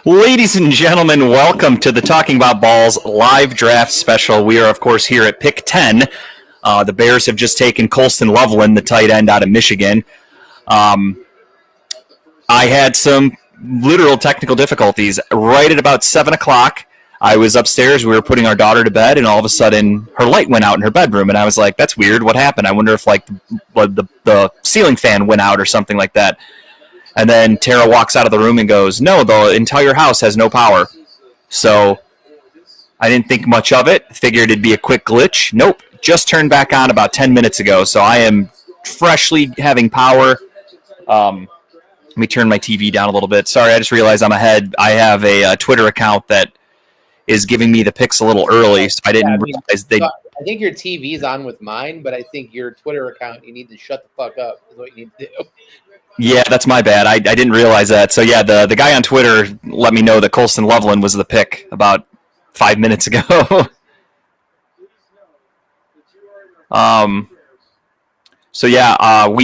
Ladies and gentlemen, welcome to the Talking About Balls live draft special. We are, of course, here at Pick 10. The Bears have just taken Colston Loveland, the tight end out of Michigan. I had some literal technical difficulties. Right at about 7 o'clock, I was upstairs. We were putting our daughter to bed, and all of a sudden, her light went out in her bedroom. And I was like, that's weird. What happened? I wonder if the ceiling fan went out or something like that. And then Tara walks out of the room and goes, no, the entire house has no power. So I didn't think much of it. Figured it'd be a quick glitch. Nope. Just turned back on about 10 minutes ago. So I am freshly having power. Let me turn my TV down a little bit. Sorry, I just realized I'm ahead. I have a Twitter account that is giving me the picks a little early. So I didn't realize they... I think your TV's on with mine, but I think your Twitter account, you need to shut the fuck up is what you need to do. Yeah, that's my bad. I didn't realize that. So, yeah, the guy on Twitter let me know that Colston Loveland was the pick about 5 minutes ago. We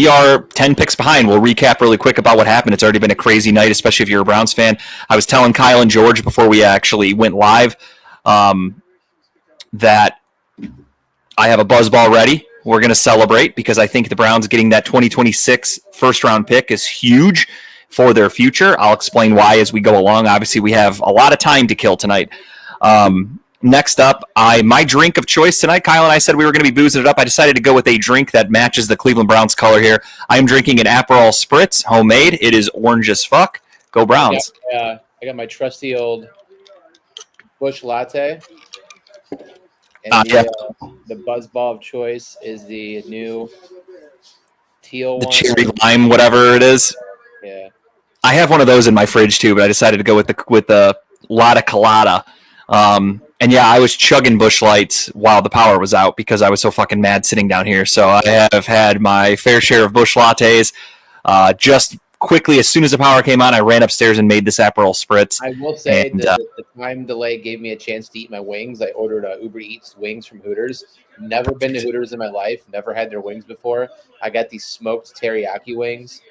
are 10 picks behind. We'll recap really quick about what happened. It's already been a crazy night, especially if you're a Browns fan. I was telling Kyle and George before we actually went live that I have a buzzball ready. We're going to celebrate because I think the Browns getting that 2026 first-round pick is huge for their future. I'll explain why as we go along. Obviously, we have a lot of time to kill tonight. Next up, my drink of choice tonight, Kyle and I said we were going to be boozing it up. I decided to go with a drink that matches the Cleveland Browns color here. I am drinking an Aperol Spritz, homemade. It is orange as fuck. Go Browns. I got my trusty old Busch Latte. And the buzzball of choice is the new teal the one. Cherry lime, whatever it is. Yeah. I have one of those in my fridge too, but I decided to go with the Lotta Colada. And yeah, I was chugging Busch Lights while the power was out because I was so fucking mad sitting down here. So I have had my fair share of Busch Lattes. Just quickly, as soon as the power came on, I ran upstairs and made this Aperol Spritz. I will say the time delay gave me a chance to eat my wings. I ordered Uber Eats wings from Hooters. Never been to Hooters in my life. Never had their wings before. I got these smoked teriyaki wings.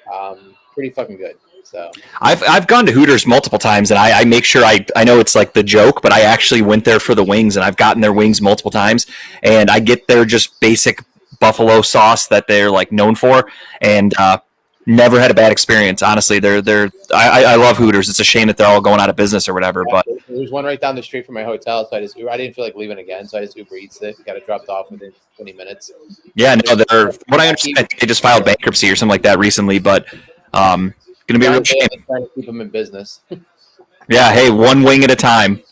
Pretty fucking good. So I've gone to Hooters multiple times, and I make sure I know it's like the joke, but I actually went there for the wings, and I've gotten their wings multiple times, and I get their just basic buffalo sauce that they're like known for, and never had a bad experience. Honestly, I love Hooters. It's a shame that they're all going out of business or whatever. But there's one right down the street from my hotel, so I didn't feel like leaving again, so I just Uber Eats it. Got it dropped off within 20 minutes. Yeah, no, what I understand, I think they just filed bankruptcy or something like that recently, but going to be a real shame. Trying to keep them in business. Yeah, hey, one wing at a time.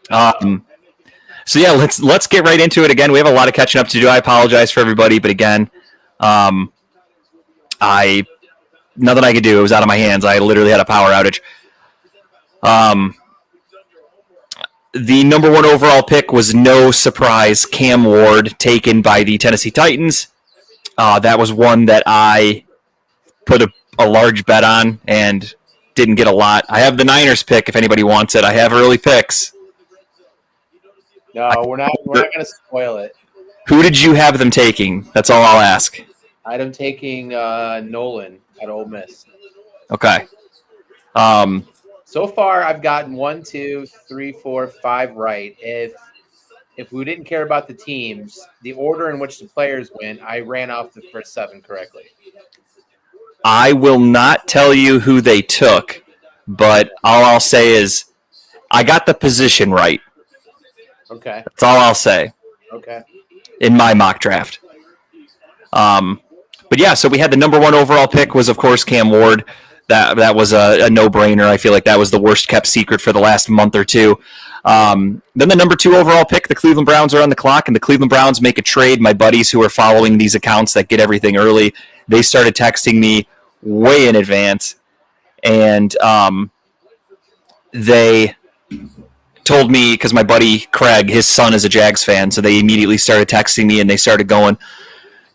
So yeah, let's get right into it. Again, we have a lot of catching up to do. I apologize for everybody, but again, nothing I could do. It was out of my hands. I literally had a power outage. The number one overall pick was no surprise, Cam Ward, taken by the Tennessee Titans. That was one that I put a large bet on and didn't get a lot. I have the Niners pick if anybody wants it. I have early picks. No, we're not going to spoil it. Who did you have them taking? That's all I'll ask. I had them taking Nolan at Ole Miss. Okay. So far, I've gotten 1, 2, 3, 4, 5 right. If we didn't care about the teams, the order in which the players went, I ran off the first 7 correctly. I will not tell you who they took, but all I'll say is I got the position right. Okay. That's all I'll say. Okay. In my mock draft. But yeah, so we had the number one overall pick was, of course, Cam Ward. That was a no-brainer. I feel like that was the worst kept secret for the last month or two. Then the number 2 overall pick, the Cleveland Browns are on the clock, and the Cleveland Browns make a trade. My buddies who are following these accounts that get everything early, they started texting me way in advance, and they told me, because my buddy Craig, his son is a Jags fan, so they immediately started texting me, and they started going,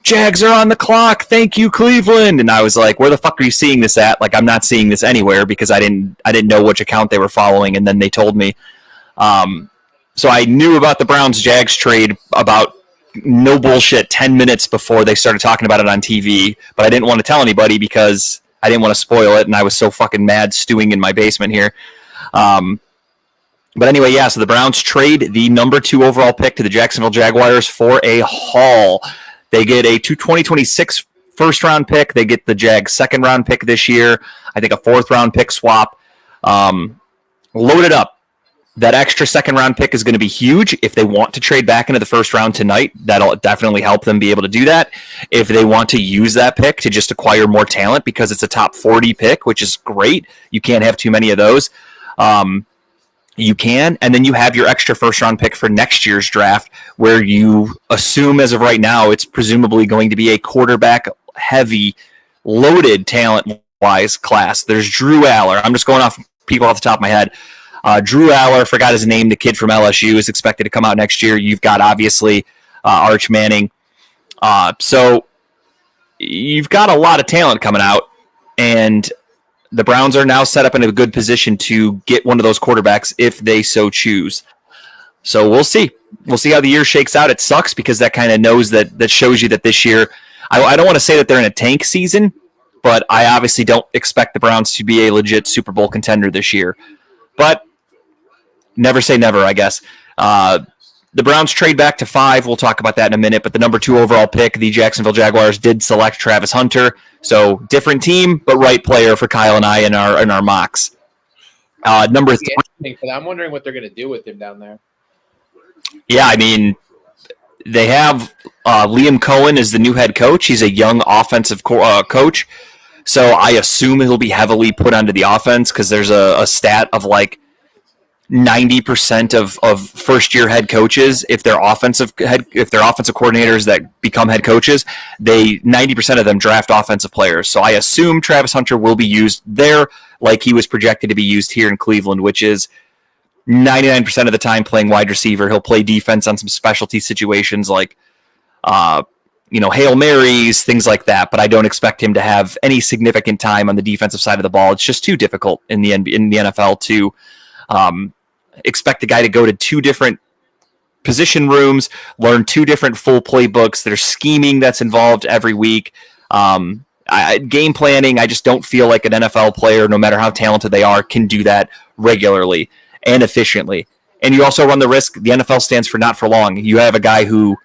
Jags are on the clock. Thank you, Cleveland. And I was like, where the fuck are you seeing this at? Like, I'm not seeing this anywhere because I didn't know which account they were following. And then they told me. So I knew about the Browns-Jags trade about no bullshit 10 minutes before they started talking about it on TV. But I didn't want to tell anybody because I didn't want to spoil it, and I was so fucking mad stewing in my basement here. But anyway, yeah, so the Browns trade the number 2 overall pick to the Jacksonville Jaguars for a haul. They get a 2026 first-round pick. They get the Jags' second-round pick this year. I think a fourth-round pick swap. Loaded up. That extra second-round pick is going to be huge. If they want to trade back into the first round tonight, that'll definitely help them be able to do that. If they want to use that pick to just acquire more talent because it's a top 40 pick, which is great. You can't have too many of those. You can, and then you have your extra first-round pick for next year's draft, where you assume as of right now it's presumably going to be a quarterback-heavy, loaded talent-wise class. There's Drew Aller. I'm just going off people off the top of my head. Drew Aller, forgot his name, the kid from LSU, is expected to come out next year. You've got, obviously, Arch Manning. So you've got a lot of talent coming out, and the Browns are now set up in a good position to get one of those quarterbacks if they so choose. So we'll see. We'll see how the year shakes out. It sucks because that kind of that shows you that this year, I don't want to say that they're in a tank season, but I obviously don't expect the Browns to be a legit Super Bowl contender this year. But never say never, I guess. The Browns trade back to 5. We'll talk about that in a minute. But the number 2 overall pick, the Jacksonville Jaguars, did select Travis Hunter. So different team, but right player for Kyle and I in our mocks. Number 3. I'm wondering what they're going to do with him down there. Yeah, I mean, they have Liam Cohen as the new head coach. He's a young offensive coach. So I assume he'll be heavily put onto the offense because there's a stat of like 90% of first-year head coaches, if they're offensive coordinators that become head coaches, 90% of them draft offensive players. So I assume Travis Hunter will be used there like he was projected to be used here in Cleveland, which is 99% of the time playing wide receiver. He'll play defense on some specialty situations like Hail Marys, things like that, but I don't expect him to have any significant time on the defensive side of the ball. It's just too difficult in the NFL to expect a guy to go to 2 different position rooms, learn 2 different full playbooks. There's scheming that's involved every week. Game planning, I just don't feel like an NFL player, no matter how talented they are, can do that regularly and efficiently. And you also run the risk, the NFL stands for not for long. You have a guy who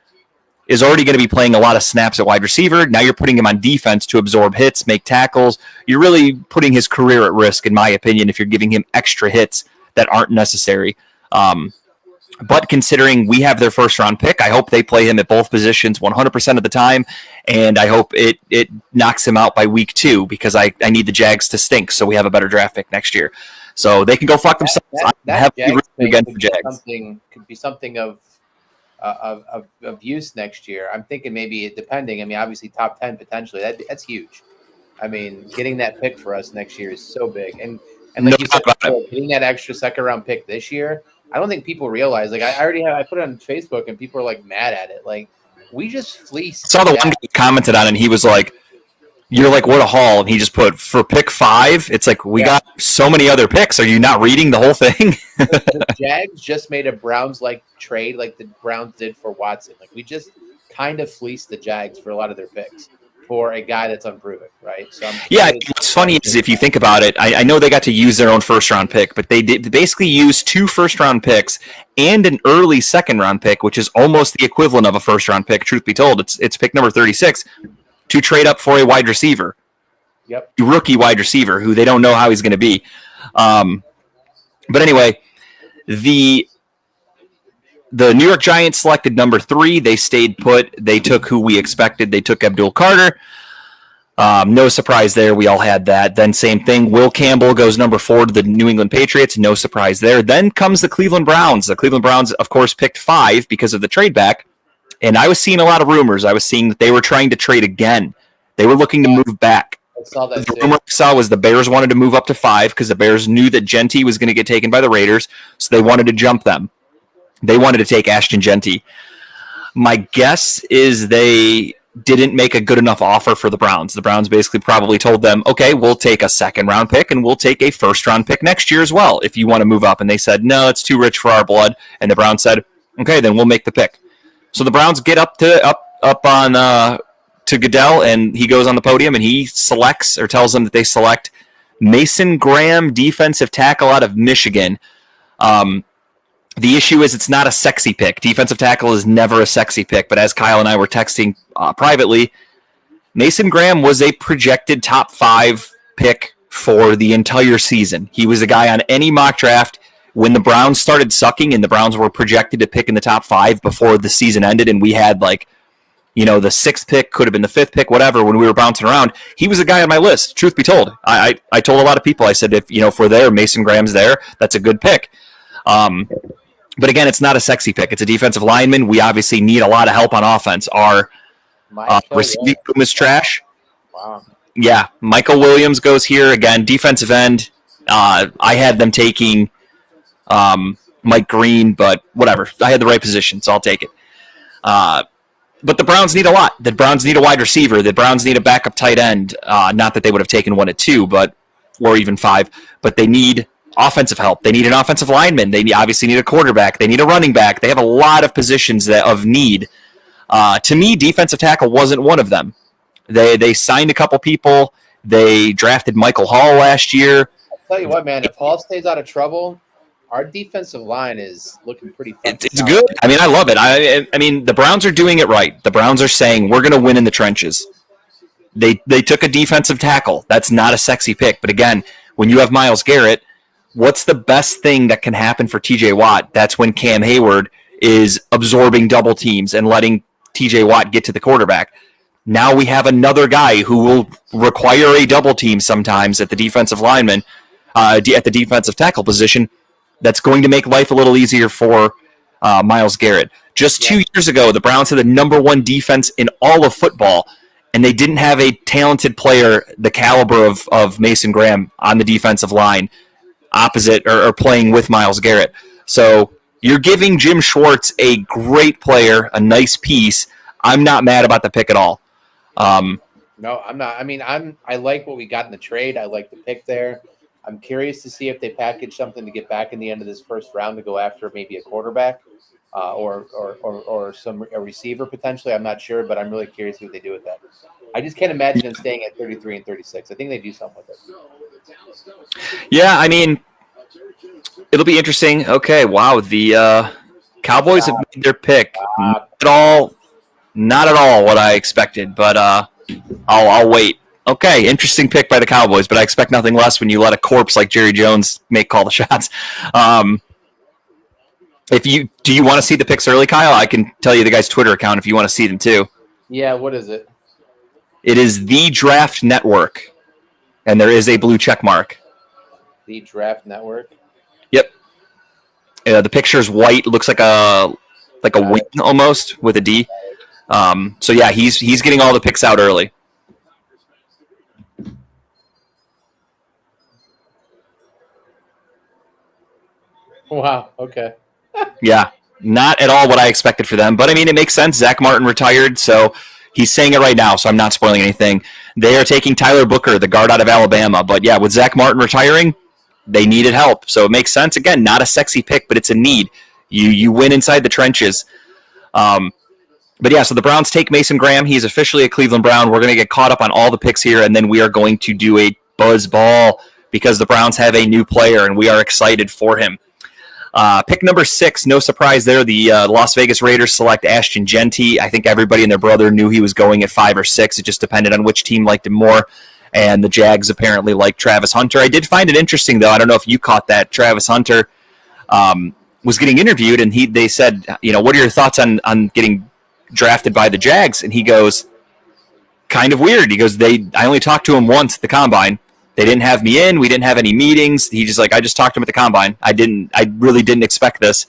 is already going to be playing a lot of snaps at wide receiver. Now you're putting him on defense to absorb hits, make tackles. You're really putting his career at risk, in my opinion, if you're giving him extra hits that aren't necessary. But considering we have their first-round pick, I hope they play him at both positions 100% of the time, and I hope it knocks him out by week 2 because I need the Jags to stink so we have a better draft pick next year. So they can go fuck themselves. That Jags against the Jags could be something of use next year. I'm thinking maybe depending. I mean, obviously top 10 potentially. That's huge. I mean, getting that pick for us next year is so big. And like you said, getting that extra second round pick this year, I don't think people realize. Like I put it on Facebook and people are like mad at it. Like we just fleeced. I saw the one guy commented on it and he was like, "You're like, what a haul!" And he just put for pick 5. It's like we got so many other picks. Are you not reading the whole thing? The Jags just made a Browns-like trade, like the Browns did for Watson. Like we just kind of fleeced the Jags for a lot of their picks for a guy that's unproven, right? So what's funny is if you think about it, I know they got to use their own first-round pick, but they basically used 2 first-round picks and an early second-round pick, which is almost the equivalent of a first-round pick. Truth be told, it's pick number 36. To trade up for a wide receiver. Yep. A rookie wide receiver who they don't know how he's going to be. But anyway, the New York Giants selected number 3. They stayed put. They took who we expected. They took Abdul Carter. No surprise there. We all had that. Then same thing. Will Campbell goes number 4 to the New England Patriots. No surprise there. Then comes the Cleveland Browns. The Cleveland Browns, of course, picked 5 because of the trade back. And I was seeing a lot of rumors. I was seeing that they were trying to trade again. They were looking to move back. I saw that. The rumor I saw was the Bears wanted to move up to 5 because the Bears knew that Genty was going to get taken by the Raiders, so they wanted to jump them. They wanted to take Ashton Genty. My guess is they didn't make a good enough offer for the Browns. The Browns basically probably told them, okay, we'll take a second-round pick and we'll take a first-round pick next year as well if you want to move up. And they said, no, it's too rich for our blood. And the Browns said, okay, then we'll make the pick. So the Browns get up on to Goodell, and he goes on the podium and he selects or tells them that they select Mason Graham, defensive tackle out of Michigan. The issue is it's not a sexy pick. Defensive tackle is never a sexy pick, but as Kyle and I were texting privately, Mason Graham was a projected top 5 pick for the entire season. He was a guy on any mock draft when the Browns started sucking and the Browns were projected to pick in the top 5 before the season ended, and we had the 6th pick, could have been the 5th pick, whatever, when we were bouncing around. He was a guy on my list, truth be told. I told a lot of people, I said, if we're there, Mason Graham's there, that's a good pick. But again, it's not a sexy pick. It's a defensive lineman. We obviously need a lot of help on offense. Our receiving room is trash. Wow. Yeah, Michael Williams goes here. Again, defensive end. I had them taking Mike Green, but whatever. I had the right position, so I'll take it. But the Browns need a lot. The Browns need a wide receiver. The Browns need a backup tight end. Not that they would have taken 1 at 2, or even 5, but they need offensive help. They need an offensive lineman. They obviously need a quarterback. They need a running back. They have a lot of positions of need. To me, defensive tackle wasn't one of them. They signed a couple people. They drafted Michael Hall last year. I'll tell you what, man, if Hall stays out of trouble, our defensive line is looking pretty It's good. I mean, I love it. I mean, the Browns are doing it right. The Browns are saying, we're going to win in the trenches. They took a defensive tackle. That's not a sexy pick. But again, when you have Myles Garrett, what's the best thing that can happen for TJ Watt? That's when Cam Hayward is absorbing double teams and letting TJ Watt get to the quarterback. Now we have another guy who will require a double team sometimes at the defensive lineman, at the defensive tackle position. That's going to make life a little easier for Myles Garrett. Just 2 years ago, the Browns had the number 1 defense in all of football, and they didn't have a talented player the caliber of Mason Graham on the defensive line opposite or playing with Myles Garrett. So you're giving Jim Schwartz a great player, a nice piece. I'm not mad about the pick at all. No, I'm not. I mean, I like what we got in the trade. I like the pick there. I'm curious to see if they package something to get back in the end of this first round to go after maybe a quarterback or a receiver potentially. I'm not sure, but I'm really curious what they do with that. I just can't imagine them staying at 33 and 36. I think they do something with it. Yeah, I mean, it'll be interesting. Okay, wow, the Cowboys have made their pick. Not at all what I expected, but I'll wait. Okay, interesting pick by the Cowboys, but I expect nothing less when you let a corpse like Jerry Jones call the shots. Do you want to see the picks early, Kyle? I can tell you the guy's Twitter account if you want to see them too. Yeah, what is it? It is The Draft Network, and there is a blue check mark. The Draft Network. Yep. The picture is white. It looks like a wing almost with a D. So yeah, he's getting all the picks out early. Wow. Okay. Yeah, not at all what I expected for them. But I mean, it makes sense. Zach Martin retired, so he's saying it right now, so I'm not spoiling anything. They are taking Tyler Booker, the guard out of Alabama. But yeah, with Zach Martin retiring, they needed help. So it makes sense. Again, not a sexy pick, but it's a need. You win inside the trenches. But yeah, so the Browns take Mason Graham. He's officially a Cleveland Brown. We're going to get caught up on all the picks here, and then we are going to do a buzz ball because the Browns have a new player, and we are excited for him. Pick number 6, no surprise there. The Las Vegas Raiders select Ashton Jeanty. I think everybody and their brother knew he was going at 5 or 6. It just depended on which team liked him more. And the Jags apparently liked Travis Hunter. I did find it interesting, though. I don't know if you caught that. Travis Hunter was getting interviewed, and they said, what are your thoughts on getting drafted by the Jags? And he goes, kind of weird. He goes, I only talked to him once at the Combine. They didn't have me in. We didn't have any meetings. He just I just talked to him at the Combine. I really didn't expect this.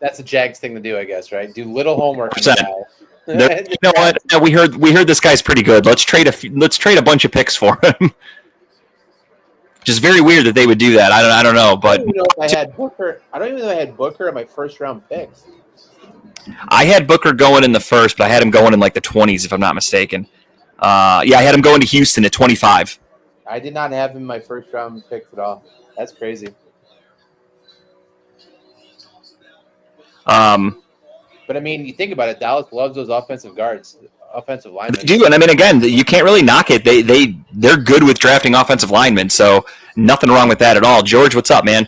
That's a Jags thing to do, I guess, right? Do little homework. You know what? We heard this guy's pretty good. Let's trade a bunch of picks for him. Just very weird that they would do that. I don't know, but I don't even know if I had Booker. I don't even know if I had Booker in my first round picks. I had Booker going in the first, but I had him going in the 20s, if I'm not mistaken. I had him going to Houston at 25. I did not have him in my first round picks at all. That's crazy. But I mean, you think about it. Dallas loves those offensive guards. offensive They linemen. do, and I mean, again, you can't really knock it. They're good with drafting offensive linemen, so nothing wrong with that at all. George, what's up, man?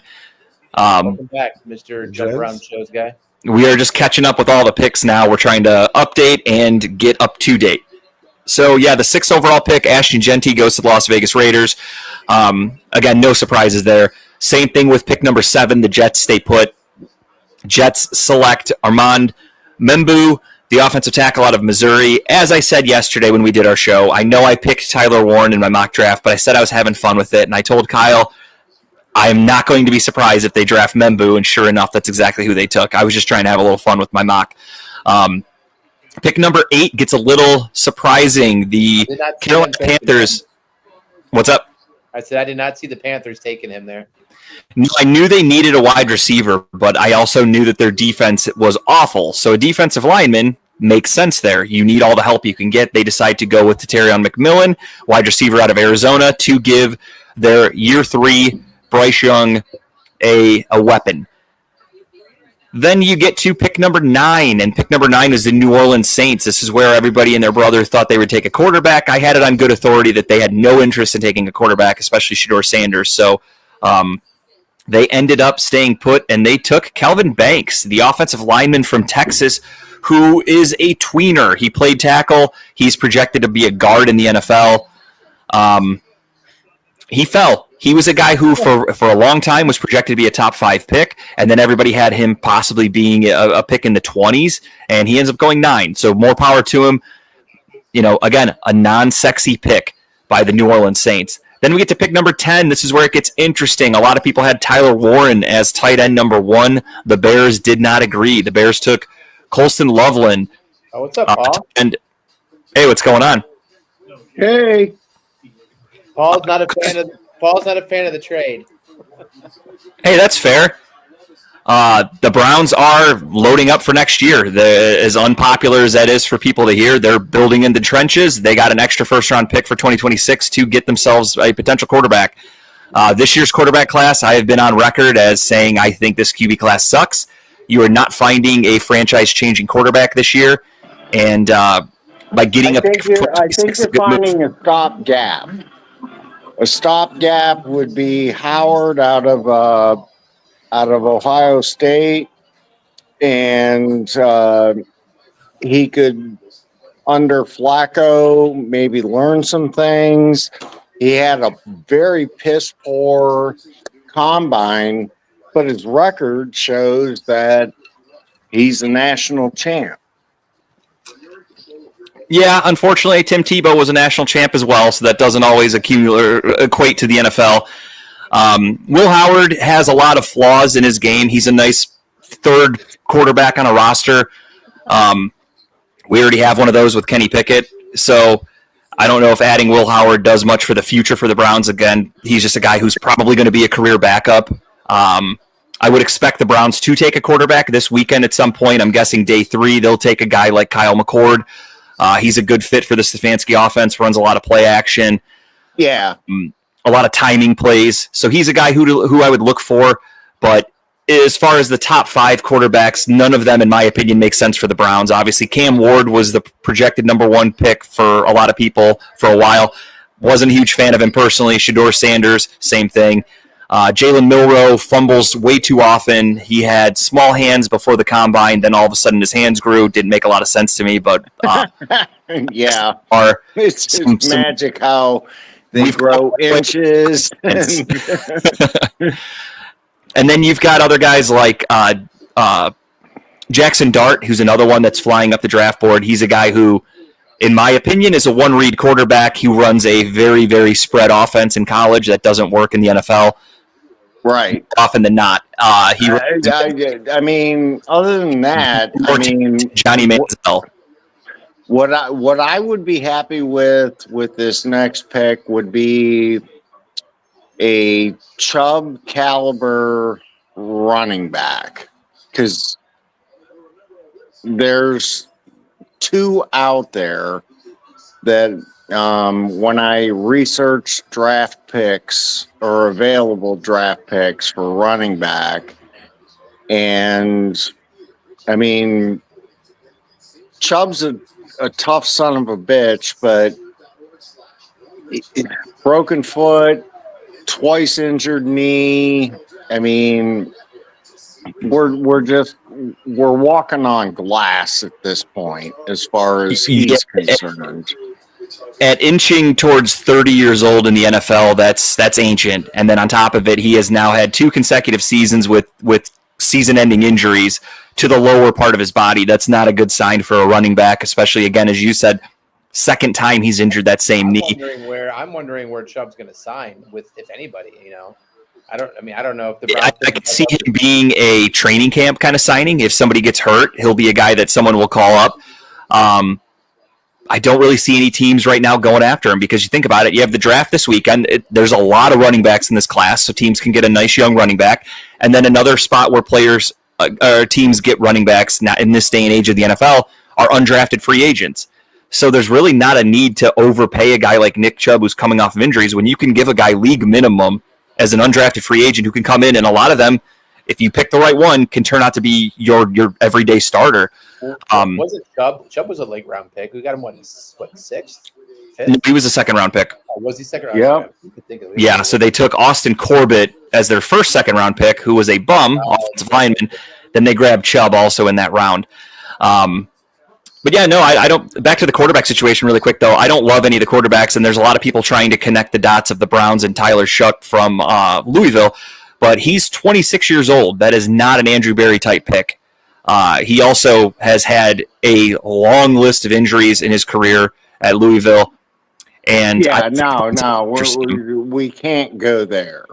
Welcome back, Mr. Jump Gents. Around Shows guy. We are just catching up with all the picks now. We're trying to update and get up to date. So, yeah, the 6th overall pick, Ashton Jeanty, goes to the Las Vegas Raiders. Again, no surprises there. Same thing with pick number 7, the Jets stay put. Jets select Armand Membu, the offensive tackle out of Missouri. As I said yesterday when we did our show, I know I picked Tyler Warren in my mock draft, but I said I was having fun with it, and I told Kyle I am not going to be surprised if they draft Membu, and sure enough, that's exactly who they took. I was just trying to have a little fun with my mock. Pick number 8 gets a little surprising. The Carolina Panthers. What's up? I said I did not see the Panthers taking him there. No, I knew they needed a wide receiver, but I also knew that their defense was awful. So a defensive lineman makes sense there. You need all the help you can get. They decide to go with Terrion McMillan, wide receiver out of Arizona, to give their year 3 Bryce Young a weapon. Then you get to pick number 9, and pick number 9 is the New Orleans Saints. This is where everybody and their brother thought they would take a quarterback. I had it on good authority that they had no interest in taking a quarterback, especially Shedeur Sanders. So they ended up staying put, and they took Kelvin Banks, the offensive lineman from Texas, who is a tweener. He played tackle. He's projected to be a guard in the NFL. He fell. He was a guy who, for a long time, was projected to be a top 5 pick, and then everybody had him possibly being a pick in the 20s, and he ends up going 9. So more power to him. Again, a non-sexy pick by the New Orleans Saints. Then we get to pick number 10. This is where it gets interesting. A lot of people had Tyler Warren as tight end number 1. The Bears did not agree. The Bears took Colston Loveland. Oh, what's up, Paul? And hey, what's going on? Hey. Paul's not a fan of the trade. Hey, that's fair. The Browns are loading up for next year. As unpopular as that is for people to hear, they're building in the trenches. They got an extra first-round pick for 2026 to get themselves a potential quarterback. This year's quarterback class, I have been on record as saying I think this QB class sucks. You are not finding a franchise-changing quarterback this year, and by getting I think you're finding move. a stopgap. A stopgap would be Howard out of Ohio State, and he could, under Flacco, maybe learn some things. He had a very piss poor combine, but his record shows that he's a national champ. Yeah, unfortunately, Tim Tebow was a national champ as well, so that doesn't always equate to the NFL. Will Howard has a lot of flaws in his game. He's a nice third quarterback on a roster. We already have one of those with Kenny Pickett, so I don't know if adding Will Howard does much for the future for the Browns. Again, he's just a guy who's probably going to be a career backup. I would expect the Browns to take a quarterback this weekend at some point. I'm guessing day 3 they'll take a guy like Kyle McCord. He's a good fit for the Stefanski offense, runs a lot of play action. Yeah. A lot of timing plays. So he's a guy who I would look for. But as far as the top 5 quarterbacks, none of them, in my opinion, make sense for the Browns. Obviously, Cam Ward was the projected number 1 pick for a lot of people for a while. Wasn't a huge fan of him personally. Shedeur Sanders, same thing. Jalen Milroe fumbles way too often. He had small hands before the combine. Then all of a sudden his hands grew. Didn't make a lot of sense to me. But yeah, it's magic how they grow inches. And then you've got other guys like Jackson Dart, who's another one that's flying up the draft board. He's a guy who, in my opinion, is a one-read quarterback who runs a very, very spread offense in college that doesn't work in the NFL. Right. Often than not. I mean, other than that, Johnny Manziel. What I would be happy with this next pick would be a Chubb caliber running back, because there's 2 out there that when I research draft picks or available draft picks for running back, and I mean, Chubb's a tough son of a bitch, but broken foot, twice injured knee. I mean, we're walking on glass at this point as far as he's concerned. At inching towards 30 years old in the NFL, that's ancient. And then on top of it, he has now had 2 consecutive seasons with season-ending injuries to the lower part of his body. That's not a good sign for a running back, especially, again, as you said, second time he's injured that same knee. I'm wondering where Chubb's going to sign with, if anybody. I don't know if the Browns. I can see him being a training camp kind of signing. If somebody gets hurt, he'll be a guy that someone will call up. I don't really see any teams right now going after him because you think about it, you have the draft this weekend. There's a lot of running backs in this class, so teams can get a nice young running back. And then another spot where teams get running backs now in this day and age of the NFL are undrafted free agents. So there's really not a need to overpay a guy like Nick Chubb who's coming off of injuries when you can give a guy league minimum as an undrafted free agent who can come in, and a lot of them, if you pick the right one, can turn out to be your everyday starter. Was it Chubb? Chubb was a late round pick. We got him sixth? Fifth? He was a second round pick. Oh, was he second round? Yeah. Yeah, so they took Austin Corbett as their first second round pick, who was a bum offensive lineman. Then they grabbed Chubb also in that round. But yeah, no, I don't. Back to the quarterback situation really quick, though. I don't love any of the quarterbacks, and there's a lot of people trying to connect the dots of the Browns and Tyler Shuck from Louisville. But he's 26 years old. That is not an Andrew Berry type pick. He also has had a long list of injuries in his career at Louisville. And we can't go there.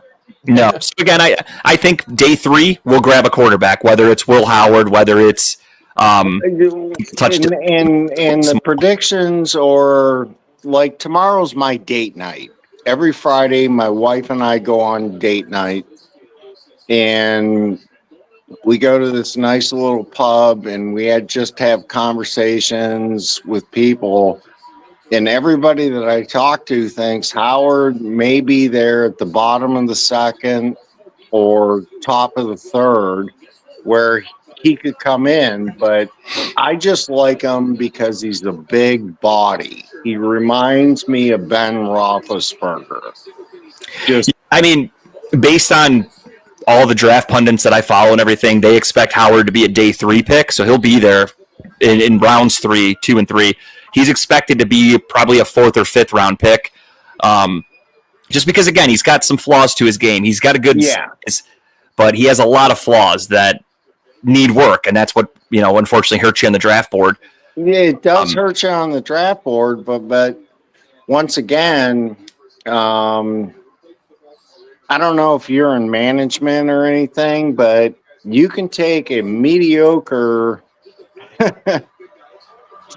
No. So again, I think day 3 we'll grab a quarterback, whether it's Will Howard, whether it's and the predictions, or like tomorrow's my date night. Every Friday, my wife and I go on date night, and we go to this nice little pub, and we just have conversations with people. And everybody that I talk to thinks Howard may be there at the bottom of the second or top of the third, where he could come in, but I just like him because he's a big body. He reminds me of Ben Roethlisberger. Based on all the draft pundits that I follow and everything, they expect Howard to be a day 3 pick, so he'll be there in rounds 3, 2, and 3. He's expected to be probably a 4th or 5th round pick, just because, again, he's got some flaws to his game. He's got a good size, but he has a lot of flaws that need work, and that's what unfortunately hurts you on the draft board. Yeah, it does hurt you on the draft board, but once again, I don't know if you're in management or anything, but you can take a mediocre.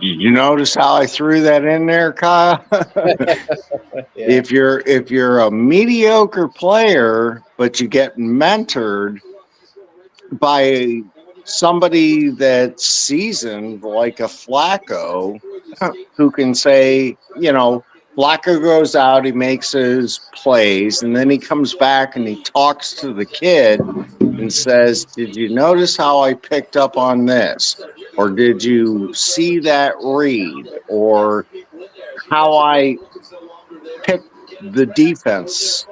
You notice how I threw that in there, Kyle? Yeah. If you're a mediocre player, but you get mentored by somebody that's seasoned like a Flacco, who can say, Flacco goes out, he makes his plays, and then he comes back and he talks to the kid and says, did you notice how I picked up on this? Or did you see that read? Or how I picked the defense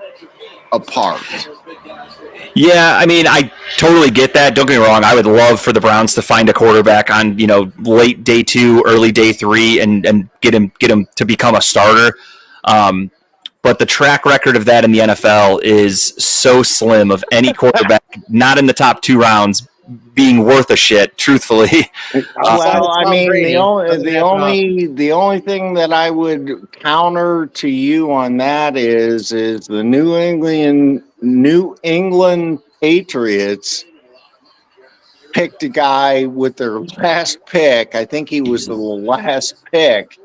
apart? Yeah, I totally get that. Don't get me wrong. I would love for the Browns to find a quarterback on, late day 2, early day 3, and get him to become a starter. But the track record of that in the NFL is so slim of any quarterback not in the top 2 rounds being worth a shit, truthfully. The only thing that I would counter to you on that is the New England Patriots picked a guy with their last pick. I think he was the last pick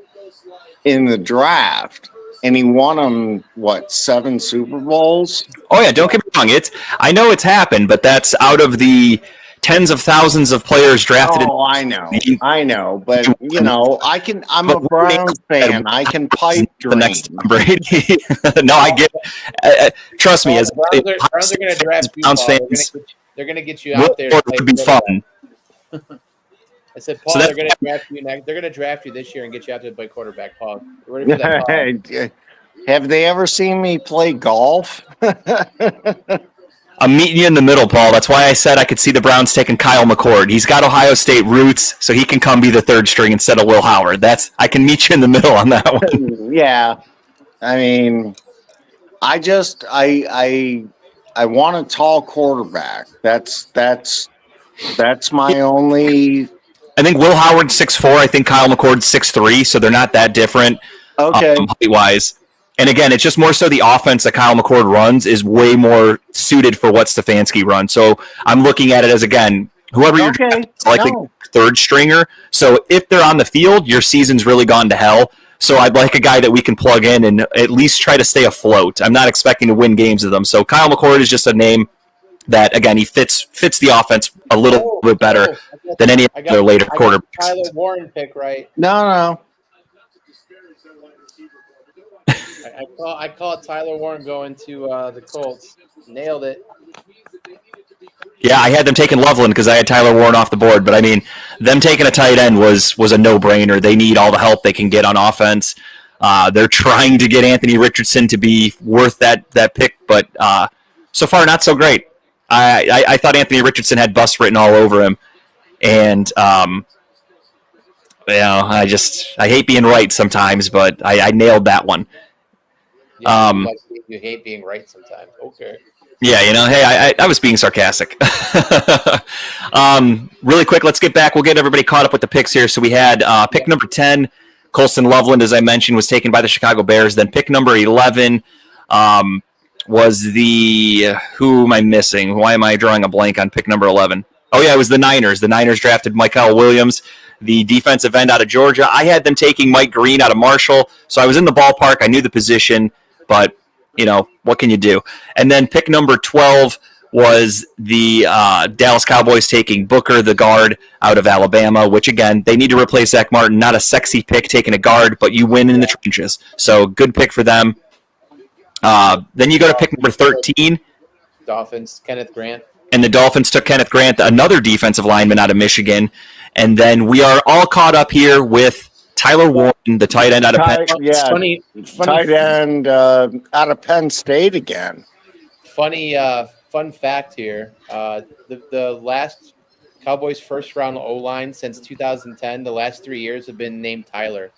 in the draft, and he won them 7 Super Bowls? Oh yeah, don't get me wrong. I know it's happened, but that's out of the tens of thousands of players drafted. Oh, I know, but I'm a Browns fan. I can pipe dream. The next Brady. No, I get it. Trust me, as Browns are going to draft you. Browns fans, they're going to get you out there. It could be fun. I said, Paul, So they're going to draft you next. They're going to draft you this year and get you out to play quarterback, Paul. You ready for that, Paul? Have they ever seen me play golf? I'm meeting you in the middle, Paul. That's why I said I could see the Browns taking Kyle McCord. He's got Ohio State roots, so he can come be the third string instead of Will Howard. I can meet you in the middle on that one. Yeah. I mean, I want a tall quarterback. That's my only. I think Will Howard's 6'4". I think Kyle McCord's 6'3", so they're not that different Okay. height-wise. And again, it's just more so the offense that Kyle McCord runs is way more suited for what Stefanski runs. So I'm looking at it as, again, whoever you're likely third stringer. So if they're on the field, your season's really gone to hell. So I'd like a guy that we can plug in and at least try to stay afloat. I'm not expecting to win games with them. So Kyle McCord is just a name that, again, he fits the offense a little bit better than any other later quarterbacks. Tyler Warren pick right. No. I call Tyler Warren going to the Colts. Nailed it. Yeah, I had them taking Loveland because I had Tyler Warren off the board. But, I mean, them taking a tight end was a no-brainer. They need all the help they can get on offense. They're trying to get Anthony Richardson to be worth that pick, but so far not so great. I thought Anthony Richardson had bust written all over him. And, I hate being right sometimes, but I nailed that one. Yeah, you hate being right sometimes. Okay. Yeah, hey, I was being sarcastic. Really quick, let's get back. We'll get everybody caught up with the picks here. So we had pick number 10, Colston Loveland, as I mentioned, was taken by the Chicago Bears. Then pick number 11 was who am I missing? Why am I drawing a blank on pick number 11? Oh, yeah, it was the Niners. The Niners drafted Michael Williams, the defensive end out of Georgia. I had them taking Mike Green out of Marshall, so I was in the ballpark. I knew the position, but what can you do? And then pick number 12 was the Dallas Cowboys taking Booker, the guard out of Alabama, which, again, they need to replace Zach Martin. Not a sexy pick taking a guard, but you win in the trenches. So good pick for them. Then you go to pick number 13. Dolphins, Kenneth Grant. And the Dolphins took Kenneth Grant, another defensive lineman out of Michigan. And then we are all caught up here with Tyler Warren, the tight end out of Penn. Yeah, funny tight end out of Penn State again. Fun fact here: the last Cowboys first round O-line since 2010, the last 3 years have been named Tyler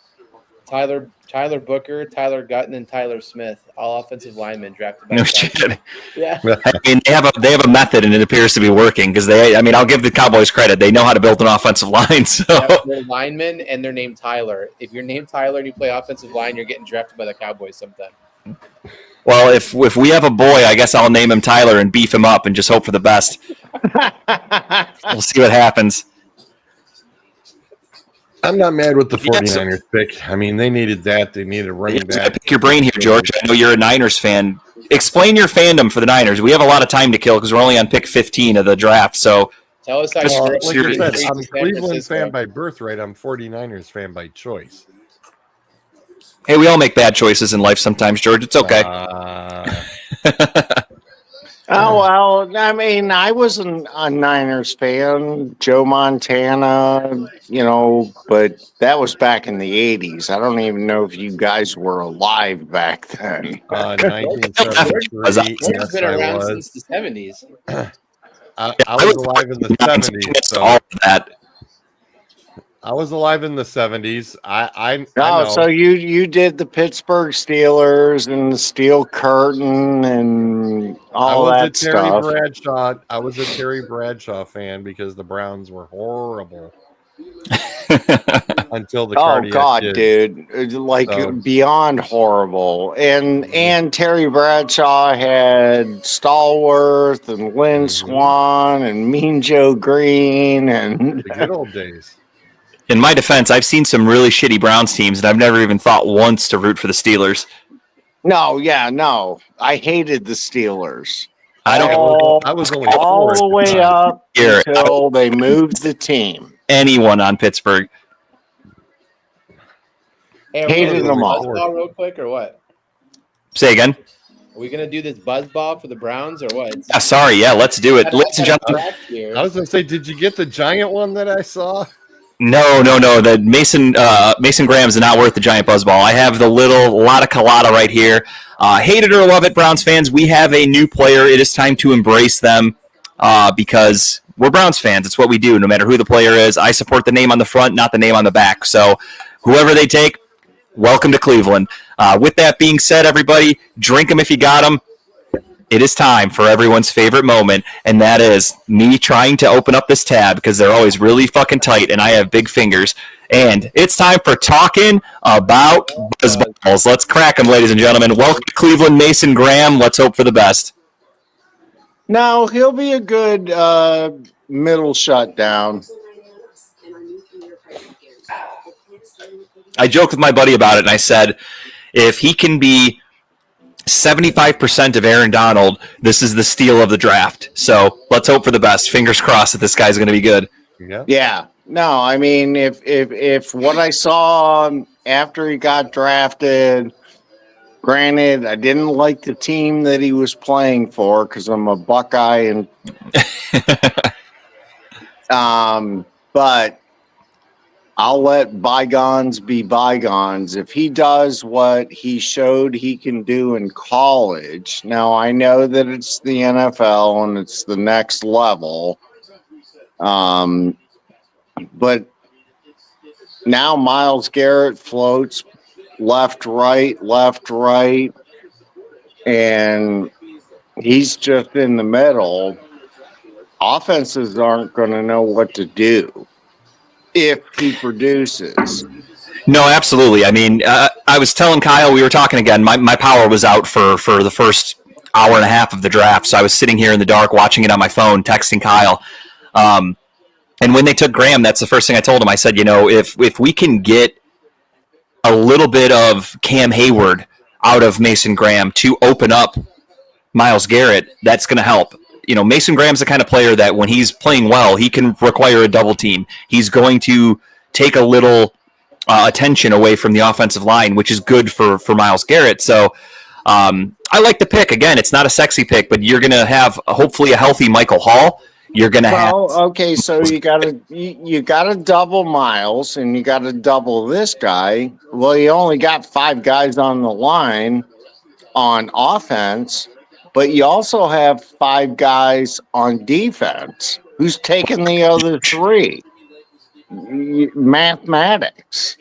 Booker, Tyler Gutton, and Tyler Smith, all offensive linemen drafted by No the shit. Cowboys. Yeah. I mean, they have a method, and it appears to be working because I'll give the Cowboys credit. They know how to build an offensive line. So They're linemen, and they're named Tyler. If you're named Tyler and you play offensive line, you're getting drafted by the Cowboys sometime. Well, if we have a boy, I guess I'll name him Tyler and beef him up and just hope for the best. We'll see what happens. I'm not mad with the 49ers pick. I mean, they needed that. They needed a running back. Pick your brain here, George. I know you're a Niners fan. Explain your fandom for the Niners. We have a lot of time to kill because we're only on pick 15 of the draft. So tell us how Just- you Like I said, San I'm a Cleveland Francisco. fan by birthright. I'm 49ers fan by choice. hey, we all make bad choices in life sometimes, George. It's okay. Oh, well, I mean, I was a Niners fan, Joe Montana, but that was back in the 80s. I don't even know if you guys were alive back then. 1973. It's Yes, been I around was. since the 70s. I was alive in the 70s. All So of that. I was alive in the 70s. I Oh, know. so you did the Pittsburgh Steelers and the Steel Curtain and all that stuff. I was a Terry Bradshaw fan because the Browns were horrible until the Oh cardiac God, did. dude! It's like So- beyond horrible. And Terry Bradshaw had Stallworth and Lynn Swan and Mean Joe Green and The good old days. In my defense, I've seen some really shitty Browns teams, and I've never even thought once to root for the Steelers. no. I hated the Steelers. I don't I was only all 4 at the way time. up Here, until they moved the team. anyone on Pittsburgh. Hey, are Hated we gonna them do all. buzzball real quick or what? Say again. Are we gonna do this buzzball for the Browns or what? Sorry. Yeah, let's do it. Ladies and gentlemen, I was going to say, did you get the giant one that I saw? No. The Mason Graham's not worth the giant buzzball. I have the little Lotta Colada right here. Hate it or love it, Browns fans, we have a new player. It is time to embrace them because we're Browns fans. It's what we do, no matter who the player is. I support the name on the front, not the name on the back. So whoever they take, welcome to Cleveland. With that being said, everybody, drink them if you got them. It is time for everyone's favorite moment, and that is me trying to open up this tab because they're always really fucking tight, and I have big fingers. And it's time for talking about buzzballs. Let's crack them, ladies and gentlemen. Welcome to Cleveland, Mason Graham. Let's hope for the best. No, he'll be a good middle shutdown. I joked with my buddy about it, and I said, if he can be 75% of Aaron Donald, this is the steal of the draft. So let's hope for the best. Fingers crossed that this guy's going to be good. Yeah. No, I mean, if what I saw after he got drafted, granted, I didn't like the team that he was playing for because I'm a Buckeye, and but I'll let bygones be bygones. If he does what he showed he can do in college, now I know that it's the NFL and it's the next level. But now Myles Garrett floats left, right, and he's just in the middle. Offenses aren't going to know what to do if he produces. No, absolutely. I mean, I was telling Kyle, we were talking again, my power was out for the first hour and a half of the draft, so I was sitting here in the dark watching it on my phone, texting Kyle. And when they took Graham, that's the first thing I told him. I said, if we can get a little bit of Cam Hayward out of Mason Graham to open up Myles Garrett, that's going to help. Mason Graham's the kind of player that when he's playing well, he can require a double team. He's going to take a little attention away from the offensive line, which is good for Myles Garrett. So I like the pick. Again, it's not a sexy pick, but you're going to have hopefully a healthy Michael Hall. You're going to have. Okay, so you got to double Myles, and you got to double this guy. Well, you only got 5 guys on the line on offense, but you also have 5 guys on defense. Who's taking the other 3? Mathematics.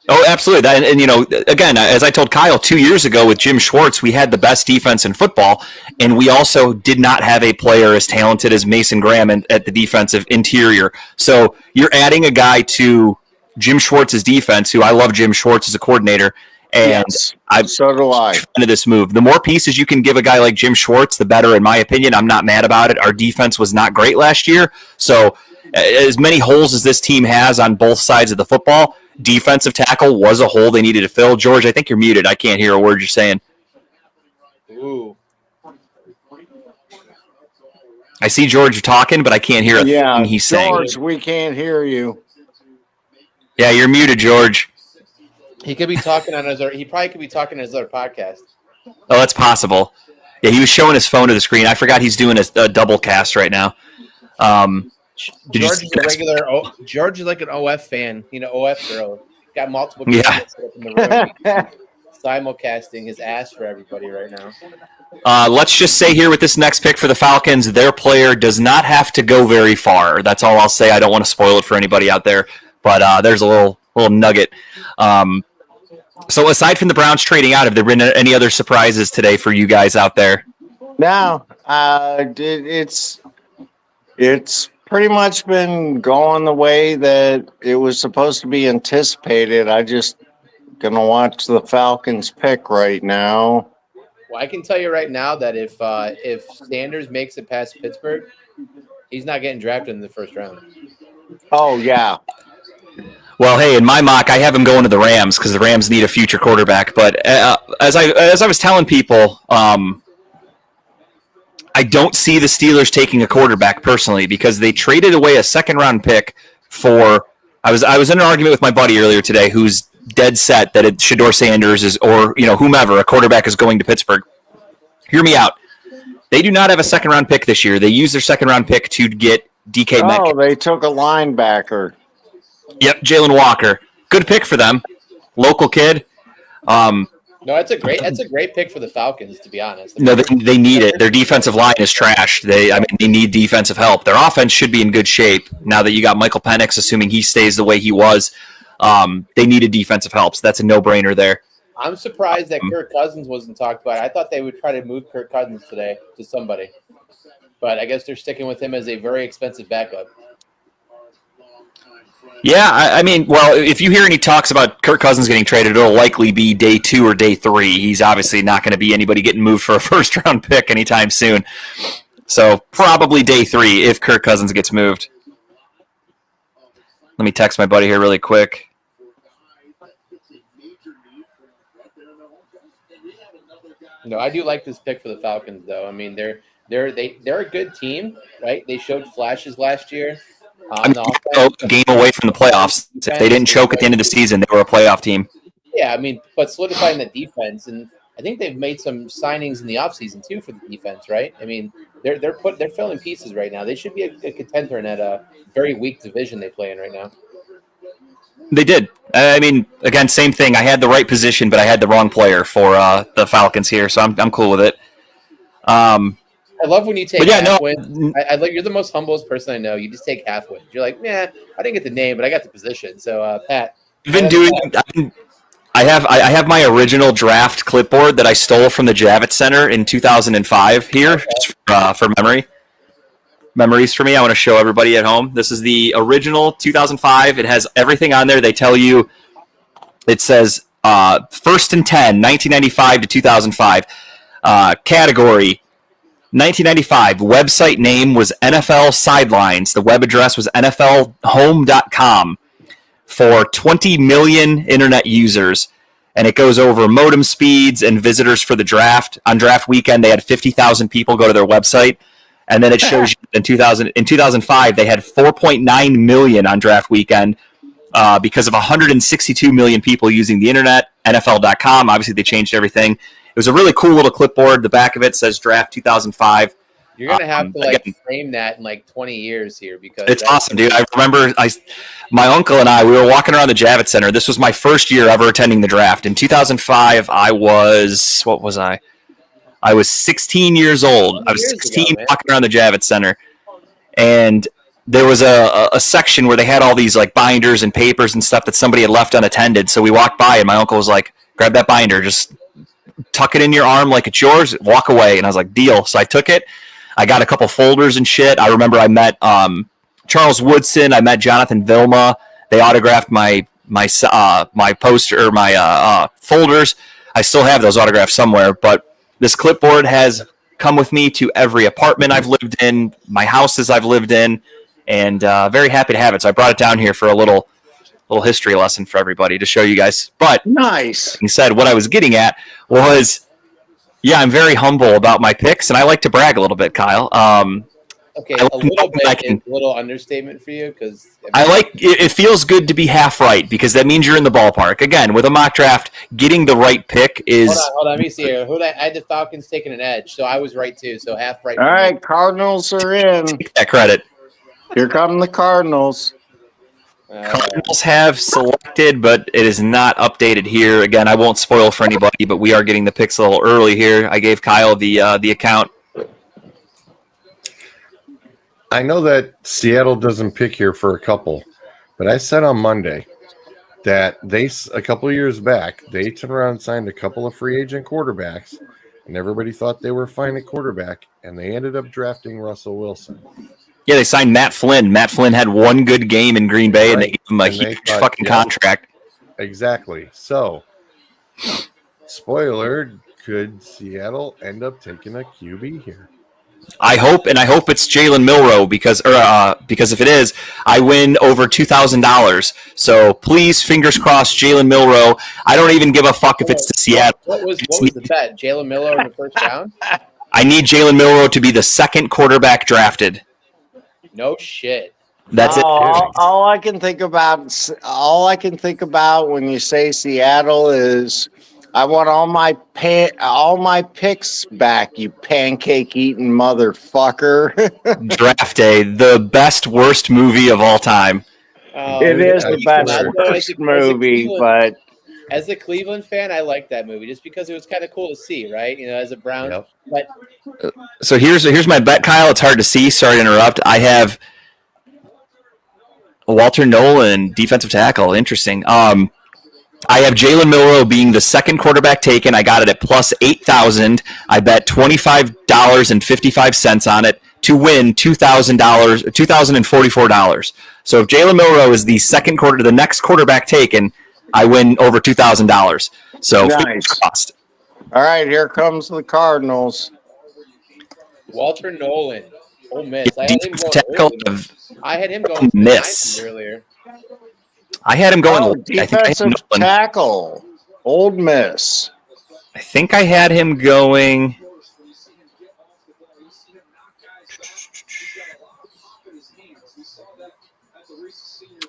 Oh, absolutely. And again, as I told Kyle 2 years ago with Jim Schwartz, we had the best defense in football, and we also did not have a player as talented as Mason Graham at the defensive interior. So you're adding a guy to Jim Schwartz's defense, who I love Jim Schwartz as a coordinator, and yes, so do I. Into this move. The more pieces you can give a guy like Jim Schwartz, the better, in my opinion. I'm not mad about it. Our defense was not great last year, so as many holes as this team has on both sides of the football, defensive tackle was a hole they needed to fill. George, I think you're muted. I can't hear a word you're saying. Ooh. I see George talking, but I can't hear a thing he's saying. George, we can't hear you. Yeah, you're muted, George. He could be talking on he probably could be talking on his other podcast. Oh, that's possible. Yeah, he was showing his phone to the screen. I forgot he's doing a double cast right now. George is a regular. George is like an OF fan. OF girl. Got multiple people set up in the room. Simulcasting his ass for everybody right now. Let's just say here with this next pick for the Falcons, their player does not have to go very far. That's all I'll say. I don't want to spoil it for anybody out there, but there's a little nugget. So aside from the Browns trading out, have there been any other surprises today for you guys out there? No, it's pretty much been going the way that it was supposed to be anticipated. I just gonna watch the Falcons pick right now. Well, I can tell you right now that if Sanders makes it past Pittsburgh, he's not getting drafted in the first round. Oh yeah. Well, hey, in my mock, I have him going to the Rams because the Rams need a future quarterback. But as I was telling people, I don't see the Steelers taking a quarterback personally because they traded away a second-round pick for. I was in an argument with my buddy earlier today, who's dead set that Shedeur Sanders is, or whomever, a quarterback is going to Pittsburgh. Hear me out. They do not have a second-round pick this year. They used their second-round pick to get DK Metcalf. Oh, they took a linebacker. Yep, Jalen Walker. Good pick for them. Local kid. No, that's a great pick for the Falcons, to be honest. No, they need it. Their defensive line is trash. They need defensive help. Their offense should be in good shape now that you got Michael Penix, assuming he stays the way he was. They needed defensive help, so that's a no-brainer there. I'm surprised that Kirk Cousins wasn't talked about. I thought they would try to move Kirk Cousins today to somebody, but I guess they're sticking with him as a very expensive backup. Yeah, I mean, well, if you hear any talks about Kirk Cousins getting traded, it'll likely be day 2 or day 3. He's obviously not going to be anybody getting moved for a first-round pick anytime soon. So probably day 3 if Kirk Cousins gets moved. Let me text my buddy here really quick. No, I do like this pick for the Falcons, though. I mean, they're a good team, right? They showed flashes last year. I mean, a game away from the playoffs. If they didn't choke at the end of the season, they were a playoff team. Yeah, I mean, but solidifying the defense, and I think they've made some signings in the offseason too for the defense, right? I mean, they're filling pieces right now. They should be a contender in that very weak division they play in right now. They did. I mean, again, same thing. I had the right position, but I had the wrong player for the Falcons here, so I'm cool with it. I love when you take half wins. I like you're the most humblest person I know. You just take half wins. You're like, I didn't get the name, but I got the position. So, Pat, I've been doing. I have my original draft clipboard that I stole from the Javits Center in 2005 here, just for memories for me. I want to show everybody at home. This is the original 2005. It has everything on there. They tell you. It says first and 10, 1995 to 2005. Category. 1995, website name was NFL Sidelines. The web address was NFLHome.com for 20 million internet users. And it goes over modem speeds and visitors for the draft. On draft weekend, they had 50,000 people go to their website. And then it shows you in 2005, they had 4.9 million on draft weekend because of 162 million people using the internet, NFL.com. Obviously, they changed everything. It was a really cool little clipboard. The back of it says draft 2005. You're going to have to frame that in 20 years here because it's awesome, dude. I remember my uncle and we were walking around the Javits Center. This was my first year ever attending the draft. In 2005, I was 16 years old. I was 16 walking around the Javits Center. And there was a section where they had all these binders and papers and stuff that somebody had left unattended. So we walked by and my uncle was like, grab that binder, just tuck it in your arm like it's yours, walk away. And I was like, deal. So I took it. I got a couple folders and shit. I remember I met Charles Woodson. I met Jonathan Vilma. They autographed my poster or my folders. I still have those autographs somewhere. But this clipboard has come with me to every apartment I've lived in, my houses I've lived in, and very happy to have it. So I brought it down here for a little history lesson for everybody to show you guys. But nice. He said what I was getting at was, yeah, I'm very humble about my picks, and I like to brag a little bit, Kyle. Okay, a little bit is a little understatement for you because I like it. Feels good to be half right because that means you're in the ballpark. Again, with a mock draft, getting the right pick is. Hold on. Let me see here. I had the Falcons taking an edge, so I was right too. So half right. All right, Cardinals are in. Take that credit. Here come the Cardinals. Cardinals have selected, but it is not updated here. Again, I won't spoil for anybody, but we are getting the picks a little early here. I gave Kyle the account. I know that Seattle doesn't pick here for a couple, but I said on Monday that a couple of years back, they turned around and signed a couple of free agent quarterbacks, and everybody thought they were fine at quarterback, and they ended up drafting Russell Wilson. Yeah, they signed Matt Flynn. Matt Flynn had one good game in Green Bay, and they gave him a huge fucking contract. Exactly. So, spoiler, could Seattle end up taking a QB here? I hope it's Jalen Milroe because if it is, I win over $2,000. So please, fingers crossed, Jalen Milroe. I don't even give a fuck if it's to Seattle. What was the bet? Jalen Milroe in the first round? I need Jalen Milroe to be the second quarterback drafted. No shit. That's it. All I can think about when you say Seattle is I want all my picks back, you pancake eating motherfucker. Draft Day, the best worst movie of all time. It is I the best swear. worst movie, but as a Cleveland fan, I like that movie just because it was kind of cool to see, right? You know, as a Browns, Yep. but So here's my bet, Kyle. It's hard to see. Sorry to interrupt. I have Walter Nolan, defensive tackle. Interesting. I have Jalen Milroe being the second quarterback taken. I got it at plus 8,000. I bet $25.55 on it to win $2,044. So if Jalen Milroe is the next quarterback taken, I win over $2,000. So Nice. fingers crossed. all right, here comes the Cardinals. Walter Nolan, Ole Miss. Defensive tackle of I had him going to the Miss. 90s earlier. I had him going. Oh, I think I had defensive Nolan. tackle, Old Miss. I think I had him going.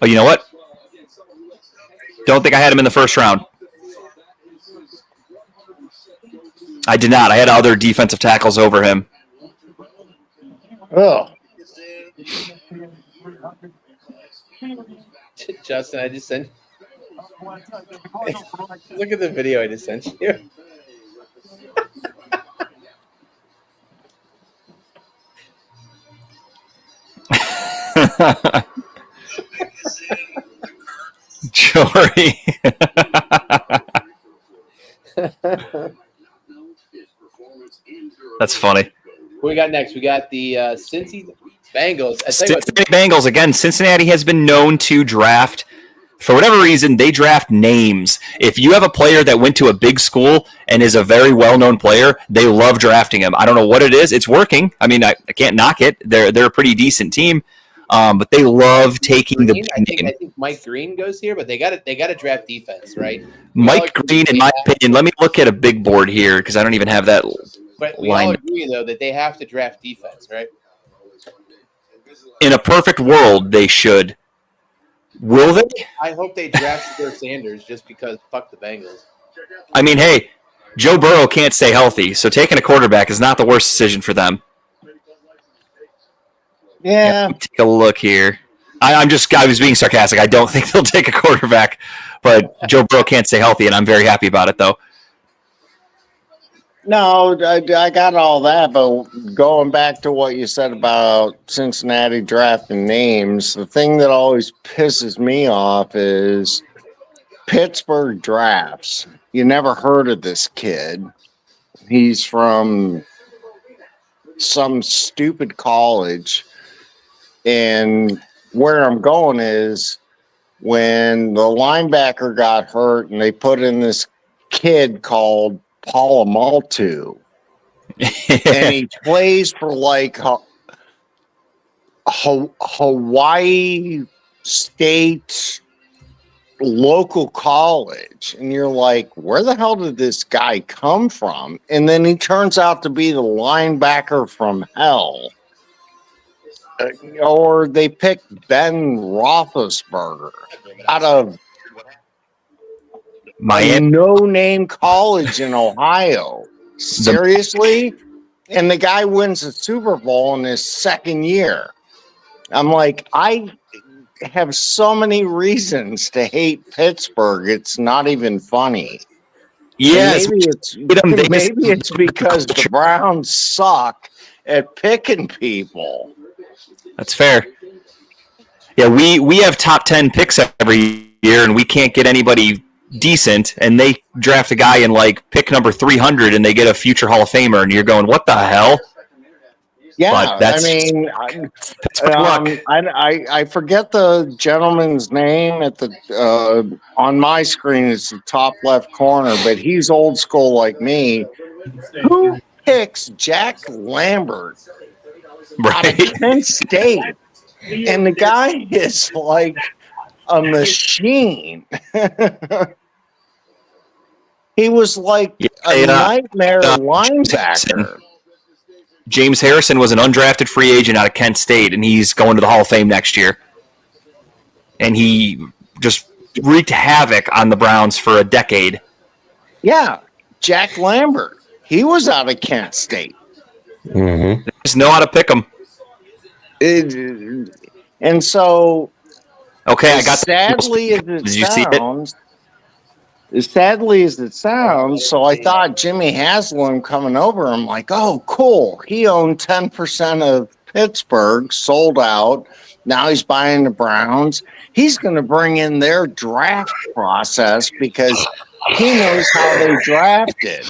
Oh, you know what? Don't think I had him in the first round. I did not. I had other defensive tackles over him. Oh, Justin, I just sent. Look at the video I just sent you. Jory. That's funny. What we got next? We got the Cincy Bengals. I tell you what, Cincinnati Bengals again. Cincinnati has been known to draft. For whatever reason, they draft names. If you have a player that went to a big school and is a very well-known player, they love drafting him. I don't know what it is. It's working. I mean, I can't knock it. They're a pretty decent team, but they love taking the I big name. think Mike Green goes here, but they got to draft defense, right? Mike Green, in my opinion, let me look at a big board here because I don't even have that. But we line. all agree though that they have to draft defense, right? In a perfect world, they should. Will they? I hope they draft Sir Sanders just because fuck the Bengals. I mean, hey, Joe Burrow can't stay healthy, so taking a quarterback is not the worst decision for them. yeah. Take a look here. I was being sarcastic. I don't think they'll take a quarterback, but Joe Burrow can't stay healthy, and I'm very happy about it, though. No, I got all that, but going back to what you said about Cincinnati drafting names, the thing that always pisses me off is Pittsburgh drafts. You never heard of this kid. He's from some stupid college. And where I'm going is when the linebacker got hurt and they put in this kid called Palamaltu, and he plays for like Hawaii State local college, and you're like, where the hell did this guy come from? And then he turns out to be the linebacker from hell. Or they picked Ben Roethlisberger out of a no-name college in Ohio. Seriously? And the guy wins the Super Bowl in his second year. I'm like, I have so many reasons to hate Pittsburgh. It's not even funny. Yes, Maybe it's because the Browns suck at picking people. that's fair. Yeah, we have top 10 picks every year, and we can't get anybody decent, and they draft a guy in like pick number 300, and they get a future Hall of Famer, and you're going, what the hell? Yeah, But that's Pittsburgh luck. I forget the gentleman's name at the on my screen. It's the top left corner, but he's old school like me. Who picks Jack Lambert out of Right? Kent State? And the guy is like a machine. He was like a nightmare linebacker. James Harrison was an undrafted free agent out of Kent State, and he's going to the Hall of Fame next year. And he just wreaked havoc on the Browns for a decade. Yeah, Jack Lambert. He was out of Kent State. Mm-hmm. They just know how to pick them. And so Okay, I got. Sadly as it Did you see it? sounds, as sadly as it sounds, so I thought Jimmy Haslam coming over. I'm like, oh, cool. He owned 10% of Pittsburgh, sold out. Now he's buying the Browns. He's going to bring in their draft process because he knows how they drafted.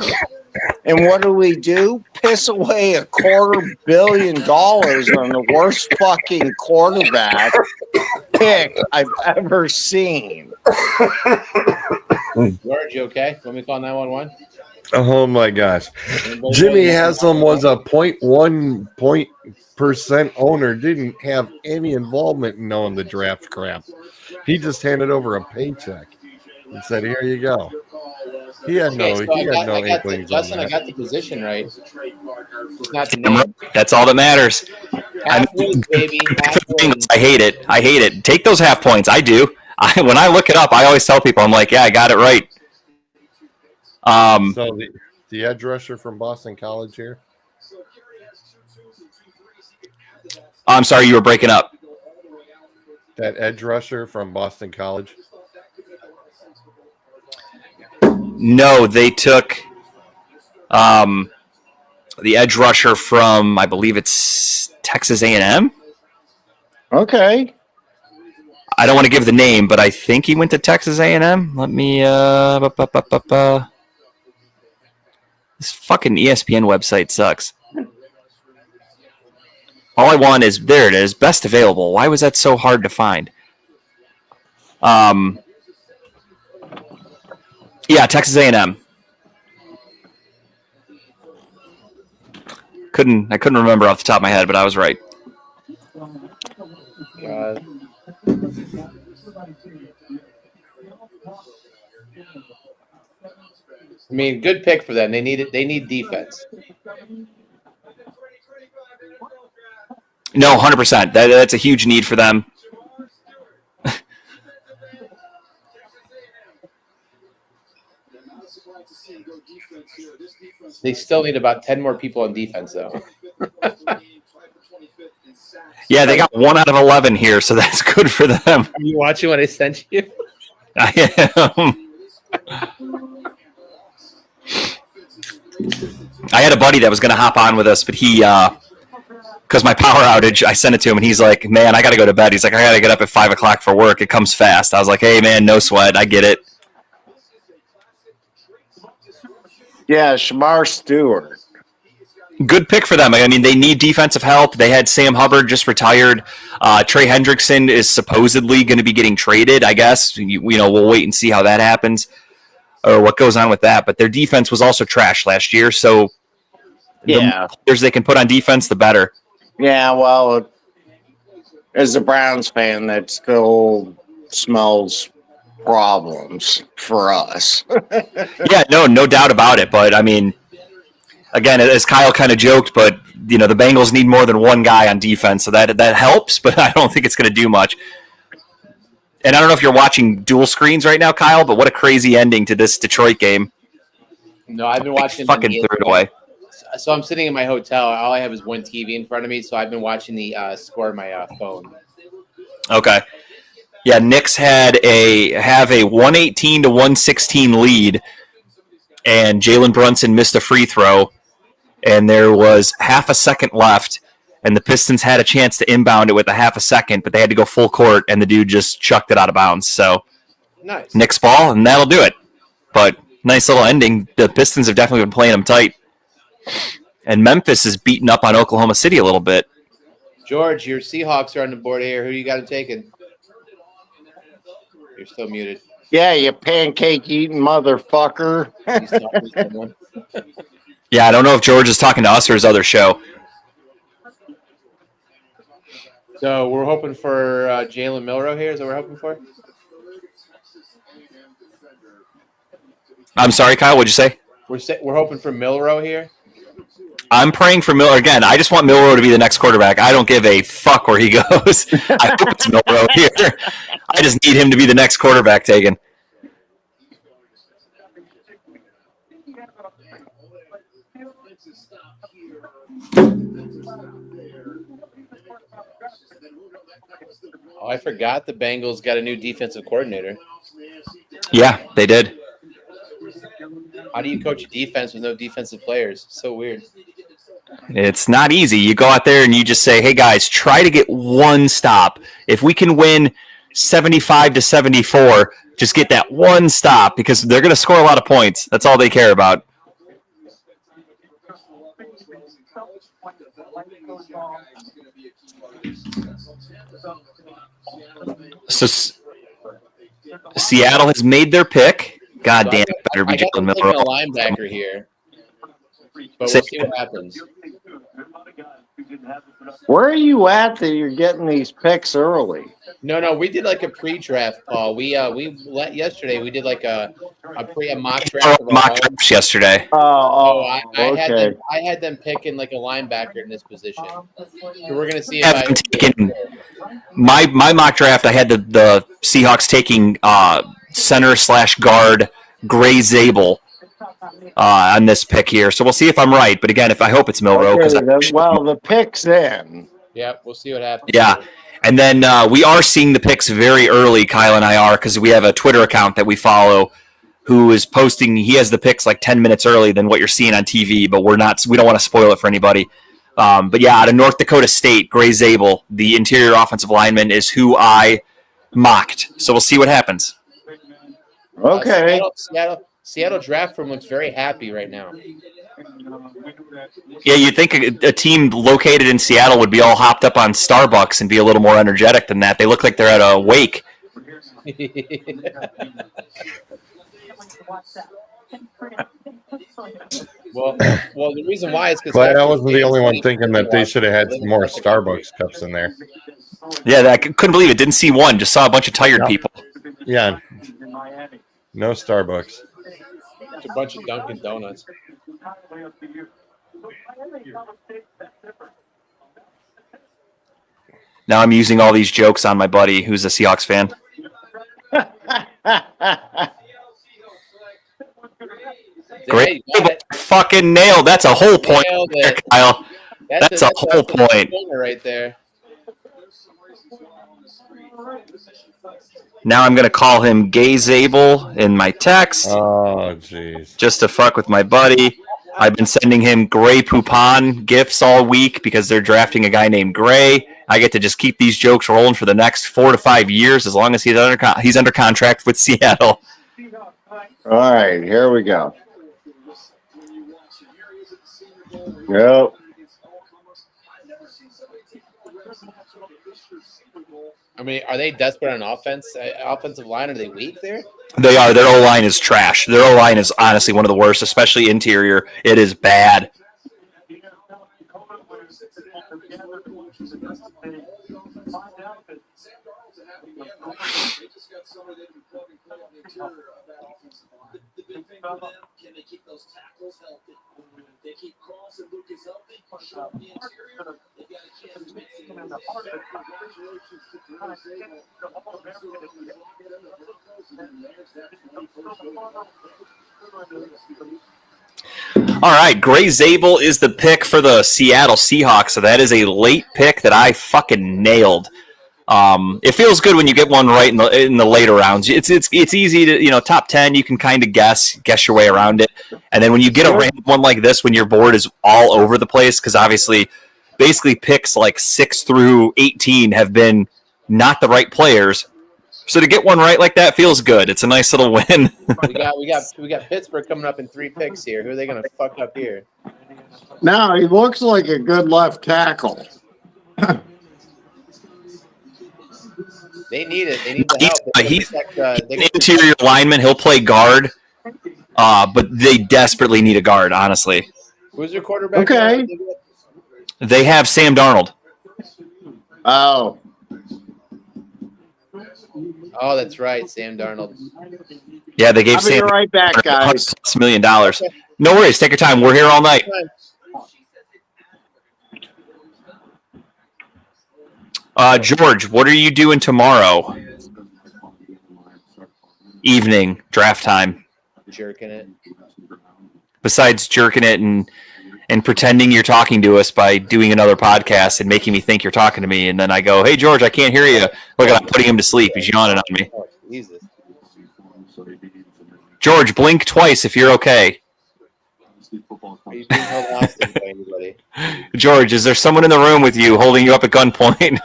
And what do? Piss away $250 million on the worst fucking quarterback pick I've ever seen. George, you okay? Let me call 911. Oh my gosh. Jimmy Haslam was a 0.1% owner, didn't have any involvement in knowing the draft crap. He just handed over a paycheck and said, "Here you go." He had no inklings on Justin, I that. got the position right. It's not the name. That's all that matters. Half wins, baby. Half wins. I hate it. I hate it. Take those half points. I do. When I look it up, I always tell people, I'm like, yeah, I got it right. So the edge rusher from Boston College here. I'm sorry, you were breaking up. That edge rusher from Boston College. No, they took the edge rusher from, I believe it's Texas A&M. Okay. I don't want to give the name, but I think he went to Texas A&M. Let me. This fucking ESPN website sucks. All I want is, there it is, best available. Why was that so hard to find? Yeah, Texas A&M. I couldn't remember off the top of my head, but I was right. I mean, good pick for them. They need it. They need defense. No, 100%. That's a huge need for them. They still need about 10 more people on defense, though. Yeah, they got 1 out of 11 here, so that's good for them. Are you watching what I sent you? I am. I had a buddy that was going to hop on with us, but he, because my power outage, I sent it to him, and he's like, man, I got to go to bed. He's like, I got to get up at 5 o'clock for work. It comes fast. I was like, hey, man, no sweat. I get it. Yeah, Shamar Stewart. Good pick for them. I mean, they need defensive help. They had Sam Hubbard just retired. Trey Hendrickson is supposedly going to be getting traded, I guess. We'll wait and see how that happens or what goes on with that. But their defense was also trash last year, so the more players they can put on defense, the better. Yeah, well, as a Browns fan, that still smells problems for us. Yeah, no doubt about it. But I mean, again, as Kyle kind of joked, but the Bengals need more than one guy on defense, so that helps. But I don't think it's going to do much. And I don't know if you're watching dual screens right now, Kyle, but what a crazy ending to this Detroit game. No, I've been watching. Fucking threw it away. So I'm sitting in my hotel. All I have is one TV in front of me, so I've been watching the score on my phone. Okay. Yeah, Knicks have a 118 to 116 lead, and Jalen Brunson missed a free throw, and there was half a second left, and the Pistons had a chance to inbound it with a half a second, but they had to go full court, and the dude just chucked it out of bounds. So, nice. Knicks ball, and that'll do it. But nice little ending. The Pistons have definitely been playing them tight, and Memphis is beating up on Oklahoma City a little bit. George, your Seahawks are on the board here. Who do you got to taking? You're still muted. Yeah, you pancake eating motherfucker. Yeah, I don't know if George is talking to us or his other show. So we're hoping for Jalen Milroe here. Is that what we're hoping for? I'm sorry, Kyle. What'd you say? We're hoping for Milroe here. I'm praying for Milroe. Again, I just want Milroe to be the next quarterback. I don't give a fuck where he goes. I hope it's Milroe here. I just need him to be the next quarterback taken. Oh, I forgot the Bengals got a new defensive coordinator. Yeah, they did. How do you coach a defense with no defensive players? So weird. It's not easy. You go out there and you just say, "Hey guys, try to get one stop. If we can win 75-74, just get that one stop because they're going to score a lot of points. That's all they care about." So Seattle has made their pick. God damn it, better be I got Jalen them Miller. taking a linebacker here, but we'll see what happens. Where are you at that you're getting these picks early? No, we did like a pre-draft, Paul. Yesterday we did like a mock draft of our Mock own. drafts yesterday. So I okay. had them picking like a linebacker in this position. So we're gonna see if Have them taken my mock draft. I had the Seahawks taking center/guard Gray Zabel on this pick here. So we'll see if I'm right. But again, I hope it's Milrow because the pick's in. Yeah, we'll see what happens. Yeah. And then we are seeing the picks very early, Kyle and I are, because we have a Twitter account that we follow who is posting. He has the picks like 10 minutes early than what you're seeing on TV, but we don't want to spoil it for anybody. But yeah, out of North Dakota State, Gray Zabel, the interior offensive lineman, is who I mocked. So we'll see what happens. Okay. Seattle draft room looks very happy right now. Yeah, you'd think a team located in Seattle would be all hopped up on Starbucks and be a little more energetic than that. They look like they're at a wake. Well, the reason why is because Glad I wasn't the only one thinking that they should have had some more Starbucks cups in there. Yeah, I couldn't believe it. Didn't see one. Just saw a bunch of tired people. Yeah. No Starbucks. It's a bunch of Dunkin' Donuts. Now I'm using all these jokes on my buddy who's a Seahawks fan. Great. Fucking nailed. That's a whole point there, Kyle. That's a whole point. Right there. Now I'm going to call him Gay Zabel in my text. Oh, jeez. Just to fuck with my buddy. I've been sending him Gray Poupon gifts all week because they're drafting a guy named Gray. I get to just keep these jokes rolling for the next 4 to 5 years as long as he's under contract with Seattle. All right, here we go. Yep. I mean, are they desperate on offensive line? Are they weak there? They are. Their O-line is trash. Their O-line is honestly one of the worst, especially interior. It is bad. All right, Gray Zabel is the pick for the Seattle Seahawks, so that is a late pick that I fucking nailed. It feels good when you get one right in the later rounds. It's easy to, top 10, you can kind of guess your way around it. And then when you get a random one like this, when your board is all over the place, because obviously basically picks like 6 through 18 have been not the right players. So to get one right like that feels good. It's a nice little win. we got Pittsburgh coming up in 3 picks here. Who are they going to fuck up here? Now he looks like a good left tackle. They need it. They need the help. He's an interior lineman. He'll play guard, but they desperately need a guard, honestly. Who's their quarterback? Okay. They have Sam Darnold. Oh, that's right, Sam Darnold. Yeah, they gave I'll be Sam right back, guys. $100+ million. No worries. Take your time. We're here all night. George, what are you doing tomorrow evening, draft time? Jerking it. Besides jerking it and and pretending you're talking to us by doing another podcast and making me think you're talking to me. And then I go, hey, George, I can't hear you. Look, I'm putting him to sleep. He's yawning on me. Oh, Jesus. George, blink twice if you're okay. Are you being held hostage by anybody? George, is there someone in the room with you holding you up at gunpoint?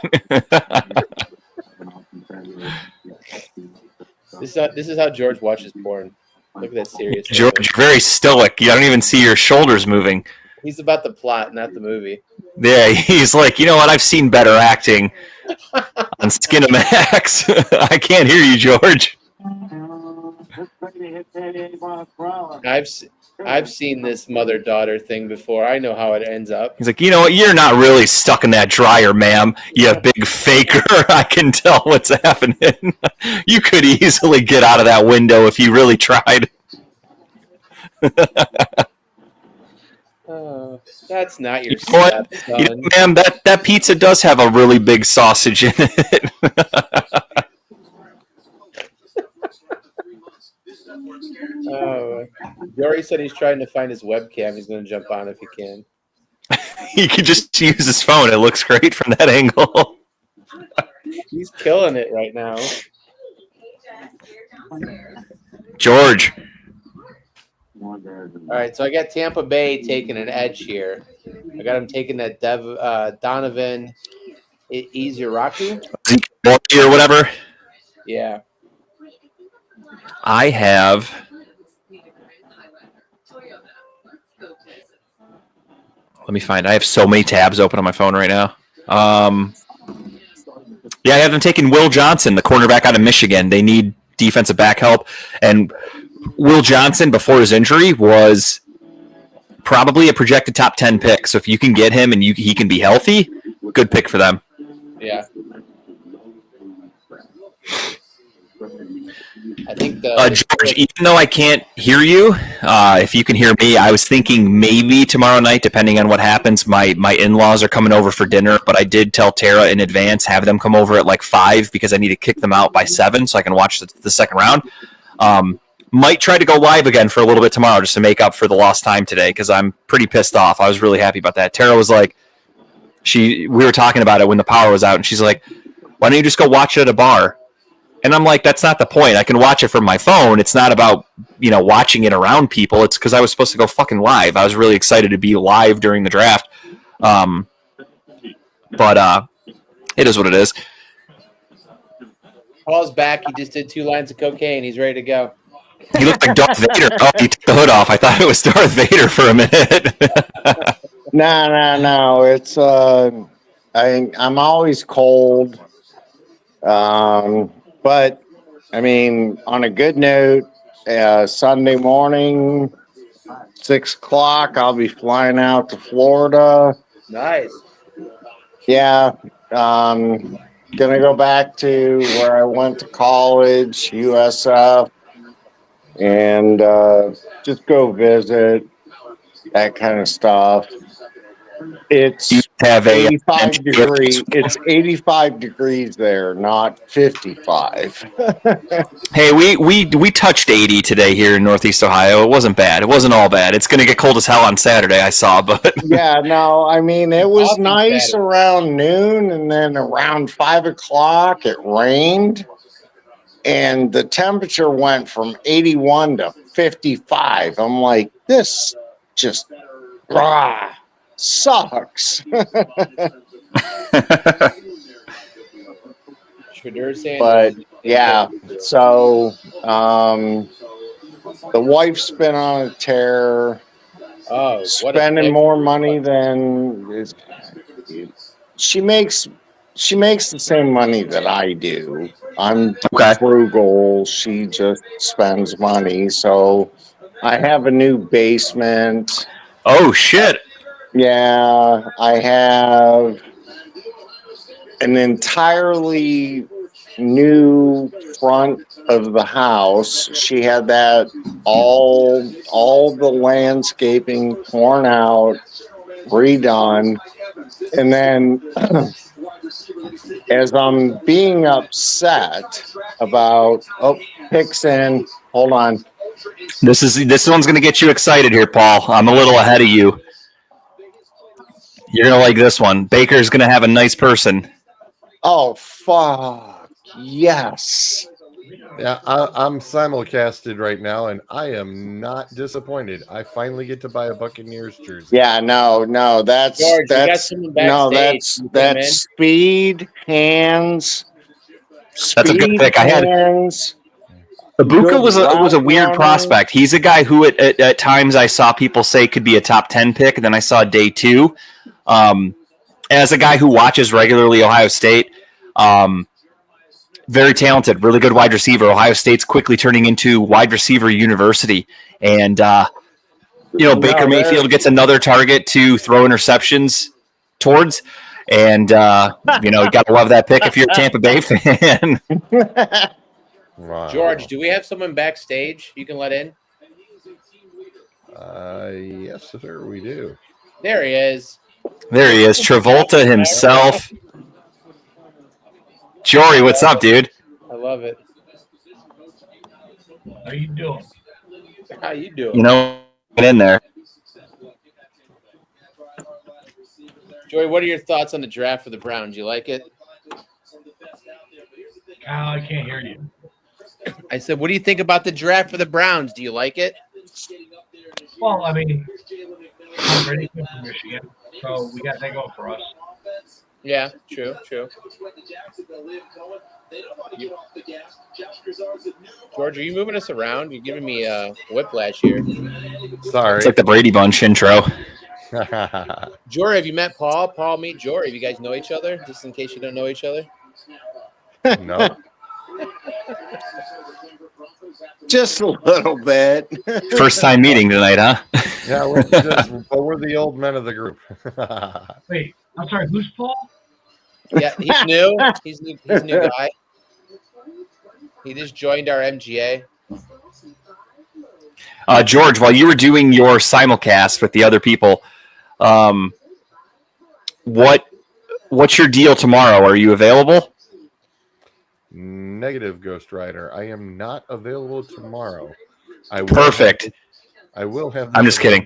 This is how George watches porn. Look at that serious. George, you're very stoic. I don't even see your shoulders moving. He's about the plot, not the movie. Yeah, he's like, you know what? I've seen better acting on Skinamax. I can't hear you, George. I've seen this mother-daughter thing before. I know how it ends up. He's like, you know what? You're not really stuck in that dryer, ma'am. You big faker. I can tell what's happening. You could easily get out of that window if you really tried. That's not your You know what? stepson. You know, ma'am, that pizza does have a really big sausage in it. Oh, Jory said he's trying to find his webcam. He's going to jump on if he can. He could just use his phone. It looks great from that angle. He's killing it right now. George. All right, so I got Tampa Bay taking an edge here. I got him taking that Donovan Iziraku. Or whatever. Yeah. I have. Let me find. I have so many tabs open on my phone right now. Yeah, I have them taking Will Johnson, the cornerback out of Michigan. They need defensive back help, and Will Johnson, before his injury, was probably a projected top 10 pick. So if you can get him and he can be healthy, good pick for them. Yeah. I think George, even though I can't hear you, if you can hear me, I was thinking maybe tomorrow night, depending on what happens, my in-laws are coming over for dinner, but I did tell Tara in advance, have them come over at like 5 because I need to kick them out by 7 so I can watch the second round. Might try to go live again for a little bit tomorrow just to make up for the lost time today because I'm pretty pissed off. I was really happy about that. Tara was like, we were talking about it when the power was out, and she's like, why don't you just go watch it at a bar? And I'm like, that's not the point. I can watch it from my phone. It's not about, watching it around people. It's because I was supposed to go fucking live. I was really excited to be live during the draft. But it is what it is. Paul's back. He just did 2 lines of cocaine. He's ready to go. He looked like Darth Vader. Oh, he took the hood off. I thought it was Darth Vader for a minute. No. It's I'm always cold. But I mean, on a good note, Sunday morning, 6:00, I'll be flying out to Florida. Nice. Yeah. Gonna go back to where I went to college, USF, and just go visit, that kind of stuff. It's Have 85 degrees. It's 85 degrees there, not 55. Hey, we touched 80 today here in Northeast Ohio. It wasn't bad. It wasn't all bad. It's going to get cold as hell on Saturday, I saw, but Yeah, no, I mean, it was Nothing nice better. around noon, and then around 5 o'clock, it rained, and the temperature went from 81 to 55. I'm like, this just sucks. But yeah, so the wife's been on a tear, spending more money than she makes the same money that I do. I'm frugal. She just spends money. So I have a new basement. Oh shit. Yeah, I have an entirely new front of the house. She had that all the landscaping torn out, redone. And then as I'm being upset about picks in, hold on. This one's going to get you excited here, Paul. I'm a little ahead of you. You're gonna like this one. Baker's gonna have a nice person. Oh, fuck. Yes. Yeah, I'm simulcasted right now, and I am not disappointed. I finally get to buy a Buccaneers jersey. Yeah, no, that's George, you got that's someone no, backstage. that's speed, hands. That's a good Speed, pick. I had hands. Ibuka was a Good weird route prospect. He's a guy who at times I saw people say could be a top 10 pick, and then I saw day 2. As a guy who watches regularly Ohio State, very talented, really good wide receiver. Ohio State's quickly turning into wide receiver university, and Baker Mayfield gets another target to throw interceptions towards, and you got to love that pick if you're a Tampa Bay fan. Wow. George, do we have someone backstage you can let in? Yes, sir, we do. There he is. There he is, Travolta himself. Jory, what's up, dude? I love it. How you doing? How you doing? Get in there. Joey, what are your thoughts on the draft for the Browns? You like it? I can't hear you. I said, what do you think about the draft for the Browns? Do you like it? Well, I mean, I'm ready from Michigan, so we got that going for us. Yeah, true. George, are you moving us around? You're giving me whiplash here. Sorry. It's like the Brady Bunch intro. Jory, have you met Paul? Paul, meet Jory. You guys know each other? Just in case you don't know each other. No. Just a little bit. First time meeting tonight, huh? Yeah, we're the old men of the group. Wait, I'm sorry, who's Paul? Yeah, he's new. He's a new guy. He just joined our MGA. George, while you were doing your simulcast with the other people, what's your deal tomorrow? Are you available? Negative, Ghost Rider. I am not available tomorrow. Perfect. I will have. I'm just kidding.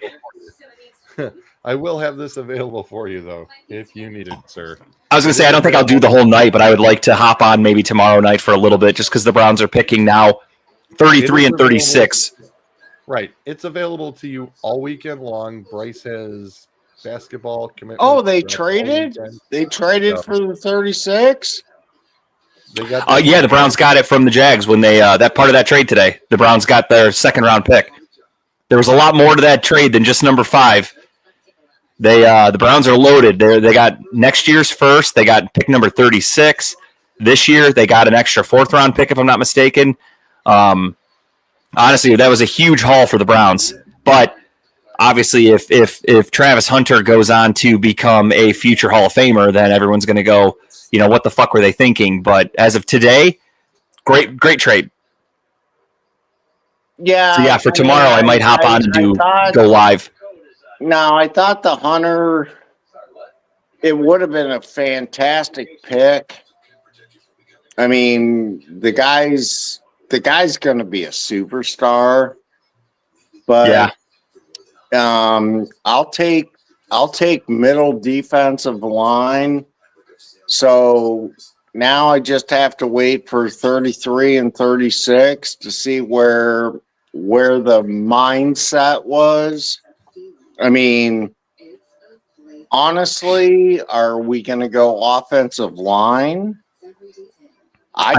I will have this available for you, though, if you need it, sir. I was going to say, I don't think I'll do the whole night, but I would like to hop on maybe tomorrow night for a little bit just because the Browns are picking now 33 and 36. Right. It's available to you all weekend long. Bryce has basketball commitments. Oh, they traded? They traded for the 36? Yeah, the Browns got it from the Jags when they that part of that trade today. The Browns got their second round pick. There was a lot more to that trade than just number 5. The Browns are loaded. They got next year's first. They got pick number 36. This year they got an extra 4th round pick, if I'm not mistaken. Honestly, that was a huge haul for the Browns. But obviously, if Travis Hunter goes on to become a future Hall of Famer, then everyone's going to go, what the fuck were they thinking? But as of today, great trade. Yeah. So yeah, for tomorrow, I might hop on and go live. No, I thought the Hunter, it would have been a fantastic pick. I mean, the guy's going to be a superstar, but yeah. I'll take middle defensive line. So now I just have to wait for 33 and 36 to see where the mindset was. I mean, honestly, are we going to go offensive line?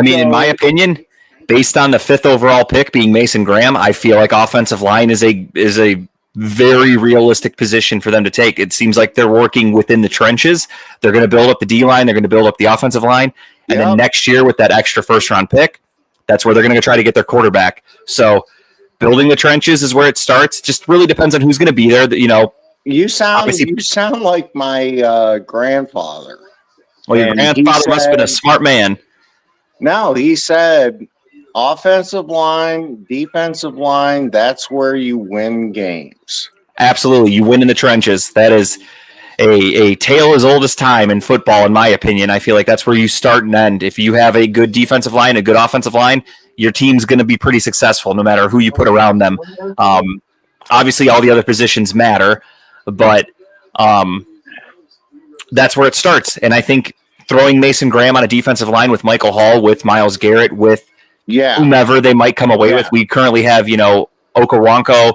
In my opinion, based on the 5th overall pick being Mason Graham, I feel like offensive line is a very realistic position for them to take. It seems like they're working within the trenches. They're going to build up the D line. They're going to build up the offensive line. And then next year with that extra 1st round pick, that's where they're going to try to get their quarterback. So building the trenches is where it starts. Just really depends on who's going to be there. You sound like my grandfather. Well, your grandfather must have been a smart man. No, he said offensive line, defensive line, that's where you win games. Absolutely. You win in the trenches. That is a tale as old as time in football, in my opinion. I feel like that's where you start and end. If you have a good defensive line, a good offensive line, your team's going to be pretty successful no matter who you put around them. Obviously, all the other positions matter, but that's where it starts. And I think throwing Mason Graham on a defensive line with Michael Hall, with Myles Garrett, with whomever they might come away with. We currently have, Okoronkwo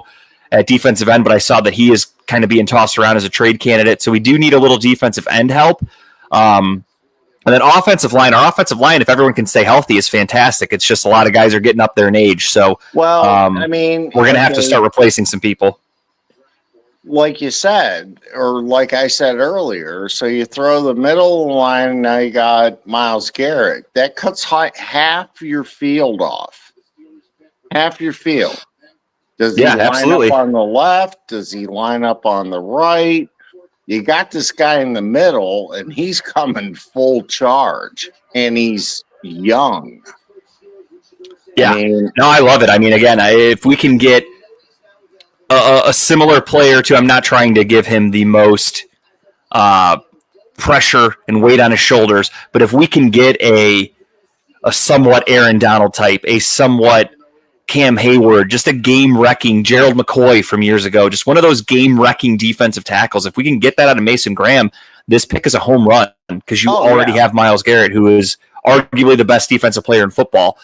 at defensive end, but I saw that he is kind of being tossed around as a trade candidate. So we do need a little defensive end help. And then offensive line, our offensive line, if everyone can stay healthy, is fantastic. It's just a lot of guys are getting up there in age. So, we're going to have to start replacing some people. Like you said, or like I said earlier, so you throw the middle line, and now you got Myles Garrett. That cuts half your field off. Half your field. Does he line up on the left? Does he line up on the right? You got this guy in the middle, and he's coming full charge, and he's young. Yeah. I love it. I mean, again, if we can get a similar player to, I'm not trying to give him the most pressure and weight on his shoulders, but if we can get a somewhat Aaron Donald type, a somewhat Cam Hayward, just a game-wrecking Gerald McCoy from years ago, just one of those game-wrecking defensive tackles, if we can get that out of Mason Graham, this pick is a home run because you already have Myles Garrett, who is arguably the best defensive player in football.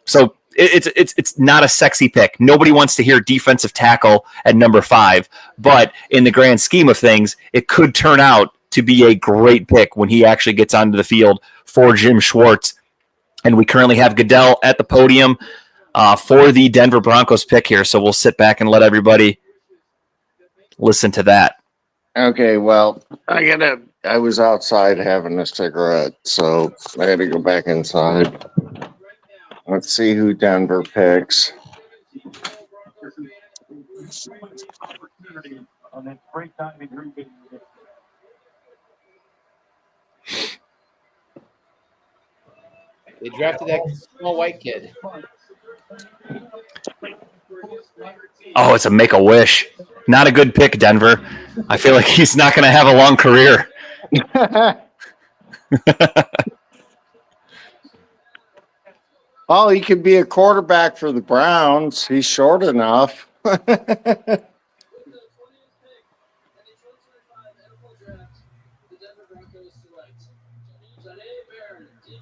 So it's not a sexy pick. Nobody wants to hear defensive tackle at number 5, but in the grand scheme of things, it could turn out to be a great pick when he actually gets onto the field for Jim Schwartz. And we currently have Goodell at the podium for the Denver Broncos pick here. So we'll sit back and let everybody listen to that. Okay, well, I was outside having a cigarette, so I had to go back inside. Let's see who Denver picks. They drafted that small white kid. Oh, it's a Make-A-Wish. Not a good pick, Denver. I feel like he's not going to have a long career. Oh, he could be a quarterback for the Browns. He's short enough.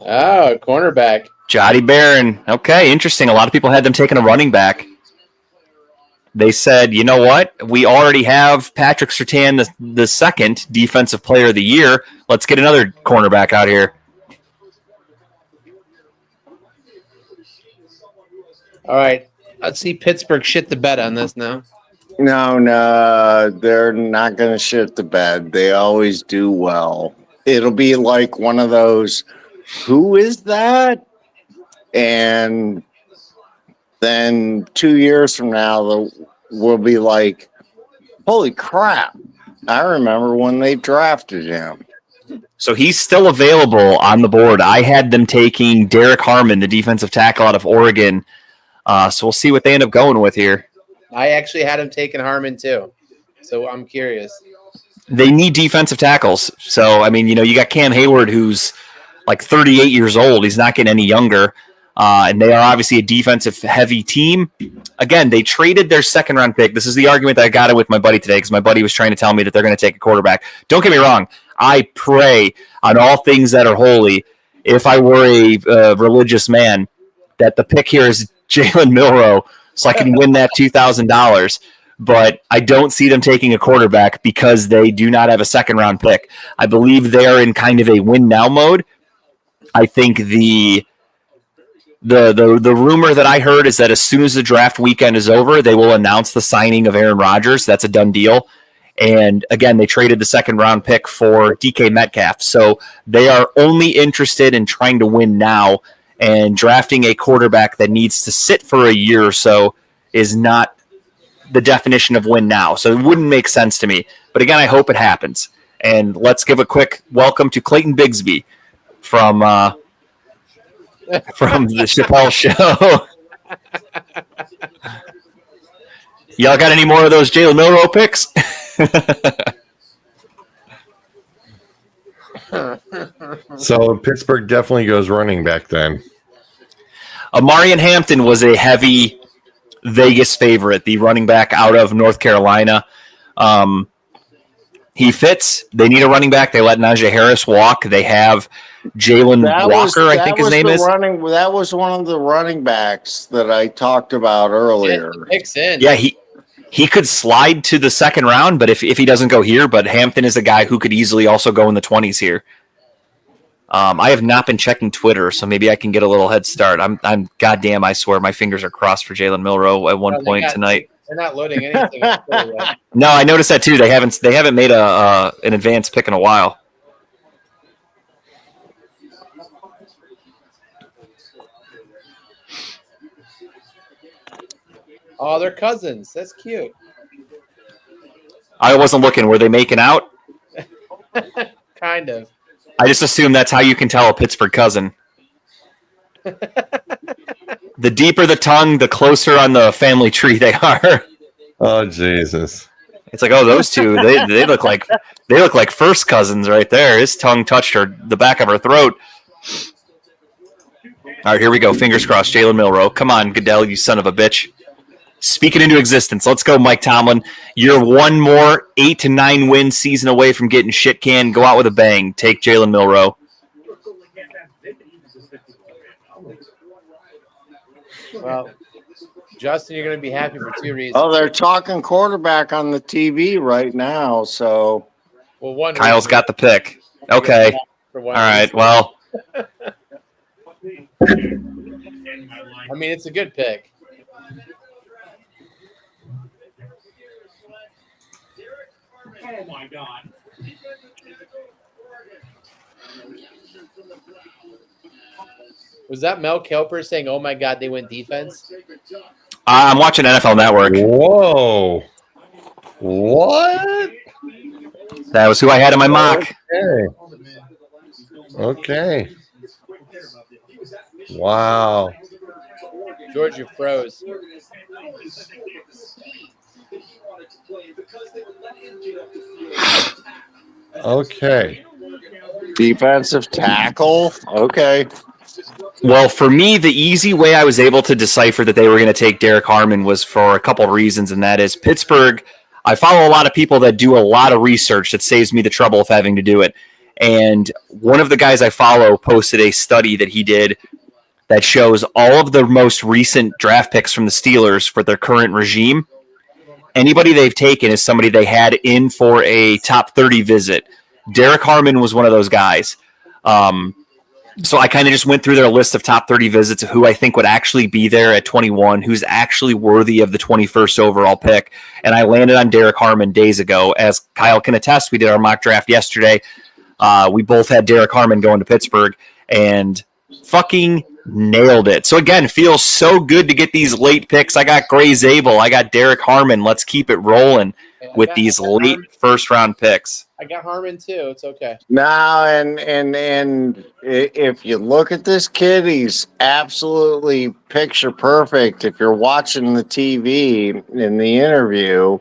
Oh, cornerback. Jody Barron. Okay, interesting. A lot of people had them taking a running back. They said, you know what? We already have Patrick Surtain, the second defensive player of the year. Let's get another cornerback out here. All right. Let's see Pittsburgh shit the bed on this now. No, they're not going to shit the bed. They always do well. It'll be like one of those, who is that? And then 2 years from now, we'll be like, holy crap. I remember when they drafted him. So he's still available on the board. I had them taking Derek Harmon, the defensive tackle out of Oregon. So we'll see what they end up going with here. I actually had him taking Harmon too. So I'm curious. They need defensive tackles. So, I mean, you got Cam Hayward, who's like 38 years old. He's not getting any younger. And they are obviously a defensive-heavy team. Again, they traded their second-round pick. This is the argument that I got it with my buddy today because my buddy was trying to tell me that they're going to take a quarterback. Don't get me wrong. I pray on all things that are holy, if I were a religious man, that the pick here is Jalen Milroe so I can win that $2,000. But I don't see them taking a quarterback because they do not have a second-round pick. I believe they are in kind of a win-now mode. I think the rumor that I heard is that as soon as the draft weekend is over, they will announce the signing of Aaron Rodgers. That's a done deal. And again, they traded the second round pick for DK Metcalf. So they are only interested in trying to win now, and drafting a quarterback that needs to sit for a year or so is not the definition of win now. So it wouldn't make sense to me. But again, I hope it happens. And let's give a quick welcome to Clayton Bigsby from the Chappelle Show. Y'all got any more of those Jalen Milroe picks? So Pittsburgh definitely goes running back then. Amarian Hampton was a heavy Vegas favorite, the running back out of North Carolina. He fits. They need a running back. They let Najee Harris walk. They have Jalen Walker, I think his name is. That was one of the running backs that I talked about earlier. Picks in. Yeah, he could slide to the second round, but if he doesn't go here, but Hampton is a guy who could easily also go in the 20s here. I have not been checking Twitter, so maybe I can get a little head start. I'm goddamn, I swear my fingers are crossed for Jalen Milrow at one point tonight. They're not loading anything. Yet. No, I noticed that too. They haven't made an advanced pick in a while. Oh, they're cousins. That's cute. I wasn't looking. Were they making out? Kind of. I just assume that's how you can tell a Pittsburgh cousin. The deeper the tongue, the closer on the family tree they are. Oh Jesus! It's like, oh, those two, they look like first cousins right there. His tongue touched the back of her throat. All right, here we go. Fingers crossed. Jalen Milrow. Come on, Goodell, you son of a bitch. Speak it into existence. Let's go, Mike Tomlin. You're one more 8 to 9 win season away from getting shit canned. Go out with a bang. Take Jalen Milrow. Well, Justin, you're going to be happy for two reasons. Oh, they're talking quarterback on the TV right now. So, Well, one. Kyle's got the pick. Okay. All right. Well, I mean, it's a good pick. Oh my God. Was that Mel Kelper saying, "Oh my God, they went defense"? I'm watching NFL Network. Whoa! What? That was who I had in my mock. Okay. Wow. George, you froze. Okay. defensive tackle. Okay. Well, for me, the easy way I was able to decipher that they were going to take Derek Harmon was for a couple of reasons, and that is Pittsburgh. I follow a lot of people that do a lot of research that saves me the trouble of having to do it. And one of the guys I follow posted a study that he did that shows all of the most recent draft picks from the Steelers for their current regime. Anybody they've taken is somebody they had in for a top 30 visit. Derek Harmon was one of those guys. So I kind of just went through their list of top 30 visits of who I think would actually be there at 21, who's actually worthy of the 21st overall pick. And I landed on Derek Harmon days ago. As Kyle can attest, we did our mock draft yesterday. We both had Derek Harmon going to Pittsburgh and fucking nailed it. So again, feels so good to get these late picks. I got Gray Zabel. I got Derek Harmon. Let's keep it rolling with these late first round picks. I got Harmon too. It's okay. Now, and if you look at this kid, he's absolutely picture perfect. If you're watching the TV in the interview,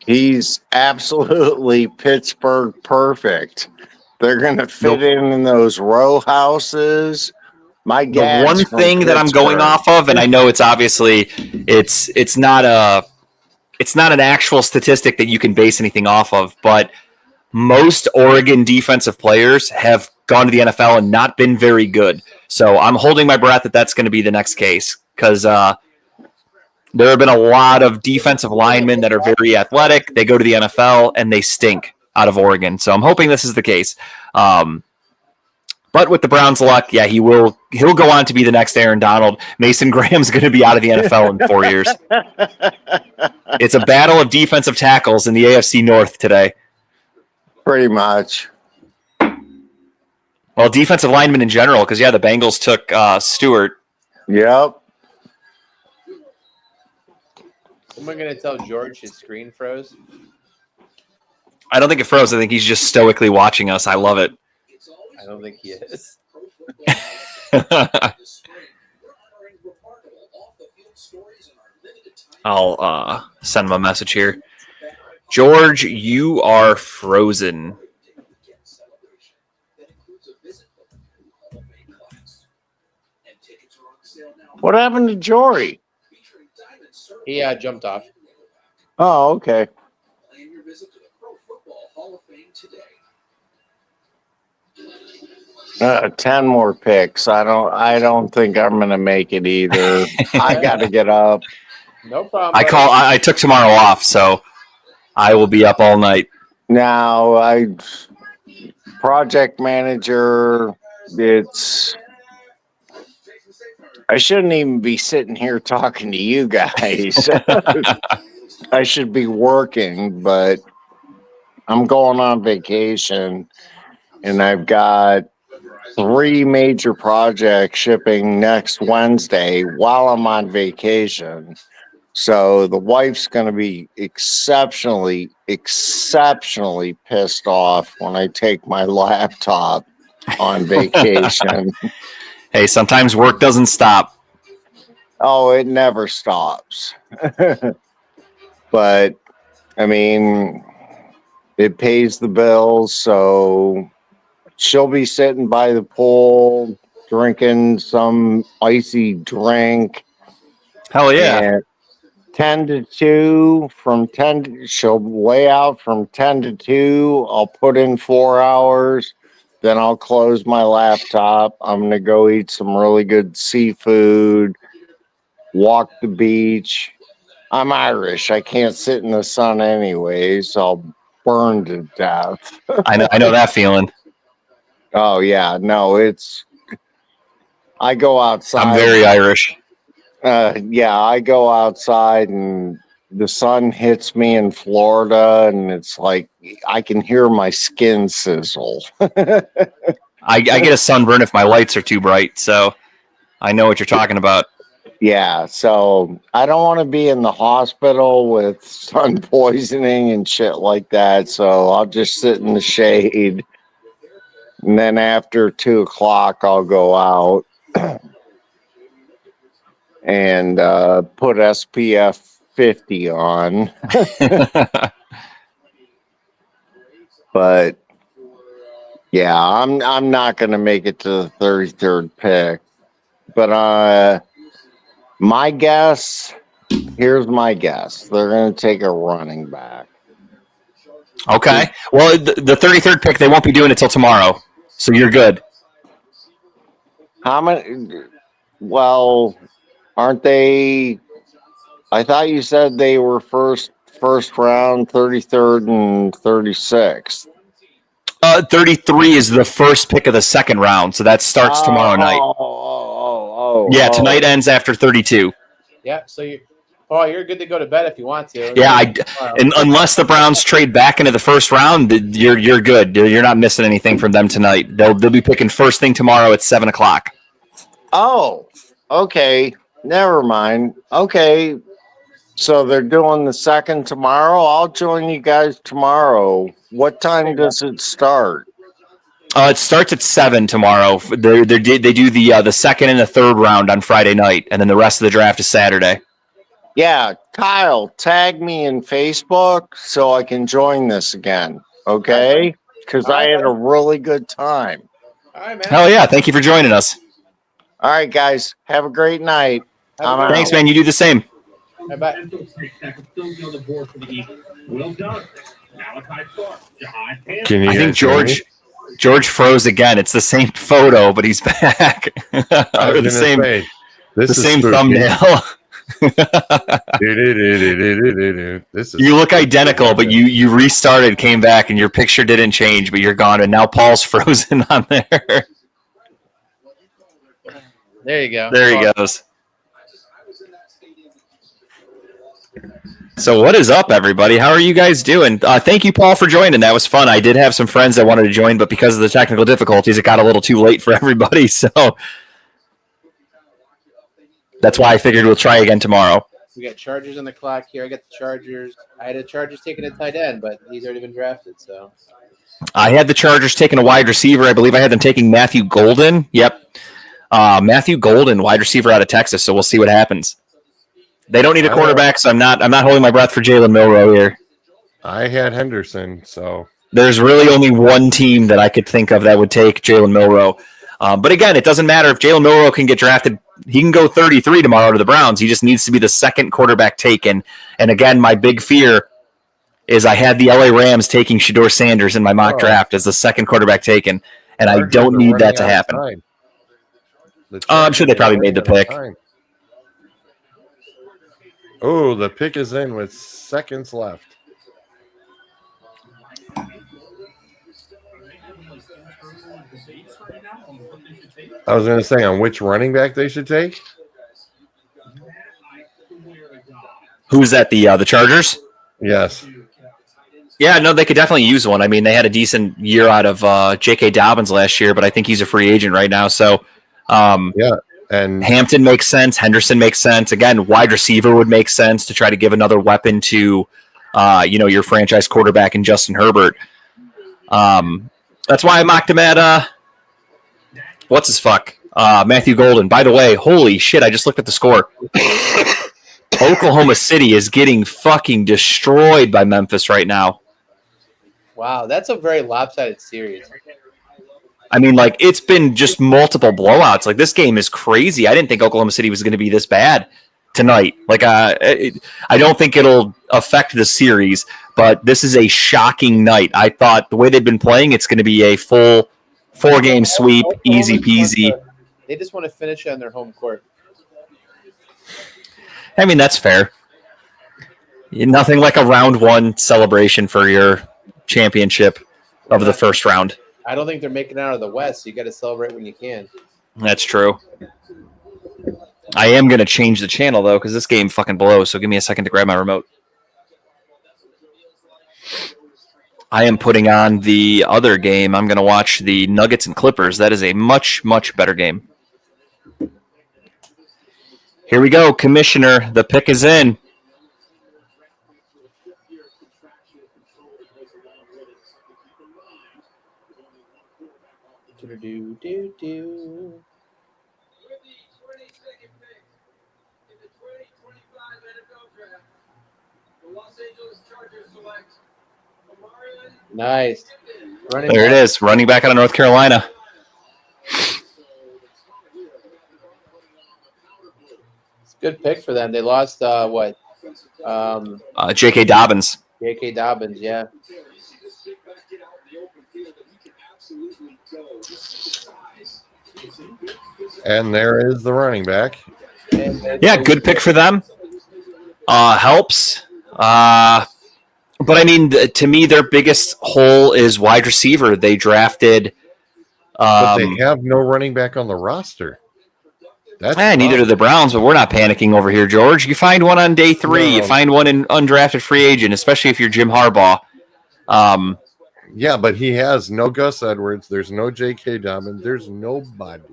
he's absolutely Pittsburgh perfect. They're going to fit in those row houses. My The one thing that I'm going off of, and I know it's obviously it's not an actual statistic that you can base anything off of, but most Oregon defensive players have gone to the NFL and not been very good. So I'm holding my breath that that's going to be the next case because there have been a lot of defensive linemen that are very athletic. They go to the NFL and they stink out of Oregon. So I'm hoping this is the case. But with the Browns' luck, yeah, he'll go on to be the next Aaron Donald. Mason Graham's going to be out of the NFL in 4 years. It's a battle of defensive tackles in the AFC North today. Pretty much. Well, defensive linemen in general, because, yeah, the Bengals took Stewart. Yep. Am I going to tell George his screen froze? I don't think it froze. I think he's just stoically watching us. I love it. I don't think he is. I'll send him a message here. George, you are frozen. What happened to Jory? He jumped off. Oh, okay. 10 more picks. I don't think I'm gonna make it either. I gotta get up. No problem. I took tomorrow off, so I will be up all night. Now project manager, I shouldn't even be sitting here talking to you guys. I should be working, but I'm going on vacation and I've got 3 major projects shipping next Wednesday while I'm on vacation. So the wife's going to be exceptionally pissed off when I take my laptop on vacation. Hey, sometimes work doesn't stop. Oh, it never stops. But I mean, it pays the bills, so she'll be sitting by the pool drinking some icy drink. Hell yeah. And 10 to 2, she'll lay out from 10 to 2. I'll put in 4 hours. Then I'll close my laptop. I'm going to go eat some really good seafood, walk the beach. I'm Irish. I can't sit in the sun anyways. I'll burn to death. I know that feeling. Oh, yeah. No, I go outside. I'm very Irish. Yeah, I go outside and the sun hits me in Florida and it's like I can hear my skin sizzle. I get a sunburn if my lights are too bright, so I know what you're talking about. Yeah, so I don't want to be in the hospital with sun poisoning and shit like that, so I'll just sit in the shade. And then after 2 o'clock, I'll go out and put SPF 50 on. But yeah, I'm not going to make it to the 33rd pick. But my guess, here's my guess. They're going to take a running back. Okay. Well, the 33rd pick, they won't be doing it till tomorrow, so you're good. How many? Well, aren't they? I thought you said they were first round, 33rd and 36th. 33 is the first pick of the second round, so that starts tomorrow night. Yeah, tonight ends after 32. Yeah, so you're good to go to bed if you want to. Yeah, and unless the Browns trade back into the first round, you're good. You're not missing anything from them tonight. They'll be picking first thing tomorrow at 7 o'clock. Oh, okay. Never mind. Okay. So they're doing the second tomorrow. I'll join you guys tomorrow. What time does it start? It starts at 7 tomorrow. They do the second and the third round on Friday night, and then the rest of the draft is Saturday. Yeah, Kyle, tag me in Facebook so I can join this again. Okay? Because I had a really good time. All right, man. Hell yeah. Thank you for joining us. All right, guys. Have a great night. Thanks, man. You do the same. Bye-bye. Still on the board for the Eagles. Will Johnson, Malachi Clark, Jahan Taylor. Can you I think guys hear me? George froze again. It's the same photo, but he's back. I was Or the gonna same say, this the is same spooky. thumbnail. This is You look identical, but you restarted, came back, and your picture didn't change, but you're gone, and now Paul's frozen on there. There you go. There he goes. So what is up, everybody? How are you guys doing? Thank you, Paul, for joining. That was fun. I did have some friends that wanted to join, but because of the technical difficulties, it got a little too late for everybody. So that's why I figured we'll try again tomorrow. We got Chargers on the clock here. I got the Chargers. I had a Chargers taking a tight end, but he's already been drafted. So I had the Chargers taking a wide receiver. I believe I had them taking Matthew Golden. Yep. Matthew Golden, wide receiver out of Texas. So we'll see what happens. They don't need a quarterback, so I'm not holding my breath for Jalen Milroe here. I had Henderson, so There's really only one team that I could think of that would take Jalen Milroe. But again, it doesn't matter if Jalen Milroe can get drafted. He can go 33 tomorrow to the Browns. He just needs to be the second quarterback taken. And again, my big fear is I had the LA Rams taking Shador Sanders in my mock Oh. draft as the second quarterback taken, and I Chargers don't are need running that to out of happen. time. The I'm sure they Chargers are probably made the running out of pick. time. Oh, the pick is in with seconds left. I was going to say on which running back they should take. Who's that? The Chargers? Yes. Yeah, no, they could definitely use one. I mean, they had a decent year out of J.K. Dobbins last year, but I think he's a free agent right now. So, And Hampton makes sense. Henderson makes sense. Again, wide receiver would make sense to try to give another weapon to, your franchise quarterback in Justin Herbert. That's why I mocked him at what's his fuck? Matthew Golden. By the way, holy shit! I just looked at the score. Oklahoma City is getting fucking destroyed by Memphis right now. Wow, that's a very lopsided series. I mean, like, it's been just multiple blowouts. Like, this game is crazy. I didn't think Oklahoma City was going to be this bad tonight. Like, I don't think it'll affect the series, but this is a shocking night. I thought the way they've been playing, it's going to be a full 4-game sweep, easy peasy. They just want to finish on their home court. I mean, that's fair. Nothing like a round one celebration for your championship of the first round. I don't think they're making it out of the West, so you got to celebrate when you can. That's true. I am going to change the channel, though, because this game fucking blows, so give me a second to grab my remote. I am putting on the other game. I'm going to watch the Nuggets and Clippers. That is a much, much better game. Here we go, Commissioner. The pick is in. Do-do-do-do-do. Nice. Running There it back. is, running back out of North Carolina. It's a good pick for them. They lost what? J.K. Dobbins. J.K. Dobbins, yeah. And there is the running back. Yeah, good pick for them. Helps. But I mean, to me, their biggest hole is wide receiver. They drafted. But they have no running back on the roster. That's Neither do the Browns, but we're not panicking over here, George. You find one on day 3. No. You find one in undrafted free agent, especially if you're Jim Harbaugh. Yeah, but he has no Gus Edwards. There's no J.K. Dobbins. There's nobody.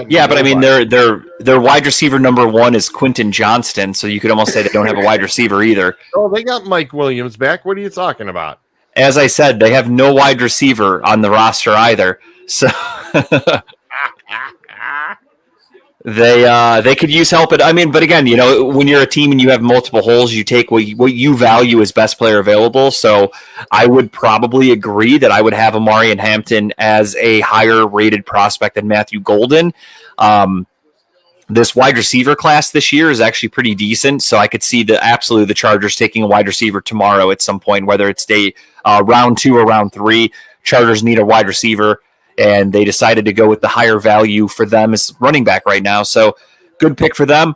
Yeah, but I mean, their wide receiver number 1 is Quentin Johnston, so you could almost say they don't have a wide receiver either. Oh, they got Mike Williams back. What are you talking about? As I said, they have no wide receiver on the roster either. So they could use help. But again, when you're a team and you have multiple holes, you take what you value as best player available. So I would probably agree that I would have Amarian Hampton as a higher rated prospect than Matthew Golden. This wide receiver class this year is actually pretty decent, so I could see the Chargers taking a wide receiver tomorrow at some point, whether it's round 2 or round 3. Chargers need a wide receiver, and they decided to go with the higher value for them as running back right now. So good pick for them.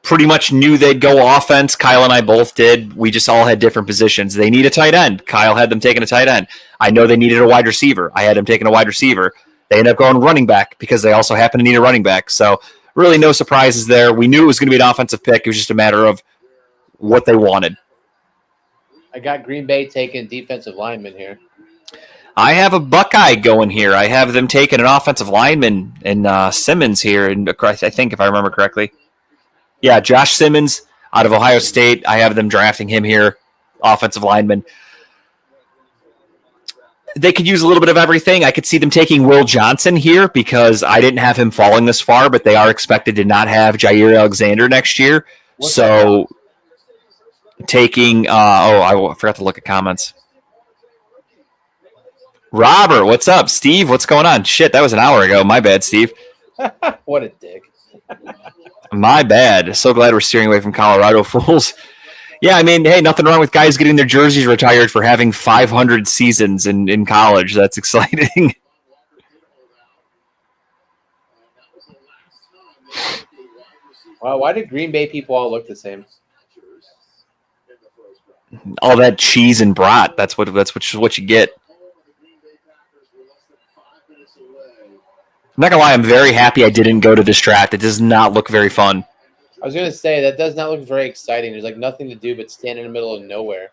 Pretty much knew they'd go offense. Kyle and I both did. We just all had different positions. They need a tight end. Kyle had them taking a tight end. I know they needed a wide receiver. I had them taking a wide receiver. They ended up going running back because they also happen to need a running back. So really no surprises there. We knew it was going to be an offensive pick. It was just a matter of what they wanted. I got Green Bay taking defensive lineman here. I have a Buckeye going here. I have them taking an offensive lineman in Simmons here, and I think if I remember correctly. Yeah, Josh Simmons out of Ohio State. I have them drafting him here, offensive lineman. They could use a little bit of everything. I could see them taking Will Johnson here because I didn't have him falling this far, but they are expected to not have Jair Alexander next year. So taking I forgot to look at comments. Robert, what's up? Steve, what's going on? Shit, that was an hour ago. My bad, Steve. What a dick. My bad. So glad we're steering away from Colorado fools. Yeah, I mean, hey, nothing wrong with guys getting their jerseys retired for having 500 seasons in college. That's exciting. Wow, why did Green Bay people all look the same? All that cheese and brat. That's what you get. I'm not gonna lie, I'm very happy I didn't go to this draft. It does not look very fun. I was gonna say that does not look very exciting. There's like nothing to do but stand in the middle of nowhere.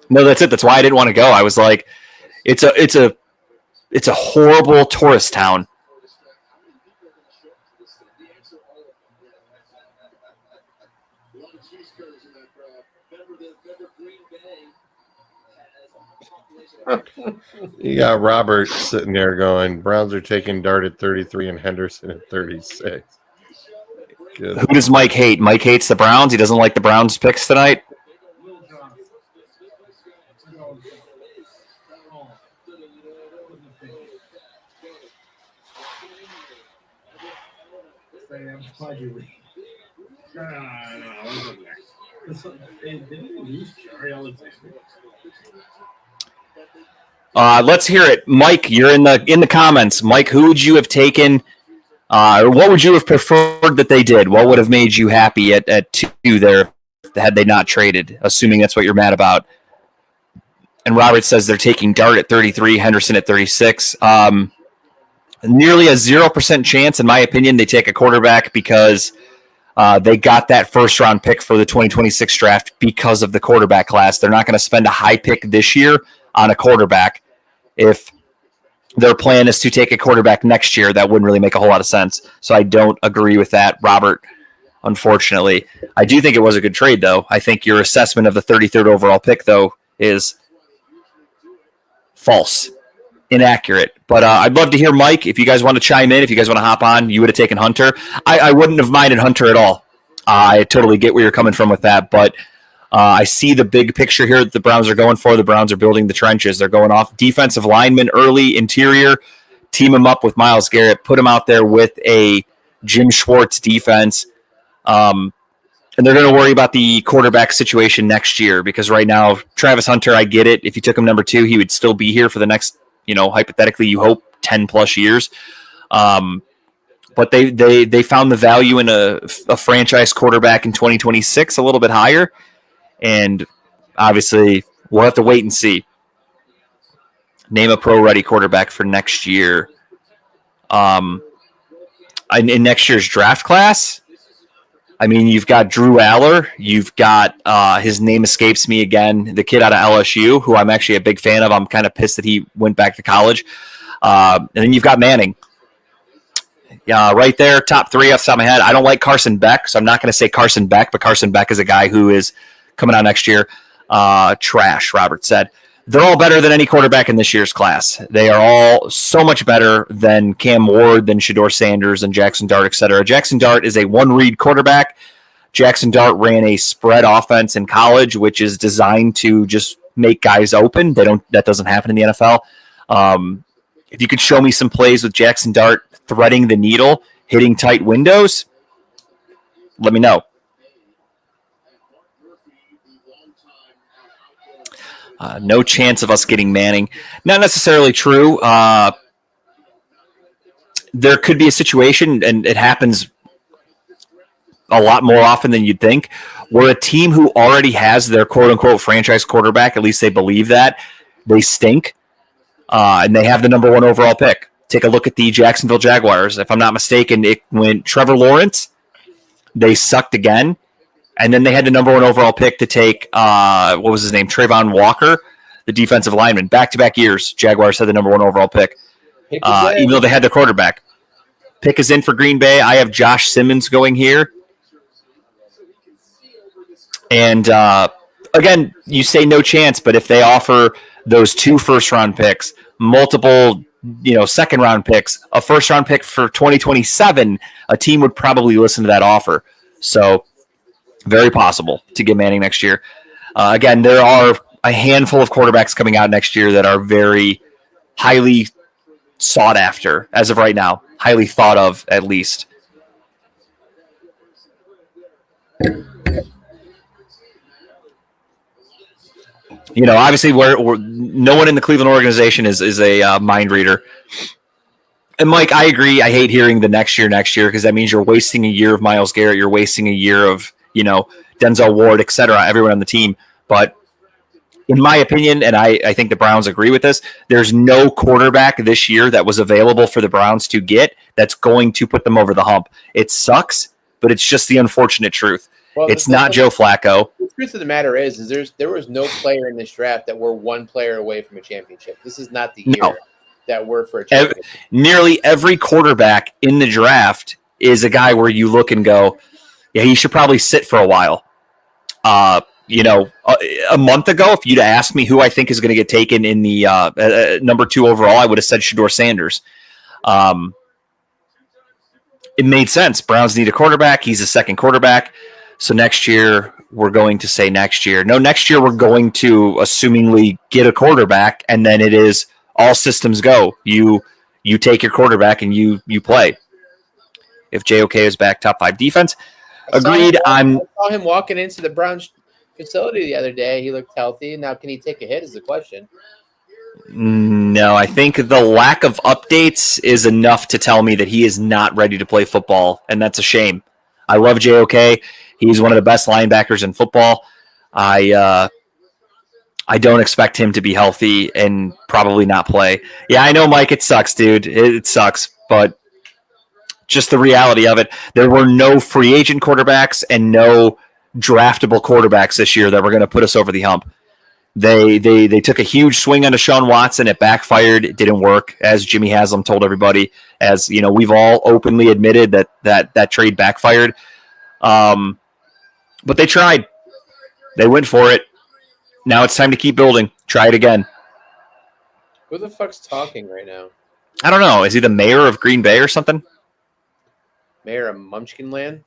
No, that's it. That's why I didn't want to go. I was like, it's a horrible tourist town. You got Robert sitting there going, Browns are taking Dart at 33 and Henderson at 36. Good. Who does Mike hate? Mike hates the Browns. He doesn't like the Browns picks tonight. Let's hear it, Mike. You're in the comments. Mike, who would you have taken, or what would you have preferred that they did? What would have made you happy at 2 there had they not traded? Assuming that's what you're mad about. And Robert says they're taking Dart at 33, Henderson at 36. Nearly a 0% chance, in my opinion, they take a quarterback because they got that first-round pick for the 2026 draft because of the quarterback class. They're not going to spend a high pick this year on a quarterback. If their plan is to take a quarterback next year, that wouldn't really make a whole lot of sense. So I don't agree with that, Robert, unfortunately. I do think it was a good trade, though. I think your assessment of the 33rd overall pick, though, is false, inaccurate. But I'd love to hear Mike. If you guys want to chime in, if you guys want to hop on, you would have taken Hunter. I wouldn't have minded Hunter at all. I totally get where you're coming from with that, but I see the big picture here that the Browns are going for. The Browns are building the trenches. They're going off defensive lineman early, interior, team him up with Myles Garrett, put him out there with a Jim Schwartz defense. And they're going to worry about the quarterback situation next year because right now, Travis Hunter, I get it. If you took him number 2, he would still be here for the next, hypothetically, you hope 10 plus years. But they found the value in a franchise quarterback in 2026 a little bit higher. And obviously, we'll have to wait and see. Name a pro-ready quarterback for next year. In next year's draft class, I mean, you've got Drew Aller. You've got, his name escapes me again, the kid out of LSU, who I'm actually a big fan of. I'm kind of pissed that he went back to college. And then you've got Manning. Right there, top 3 off the top of my head. I don't like Carson Beck, so I'm not going to say Carson Beck, but Carson Beck is a guy who is coming out next year. Trash, Robert said. They're all better than any quarterback in this year's class. They are all so much better than Cam Ward, than Shedeur Sanders, and Jackson Dart, etc. Jackson Dart is a one-read quarterback. Jackson Dart ran a spread offense in college, which is designed to just make guys open. That doesn't happen in the NFL. If you could show me some plays with Jackson Dart threading the needle, hitting tight windows, let me know. No chance of us getting Manning. Not necessarily true. There could be a situation, and it happens a lot more often than you'd think, where a team who already has their quote-unquote franchise quarterback, at least they believe that, they stink, and they have the number 1 overall pick. Take a look at the Jacksonville Jaguars. If I'm not mistaken, it went Trevor Lawrence. They sucked again. And then they had the number 1 overall pick to take, what was his name? Trayvon Walker, the defensive lineman. Back-to-back years, Jaguars had the number 1 overall pick, even though they had their quarterback. Pick is in for Green Bay. I have Josh Simmons going here. And, again, you say no chance, but if they offer those 2 first-round picks, multiple second-round picks, a first-round pick for 2027, a team would probably listen to that offer. So, very possible to get Manning next year. Again, there are a handful of quarterbacks coming out next year that are very highly sought after, as of right now. Highly thought of, at least. You know, obviously, we're no one in the Cleveland organization is a mind reader. And Mike, I agree. I hate hearing the next year because that means you're wasting a year of Myles Garrett. You're wasting a year of Denzel Ward, et cetera, everyone on the team. But in my opinion, and I think the Browns agree with this, there's no quarterback this year that was available for the Browns to get that's going to put them over the hump. It sucks, but it's just the unfortunate truth. Well, it's not Joe Flacco. The truth of the matter is there was no player in this draft that we're one player away from a championship. This is not the year that we're for a championship. Nearly every quarterback in the draft is a guy where you look and go, yeah, he should probably sit for a while. A month ago, if you'd asked me who I think is going to get taken in the number 2 overall, I would have said Shedeur Sanders. It made sense. Browns need a quarterback. He's a second quarterback. So next year, we're going to say next year. No, next year we're going to assumingly get a quarterback, and then it is all systems go. You take your quarterback and you play. If JOK is back, top 5 defense. Agreed. I saw him walking into the Browns facility the other day. He looked healthy. Now, can he take a hit is the question. No, I think the lack of updates is enough to tell me that he is not ready to play football, and that's a shame. I love JOK. He's one of the best linebackers in football. I don't expect him to be healthy and probably not play. Yeah, I know, Mike. It sucks, dude. It sucks, but just the reality of it. There were no free agent quarterbacks and no draftable quarterbacks this year that were going to put us over the hump. They took a huge swing on Deshaun Watson. It backfired. It didn't work, as Jimmy Haslam told everybody. As you know, we've all openly admitted that trade backfired. But they tried. They went for it. Now it's time to keep building. Try it again. Who the fuck's talking right now? I don't know. Is he the mayor of Green Bay or something? Mayor of Munchkinland?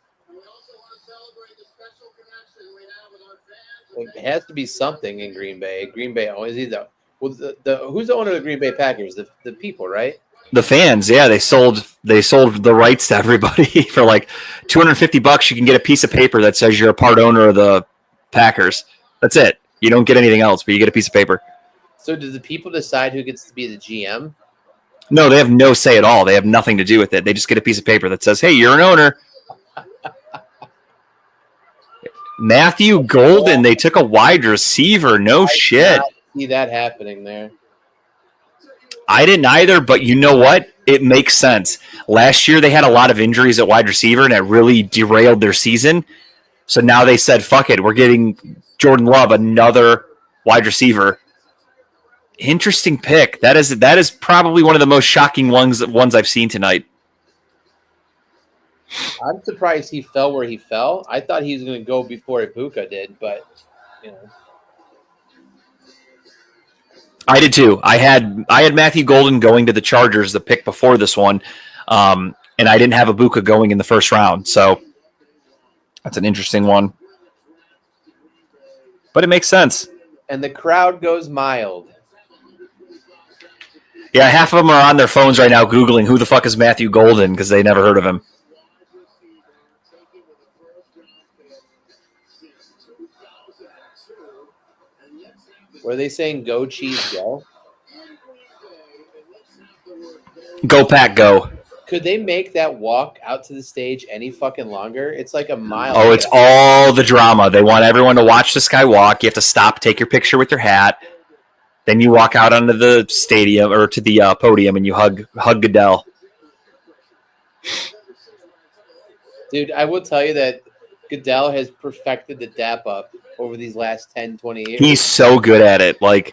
Well, it has to be something in Green Bay. Green Bay. Oh, is he the who's the owner of the Green Bay Packers? The people, right? The fans, yeah, they sold the rights to everybody for like $250. You can get a piece of paper that says you're a part owner of the Packers. That's it. You don't get anything else, but you get a piece of paper. So, do the people decide who gets to be the GM? No, they have no say at all. They have nothing to do with it. They just get a piece of paper that says, "Hey, you're an owner." Matthew Golden, they took a wide receiver. No shit. I see that happening there. I didn't either, but you know what? It makes sense. Last year, they had a lot of injuries at wide receiver, and it really derailed their season. So now they said, fuck it. We're getting Jordan Love, another wide receiver. Interesting pick. That is probably one of the most shocking ones I've seen tonight. I'm surprised he fell where he fell. I thought he was going to go before Ibuka did, but, you know. I did too. I had Matthew Golden going to the Chargers, the pick before this one, and I didn't have Ibuka going in the first round. So that's an interesting one, but it makes sense. And the crowd goes mild. Yeah, half of them are on their phones right now Googling who the fuck is Matthew Golden because they never heard of him. Were they saying go Chiefs go? Go Pack, go. Could they make that walk out to the stage any fucking longer? It's like a mile. Oh, it's all the drama. They want everyone to watch this guy walk. You have to stop, take your picture with your hat. Then you walk out onto the stadium or to the podium and you hug Goodell. Dude, I will tell you that Goodell has perfected the dap up over these last 10, 20 years. He's so good at it. Like,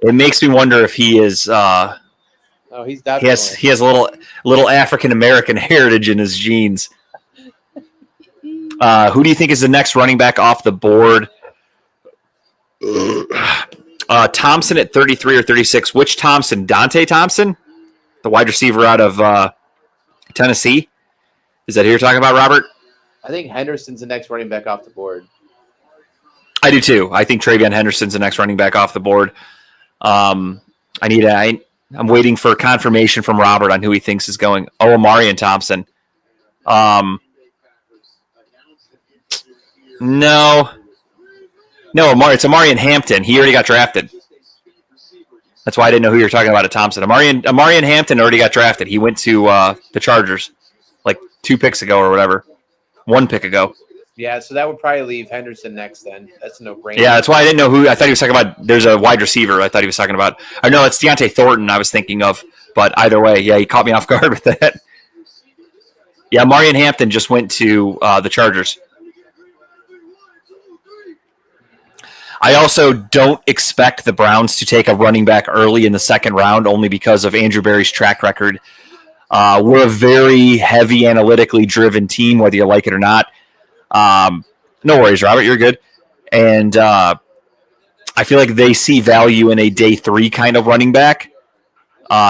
it makes me wonder if he is. Oh, he's definitely. He has a little African American heritage in his genes. Who do you think is the next running back off the board? Thompson at 33 or 36. Which Thompson? Dante Thompson, the wide receiver out of Tennessee. Is that who you're talking about, Robert? I think Henderson's the next running back off the board. I do too. I think TreVeyon Henderson's the next running back off the board. I'm waiting for confirmation from Robert on who he thinks is going. Oh, Amarian Thompson. No, it's Amarian Hampton. He already got drafted. That's why I didn't know who you were talking about at Thompson. Amarian Hampton already got drafted. He went to the Chargers like 2 picks ago or whatever. 1 pick ago. Yeah, so that would probably leave Henderson next then. That's a no-brainer. Yeah, that's why I didn't know who. I thought he was talking about. There's a wide receiver I thought he was talking about. Or no, it's Deontay Thornton I was thinking of. But either way, yeah, he caught me off guard with that. Yeah, Amarian Hampton just went to the Chargers. I also don't expect the Browns to take a running back early in the second round only because of Andrew Berry's track record. We're a very heavy analytically driven team, whether you like it or not. No worries, Robert. You're good. And I feel like they see value in a day 3 kind of running back.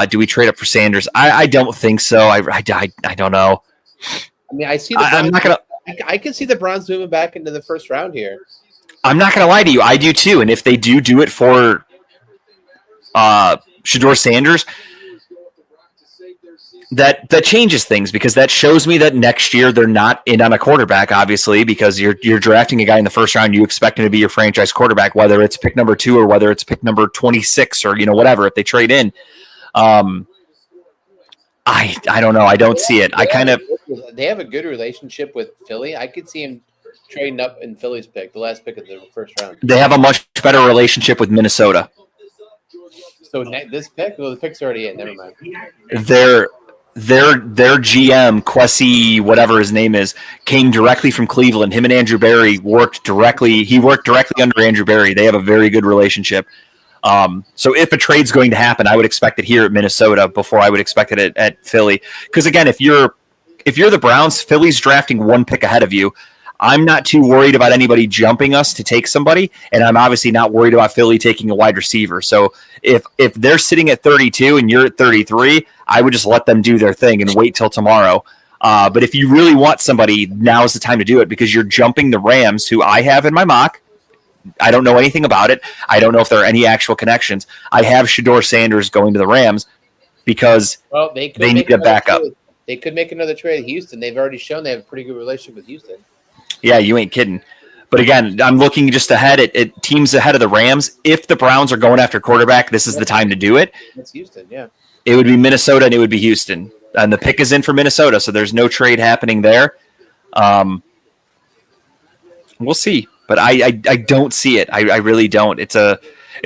Do we trade up for Sanders? I don't think so. I don't know. I mean, I see. I'm not gonna. I can see the Browns moving back into the first round here. I'm not gonna lie to you. I do too. And if they do it for Shedeur Sanders, that changes things because that shows me that next year they're not in on a quarterback, obviously, because you're drafting a guy in the first round. You expect him to be your franchise quarterback, whether it's pick number 2 or whether it's pick number 26 or whatever. If they trade in, I don't know. I don't see it. They have a good relationship with Philly. I could see him trading up in Philly's pick, the last pick of the first round. They have a much better relationship with Minnesota. So this pick, well, the pick's already in. Never mind. Their GM, Kwesi, whatever his name is, came directly from Cleveland. Him and Andrew Berry worked directly. He worked directly under Andrew Berry. They have a very good relationship. So if a trade's going to happen, I would expect it here at Minnesota before I would expect it at Philly. Because again, if you're the Browns, Philly's drafting 1 pick ahead of you. I'm not too worried about anybody jumping us to take somebody, and I'm obviously not worried about Philly taking a wide receiver. So if they're sitting at 32 and you're at 33, I would just let them do their thing and wait till tomorrow. But if you really want somebody, now's the time to do it because you're jumping the Rams, who I have in my mock. I don't know anything about it. I don't know if there are any actual connections. I have Shedeur Sanders going to the Rams because they need a backup. They could make another trade at Houston. They've already shown they have a pretty good relationship with Houston. Yeah, you ain't kidding. But again, I'm looking just ahead at teams ahead of the Rams. If the Browns are going after quarterback, this is the time to do it. It's Houston, yeah. It would be Minnesota and it would be Houston. And the pick is in for Minnesota, so there's no trade happening there. We'll see. But I don't see it. I really don't. It's a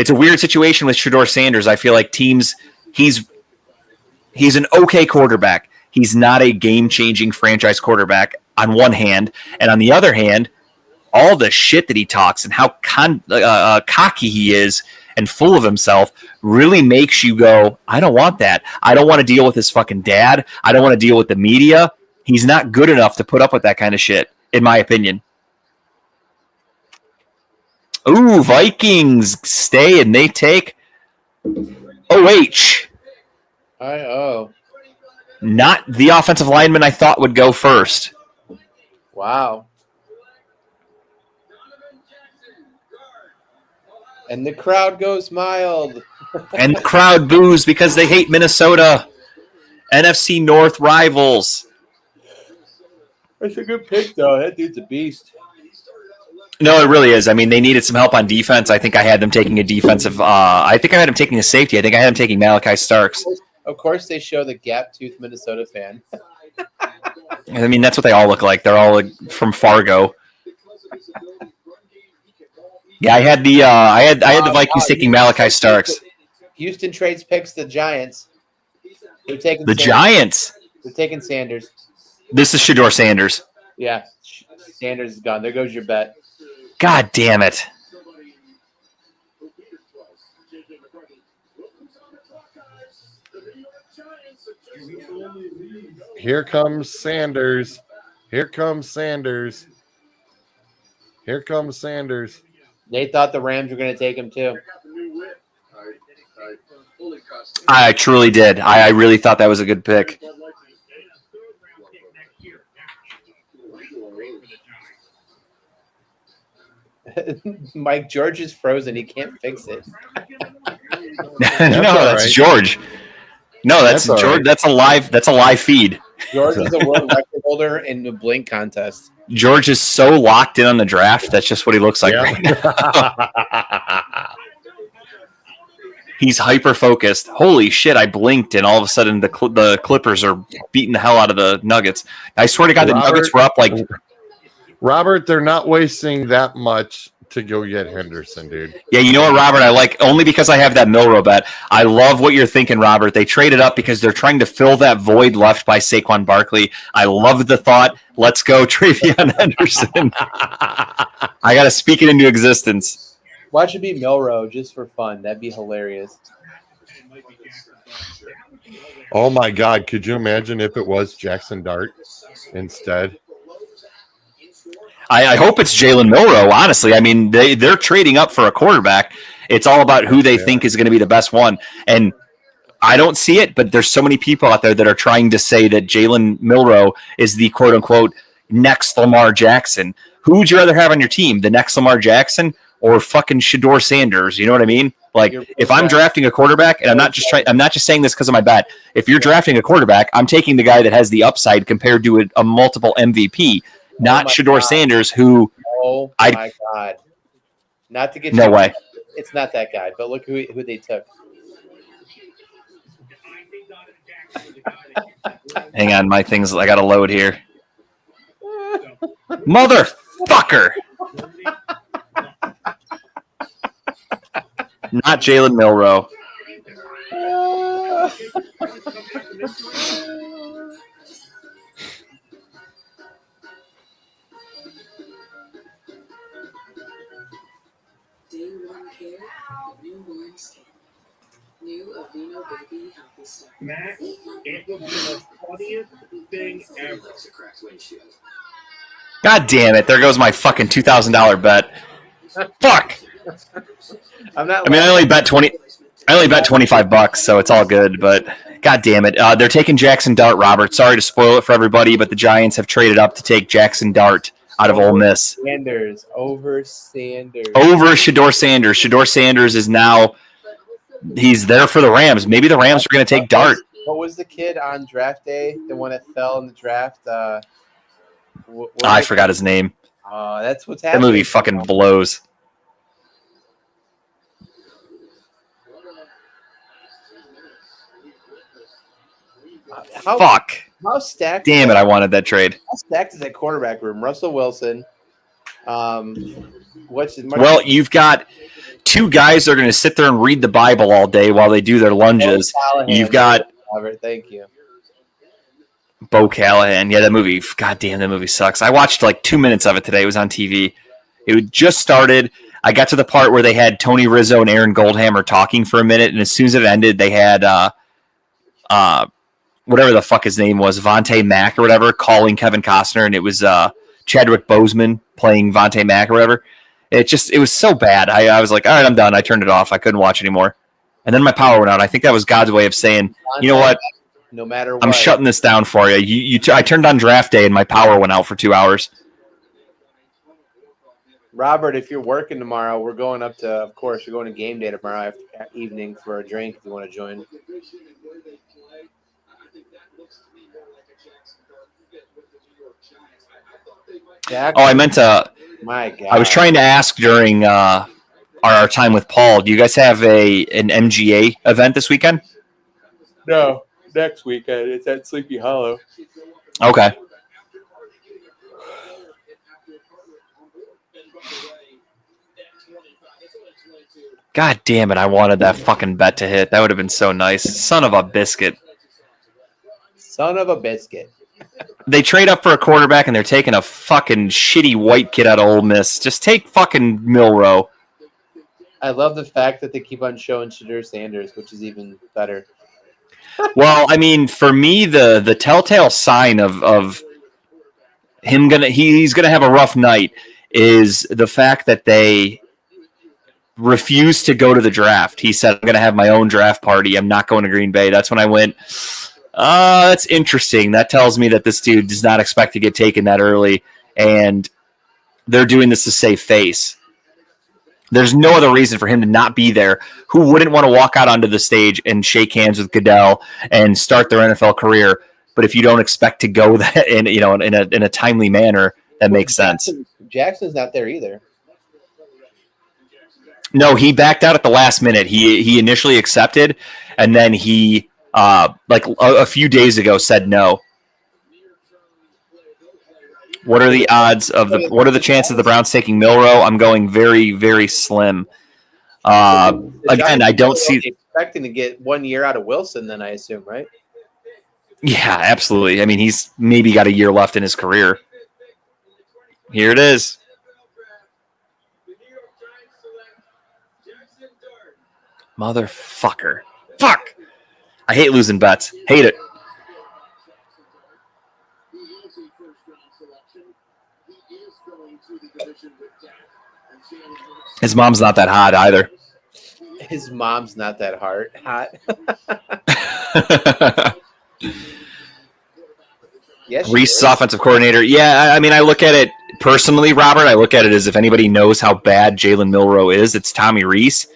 weird situation with Shedeur Sanders. I feel like teams he's an okay quarterback. He's not a game-changing franchise quarterback on one hand, and on the other hand, all the shit that he talks and how cocky he is and full of himself really makes you go, I don't want that. I don't want to deal with his fucking dad. I don't want to deal with the media. He's not good enough to put up with that kind of shit, in my opinion. Ooh, Vikings stay and they take OH. Not the offensive lineman I thought would go first. Wow. And the crowd goes mild. And the crowd boos because they hate Minnesota. NFC North rivals. That's a good pick, though. That dude's a beast. No, it really is. I mean, they needed some help on defense. I think I had them taking a defensive. I think I had them taking a safety. I think I had them taking Malachi Starks. Of course, they show the gap-toothed Minnesota fan. I mean, that's what they all look like. They're all from Fargo. Yeah, I had the Vikings taking Malachi Starks. Houston trades picks the Giants. They're taking the Sanders. Giants. They're taking Sanders. This is Shedeur Sanders. Yeah, Sanders is gone. There goes your bet. God damn it. Here comes Sanders. Here comes Sanders. Here comes Sanders. They thought the Rams were going to take him too. I truly did. I really thought that was a good pick. Mike George is frozen. He can't fix it. That's George. No, that's George. Right. That's a live feed. George is a world record holder in the blink contest. George is so locked in on the draft. That's just what he looks like Yeah. right now. He's hyper focused. Holy shit! I blinked, and all of a sudden the Clippers are beating the hell out of the Nuggets. I swear to God, the Nuggets were up like. Robert, they're not wasting that much to go get Henderson, dude. Yeah, you know what, Robert? I like only because I have that Milroe bet. I love what you're thinking, Robert. They traded up because they're trying to fill that void left by Saquon Barkley. I love the thought. Let's go, Travion Henderson. I got to speak it into existence. Watch it be Milroe just for fun. That'd be hilarious. Oh my God, could you imagine if it was Jackson Dart instead? I hope it's Jalen Milroe, honestly. I mean, they're trading up for a quarterback. It's all about who they think is going to be the best one. And I don't see it, but there's so many people out there that are trying to say that Jalen Milroe is the quote-unquote next Lamar Jackson. Who would you rather have on your team, the next Lamar Jackson or fucking Shedeur Sanders? You know what I mean? Like, if I'm drafting a quarterback, and I'm not just saying this because of my bet. If you're drafting a quarterback, I'm taking the guy that has the upside compared to a multiple MVP, not Shedeur Sanders, who my God. Not to get no way. It's not that guy, but look who they took. Hang on, my things. I got to load here. Motherfucker. Not Jalen Milroe. Do you want care of newborn skin? New Aveeno Baby Healthy Star. Matt, it will be the funniest thing ever. God damn it. There goes my fucking $2,000 bet. Fuck. I'm not. I mean, I only bet $25, so it's all good, but god damn it. They're taking Jackson Dart, Robert. Sorry to spoil it for everybody, but the Giants have traded up to take Jackson Dart out of Ole Miss. Over Sanders. Over Shedeur Sanders. Shedeur Sanders is now he's there for the Rams. Maybe the Rams are going to take Dart. What was the kid on draft day? The one that fell in the draft? I forgot his name. That's what's That happening. movie fucking blows. Fuck. How stacked? Damn it, I wanted that trade. How stacked is that quarterback room? Russell Wilson. What's his? Well, you've got two guys that are going to sit there and read the Bible all day while they do their lunges. You've got Robert, thank you. Bo Callahan. Yeah, that movie. God damn, that movie sucks. I watched like 2 minutes of it today. It was on TV. It had just started. I got to the part where they had Tony Rizzo and Aaron Goldhammer talking for a minute, and as soon as it ended, they had whatever the fuck his name was, Vontae Mack or whatever, calling Kevin Costner, and it was Chadwick Boseman playing Vontae Mack or whatever. It was so bad. I was like, all right, I'm done. I turned it off. I couldn't watch anymore. And then my power went out. I think that was God's way of saying, you know what? No matter what. I'm shutting this down for you. I turned on draft day and my power went out for 2 hours. Robert, if you're working tomorrow, we're going up to, of course, we're going to game day tomorrow evening for a drink if you want to join. Jack, Oh, I meant to. my God. I was trying to ask during our time with Paul. Do you guys have an MGA event this weekend? No, next weekend. It's at Sleepy Hollow. Okay. God damn it! I wanted that fucking bet to hit. That would have been so nice. Son of a biscuit. Son of a biscuit. They trade up for a quarterback and they're taking a fucking shitty white kid out of Ole Miss. Just take fucking Milroe. I love the fact that they keep on showing Shedeur Sanders, which is even better. Well, I mean, for me, the telltale sign of him he's gonna have a rough night is the fact that they refused to go to the draft. He said, I'm gonna have my own draft party. I'm not going to Green Bay. That's when I went, that's interesting. That tells me that this dude does not expect to get taken that early, and they're doing this to save face. There's no other reason for him to not be there. Who wouldn't want to walk out onto the stage and shake hands with Goodell and start their NFL career? But if you don't expect to go that in a timely manner, that makes sense. Jackson's not there either. No, he backed out at the last minute. He initially accepted, and then he like a few days ago said no. What are the odds of what are the chances of the Browns taking Milroe? I'm going very, very slim. Again, I don't see expecting to get 1 year out of Wilson. Then I assume, right? Yeah, absolutely. I mean, he's maybe got a year left in his career. Here it is. Motherfucker. Fuck. I hate losing bets. Hate it. His mom's not that hot either. His mom's not that hot. Yes, Reese's offensive coordinator. Yeah, I mean, I look at it personally, Robert. I look at it as if anybody knows how bad Jalen Milroe is, it's Tommy Reese.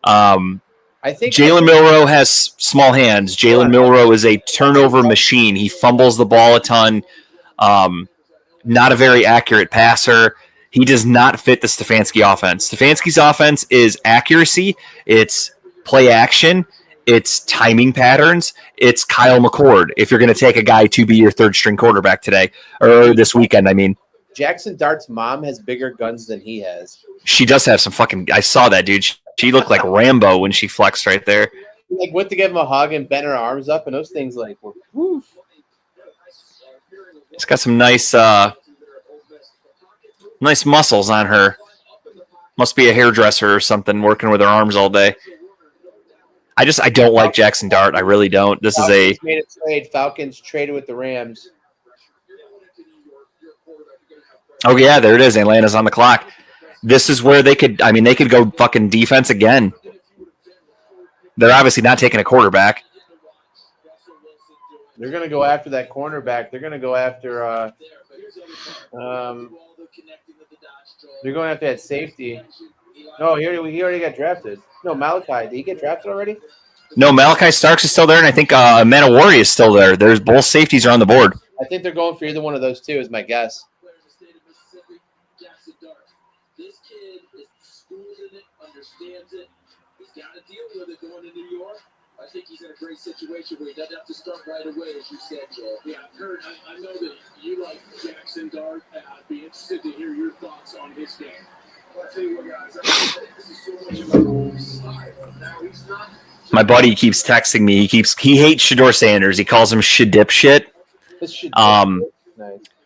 I think Jalen Milroe has small hands. Jalen Milroe is a turnover machine. He fumbles the ball a ton. Not a very accurate passer. He does not fit the Stefanski offense. Stefanski's offense is accuracy. It's play action. It's timing patterns. It's Kyle McCord. If you're going to take a guy to be your third string quarterback today or this weekend, I mean. Jackson Dart's mom has bigger guns than he has. She does have some fucking. I saw that, dude. She looked like Rambo when she flexed right there. He like went to give him a hug and bent her arms up, and those things like were. Woof. It's got some nice muscles on her. Must be a hairdresser or something working with her arms all day. I don't like Jackson Dart. I really don't. This Falcons is made a trade. Falcons traded with the Rams. Oh yeah, there it is. Atlanta's on the clock. This is where they could go fucking defense again. They're obviously not taking a quarterback. They're going to go after that cornerback. They're going to go after they're going after that safety. No, he already got drafted. No, Malachi. Did he get drafted already? No, Malachi Starks is still there, and I think Manawari is still there. There's both safeties are on the board. I think they're going for either one of those two, is my guess. This kid is schools in it, understands it. He's got to deal with it going to New York. I think he's in a great situation where he doesn't have to start right away, as you said, Joel. Yeah, Kurt, I know that you like Jackson Dart, and I'd be interested to hear your thoughts on his game. I'll tell you what, guys, this is so much about style. Now, he's not. My buddy keeps texting me. He hates Shador Sanders. He calls him shadip shit. Nice.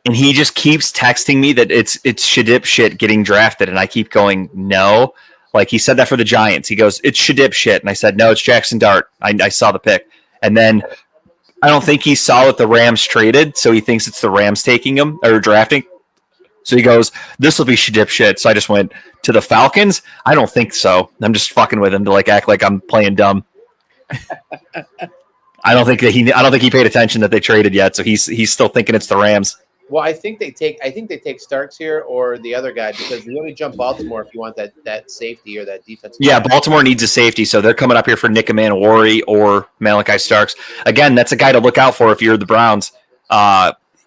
And he just keeps texting me that it's shadip shit getting drafted, and I keep going, no. Like he said that for the Giants. He goes, it's shadip shit. And I said, no, it's Jackson Dart. I saw the pick. And then I don't think he saw that the Rams traded, so he thinks it's the Rams taking him or drafting. So he goes, this will be shadip shit. So I just went to the Falcons. I don't think so. I'm just fucking with him to like act like I'm playing dumb. I don't think he paid attention that they traded yet. So he's still thinking it's the Rams. Well, I think they take Starks here or the other guy because you only jump Baltimore if you want that safety or that defense. Yeah, Baltimore needs a safety, so they're coming up here for Nick Manawari or Malachi Starks. Again, that's a guy to look out for if you're the Browns.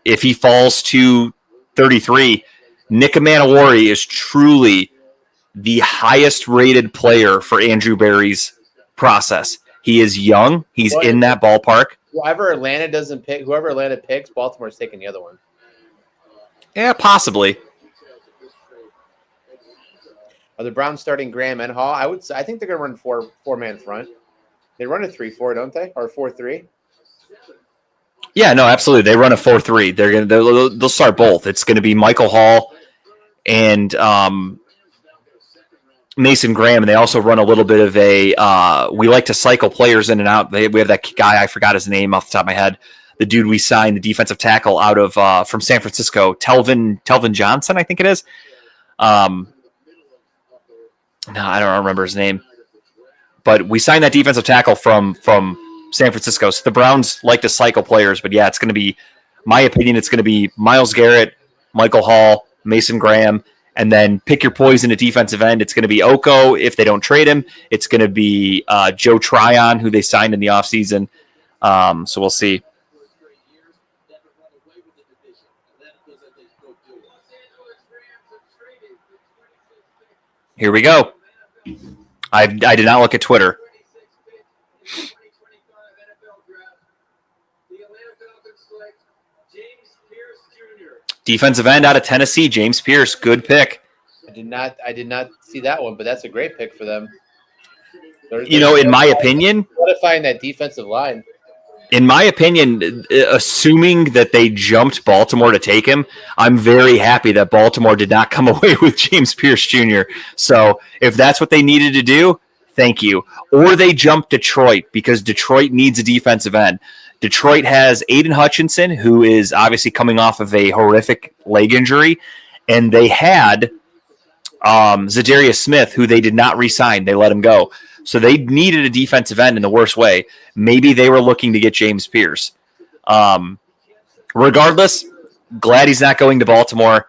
If he falls to 33, Nick Manawari is truly the highest rated player for Andrew Berry's process. He is young. He's in that ballpark. Whoever Atlanta picks, Baltimore's taking the other one. Yeah, possibly. Are the Browns starting Graham and Hall? I think they're going to run four-man front. They run a 3-4, don't they? Or 4-3? Yeah, no, absolutely. They run a 4-3. They'll start both. It's going to be Michael Hall and Mason Graham, and they also run a little bit of a we like to cycle players in and out. We have that guy, I forgot his name off the top of my head. The dude we signed, the defensive tackle out of from San Francisco, Telvin Johnson, I think it is. No, I don't remember his name. But we signed that defensive tackle from San Francisco. So the Browns like to cycle players, but yeah, it's going to be, my opinion, it's going to be Myles Garrett, Michael Hall, Mason Graham, and then pick your poison at defensive end. It's going to be Oko if they don't trade him. It's going to be Joe Tryon, who they signed in the offseason. So we'll see. Here we go. I did not look at Twitter. Defensive end out of Tennessee, James Pierce. Good pick. I did not see that one, but that's a great pick for them. You know, in my opinion, modifying that defensive line. Assuming that they jumped Baltimore to take him, I'm very happy that Baltimore did not come away with James Pierce Jr. So if that's what they needed to do, thank you. Or they jumped Detroit because Detroit needs a defensive end. Detroit has Aiden Hutchinson, who is obviously coming off of a horrific leg injury, and they had Zadarius Smith, who they did not re-sign. They let him go. So they needed a defensive end in the worst way. Maybe they were looking to get James Pierce. Regardless, glad he's not going to Baltimore.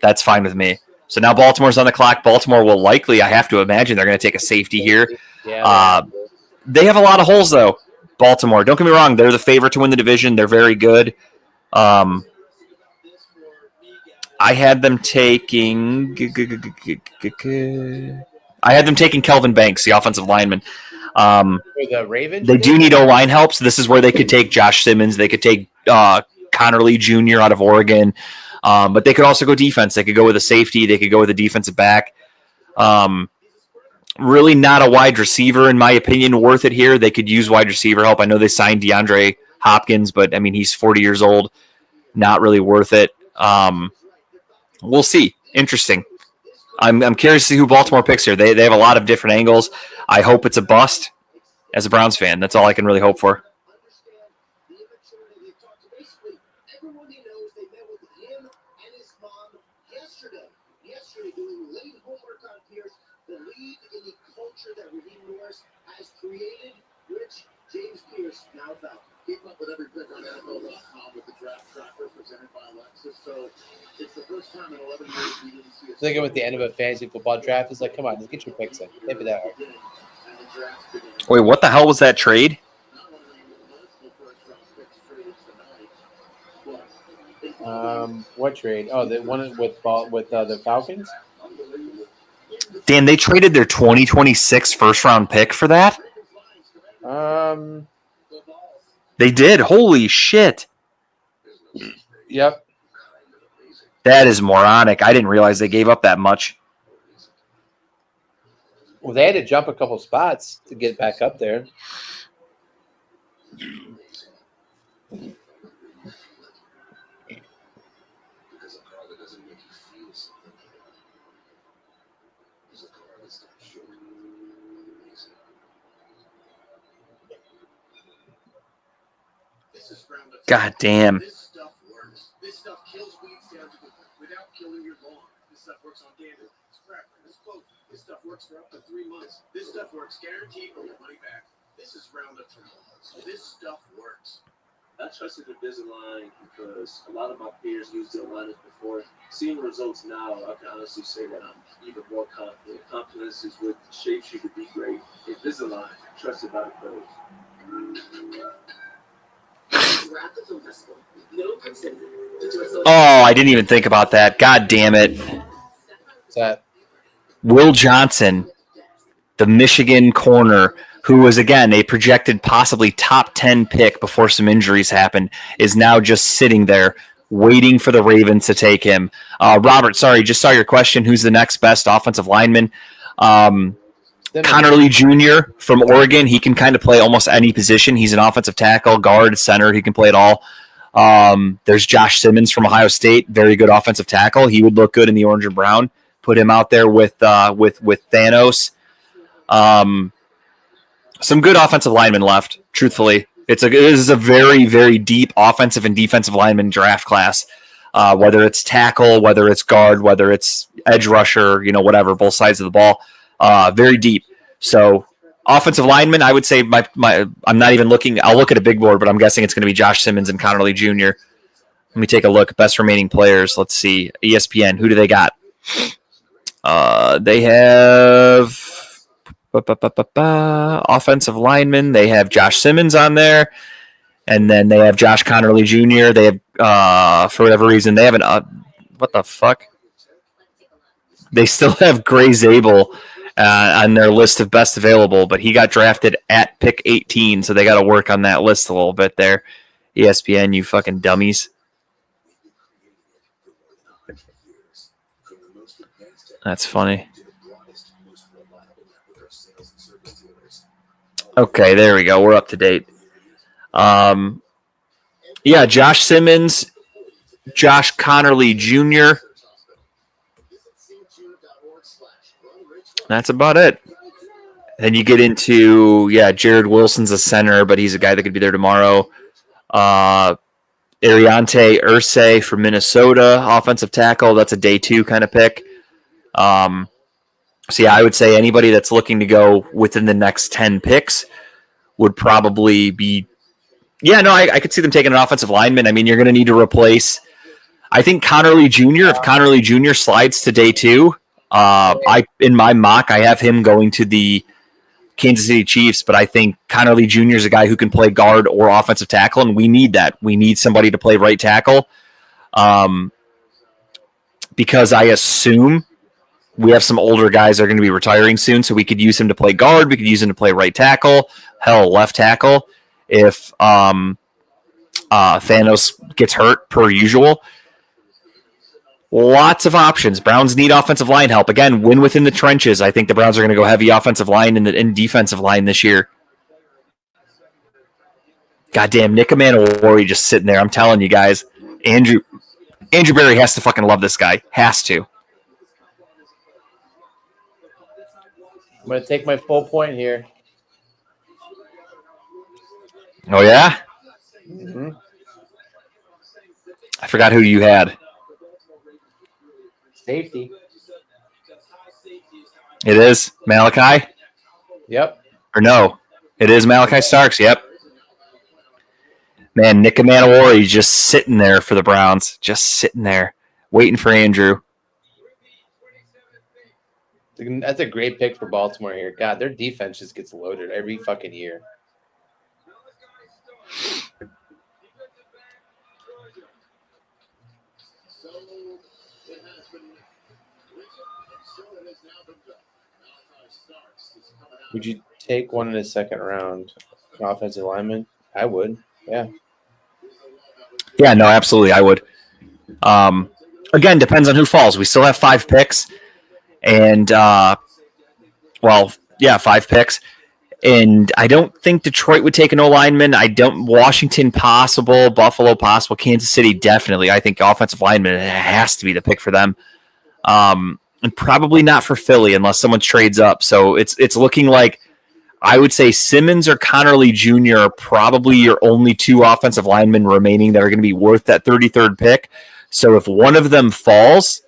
That's fine with me. So now Baltimore's on the clock. Baltimore will likely, I have to imagine, they're going to take a safety here. Yeah. They have a lot of holes, though. Baltimore. Don't get me wrong. They're the favorite to win the division. They're very good. I had them taking Kelvin Banks, the offensive lineman. For the Ravens, they do need O-line help, so this is where they could take Josh Simmons. They could take Connerly Jr. out of Oregon. But they could also go defense. They could go with a safety. They could go with a defensive back. Really not a wide receiver, in my opinion, worth it here. They could use wide receiver help. I know they signed DeAndre Hopkins, but, I mean, he's 40 years old. Not really worth it. We'll see. Interesting. I'm curious to see who Baltimore picks here. They have a lot of different angles. I hope it's a bust as a Browns fan. That's all I can really hope for. James Pierce now found. Keep up with every pick on NFL.com with the draft tracker presented by Alexis. So it's the first time in 11 years we didn't see a thinking with the end of a fantasy football draft, it's like, come on, just get your picks in. Maybe that hard. Wait, what the hell was that trade? What trade? Oh, the one with the Falcons. Damn, they traded their 2026 first-round pick for that? They did. Holy shit. Yep. That is moronic. I didn't realize they gave up that much. Well, they had to jump a couple spots to get back up there. God damn. This stuff works. This stuff kills weeds down to the without killing your lawn. This stuff works on dandruff, scrap, this clove. This stuff works for up to 3 months. This stuff works guaranteed for your money back. This is Roundup for months. This stuff works. I trusted Invisalign because a lot of my peers used the aligners before. Seeing results now, I can honestly say that I'm even more confident. Confidence is with shapes you could be great. Invisalign, trusted by the pros. Oh, I didn't even think about that. God damn it. What's that? Will Johnson, the Michigan corner, who was, again, a projected possibly top 10 pick before some injuries happened, is now just sitting there waiting for the Ravens to take him. Robert, sorry, just saw your question. Who's the next best offensive lineman? Connerly Jr. from Oregon. He can kind of play almost any position. He's an offensive tackle, guard, center. He can play it all. There's Josh Simmons from Ohio State, very good offensive tackle. He would look good in the orange and brown. Put him out there with Thanos. Some good offensive linemen left. Truthfully, it is a very, very deep offensive and defensive lineman draft class. Whether it's tackle, whether it's guard, whether it's edge rusher, whatever, both sides of the ball. Very deep. So offensive lineman, I would say I'm not even looking. I'll look at a big board, but I'm guessing it's going to be Josh Simmons and Connerly Jr. Let me take a look. Best remaining players. Let's see. ESPN. Who do they got? They have offensive lineman. They have Josh Simmons on there. And then they have Josh Connerly Jr. They have, for whatever reason, they have what the fuck? They still have Gray Zabel on their list of best available, but he got drafted at pick 18, so they got to work on that list a little bit there. ESPN, you fucking dummies. That's funny. Okay, there we go. We're up to date. Yeah, Josh Simmons, Josh Connerly Jr. That's about it. Then you get into, Jared Wilson's a center, but he's a guy that could be there tomorrow. Ariante Irsay from Minnesota, offensive tackle. That's a day 2 kind of pick. I would say anybody that's looking to go within the next 10 picks would probably be. I could see them taking an offensive lineman. I mean, you're going to need to replace. I think Connerly Jr. If Connerly Jr. slides to day 2, in my mock I have him going to the Kansas City Chiefs, but I think Connerly Jr. is a guy who can play guard or offensive tackle, and we need that. We need somebody to play right tackle, because I assume we have some older guys that are going to be retiring soon, so we could use him to play guard. We could use him to play right tackle, hell, left tackle. If Thanos gets hurt, per usual. Lots of options. Browns need offensive line help. Again, win within the trenches. I think the Browns are going to go heavy offensive line and defensive line this year. Goddamn, Nick Emanuori just sitting there. I'm telling you guys, Andrew Berry has to fucking love this guy. Has to. I'm going to take my full point here. Oh, yeah? Mm-hmm. I forgot who you had. Safety. It is Malachi? Yep. Or no, it is Malachi Starks. Yep. Man, Nick Emanuori just sitting there for the Browns. Just sitting there, waiting for Andrew. That's a great pick for Baltimore here. God, their defense just gets loaded every fucking year. Would you take one in the second round, an offensive lineman? I would. Yeah. Yeah, no, absolutely, I would. Again, depends on who falls. We still have 5 picks, and 5 picks. And I don't think Detroit would take an O-lineman. Washington possible, Buffalo possible, Kansas City definitely. I think offensive lineman has to be the pick for them. And probably not for Philly unless someone trades up. So it's looking like I would say Simmons or Connerly Jr. are probably your only 2 offensive linemen remaining that are going to be worth that 33rd pick. So if one of them falls,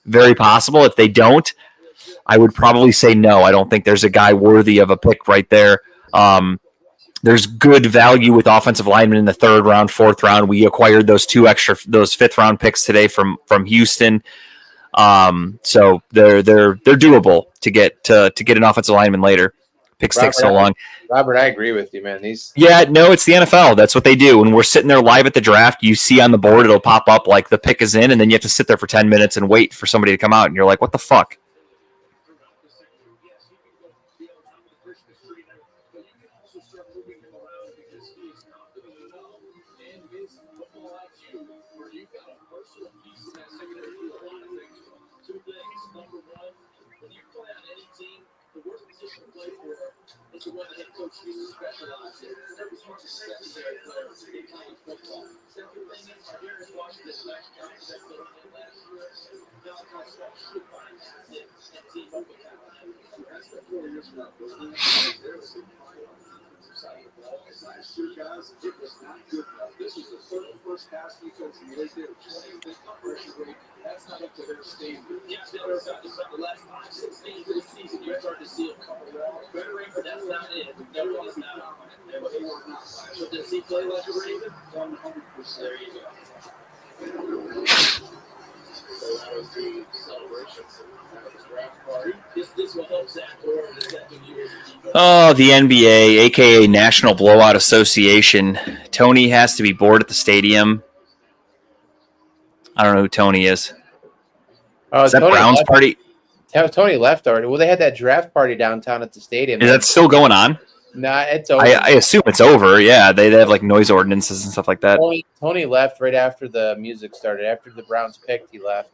very possible. If they don't, I would probably say no. I don't think there's a guy worthy of a pick right there. There's good value with offensive linemen in the 3rd round, 4th round. We acquired those 5th round picks today from Houston. So they're doable to get an offensive lineman later. Picks take so long. Robert, I agree with you, man. It's the NFL. That's what they do. When we're sitting there live at the draft, you see on the board, it'll pop up like the pick is in, and then you have to sit there for 10 minutes and wait for somebody to come out, and you're like, what the fuck? Oh, the NBA, aka National Blowout Association. Tony has to be bored at the stadium. I don't know who Tony is. Is that Tony Browns left. party? Tony left already. Well, they had that draft party downtown at the stadium. Is that still going on? Nah, it's over. I assume it's over. Yeah, they have like noise ordinances and stuff like that. Tony left right after the music started. After the Browns picked, he left.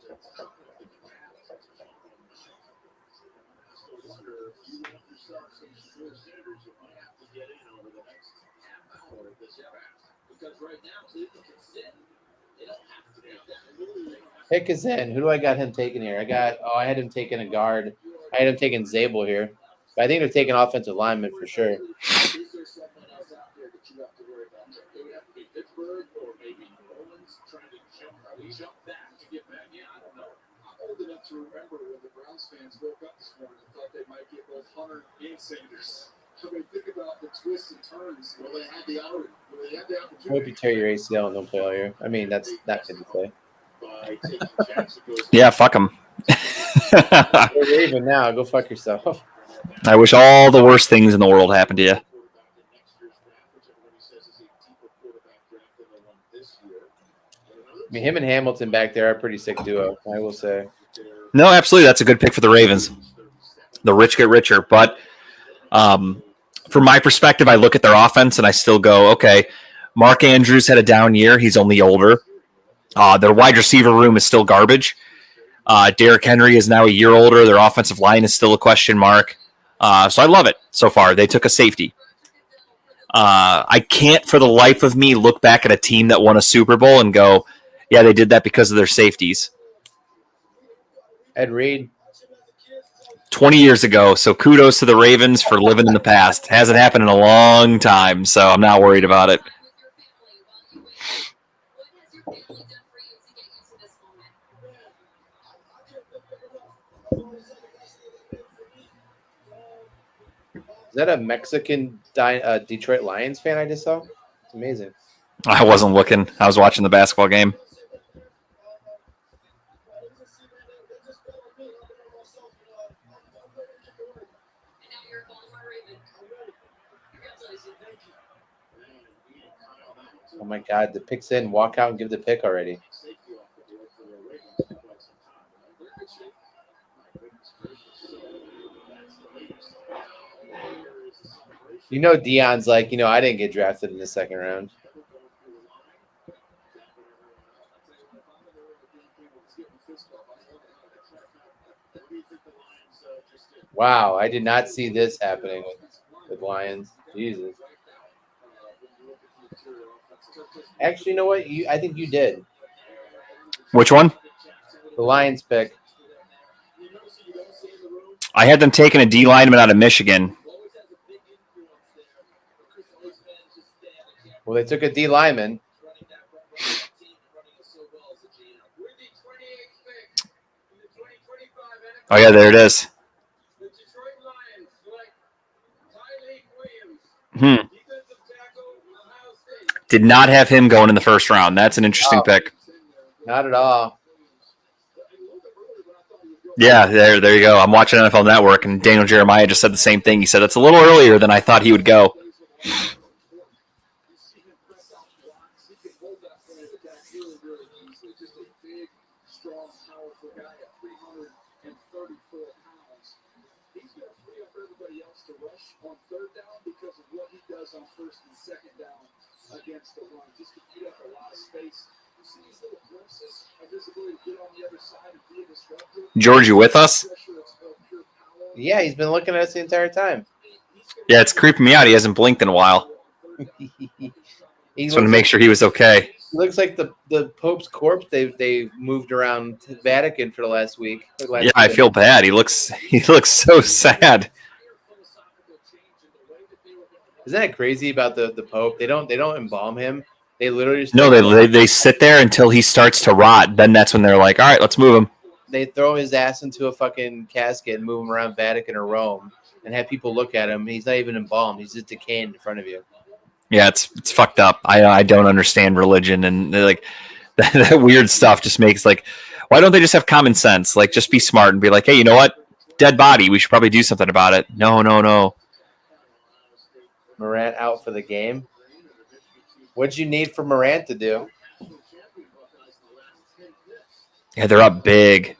Pick is in. Who do I got him taking here? I had him taking a guard. I had him taking Zabel here. But I think they're taking offensive lineman for sure. To remember when the Browns fans woke up this morning and thought they might get both Hunter and Sanders. So they think about the twists and turns. Well, they had the opportunity. I hope you tear your ACL and don't play all year. I mean, that's not good to play. Yeah, fuck them. You're Raven now. Go fuck yourself. I wish all the worst things in the world happened to you. I mean, him and Hamilton back there are a pretty sick duo, I will say. No, absolutely. That's a good pick for the Ravens. The rich get richer. But from my perspective, I look at their offense and I still go, okay, Mark Andrews had a down year. He's only older. Their wide receiver room is still garbage. Derrick Henry is now a year older. Their offensive line is still a question mark. So I love it so far. They took a safety. I can't for the life of me look back at a team that won a Super Bowl and go, yeah, they did that because of their safeties. Ed Reed. 20 years ago. So kudos to the Ravens for living in the past. Hasn't happened in a long time, so I'm not worried about it. Is that a Mexican Detroit Lions fan I just saw? It's amazing. I wasn't looking. I was watching the basketball game. Oh my God, the pick's in. Walk out and give the pick already. You know, Dion's like, I didn't get drafted in the second round. Wow, I did not see this happening with Lions. Jesus. Actually, you know what? I think you did. Which one? The Lions pick. I had them taking a D lineman out of Michigan. Well, they took a D lineman. Oh, yeah, there it is. Did not have him going in the first round. That's an interesting pick. Not at all. Yeah, there you go. I'm watching NFL Network, and Daniel Jeremiah just said the same thing. He said, it's a little earlier than I thought he would go. On first and second down against the run, just to eat up a lot of space. You see these little glimpses of his ability to get on the other side and be a disruptor. George, you with us? Yeah, he's been looking at us the entire time. Yeah, it's creeping me out. He hasn't blinked in a while. Just want to make sure he was okay. He looks like the Pope's corpse they moved around to Vatican for the last week. Yeah, I feel bad. He looks so sad. Isn't that crazy about the Pope? They don't embalm him. They literally just they sit there until he starts to rot. Then that's when they're like, all right, let's move him. They throw his ass into a fucking casket and move him around Vatican or Rome and have people look at him. He's not even embalmed. He's just decaying in front of you. Yeah, it's fucked up. I don't understand religion and like that weird stuff just makes like, why don't they just have common sense? Like just be smart and be like, hey, you know what? Dead body. We should probably do something about it. No. Morant out for the game. What'd you need for Morant to do? Yeah, they're up big.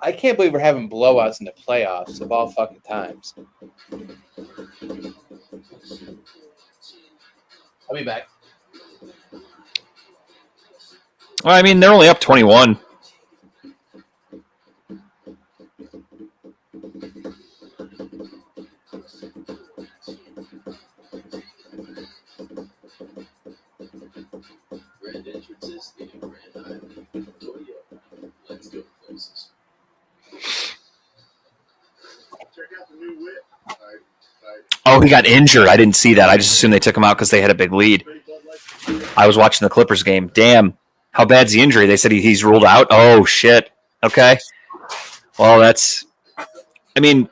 I can't believe we're having blowouts in the playoffs of all fucking times. I'll be back. Well, I mean, they're only up 21. Grand entrances in Grand Island. Toyota. Let's go places. Check out the new whip. Oh, he got injured. I didn't see that. I just assumed they took him out because they had a big lead. I was watching the Clippers game. Damn. How bad's the injury? They said he's ruled out. Oh, shit. Okay. Well, that's... I mean,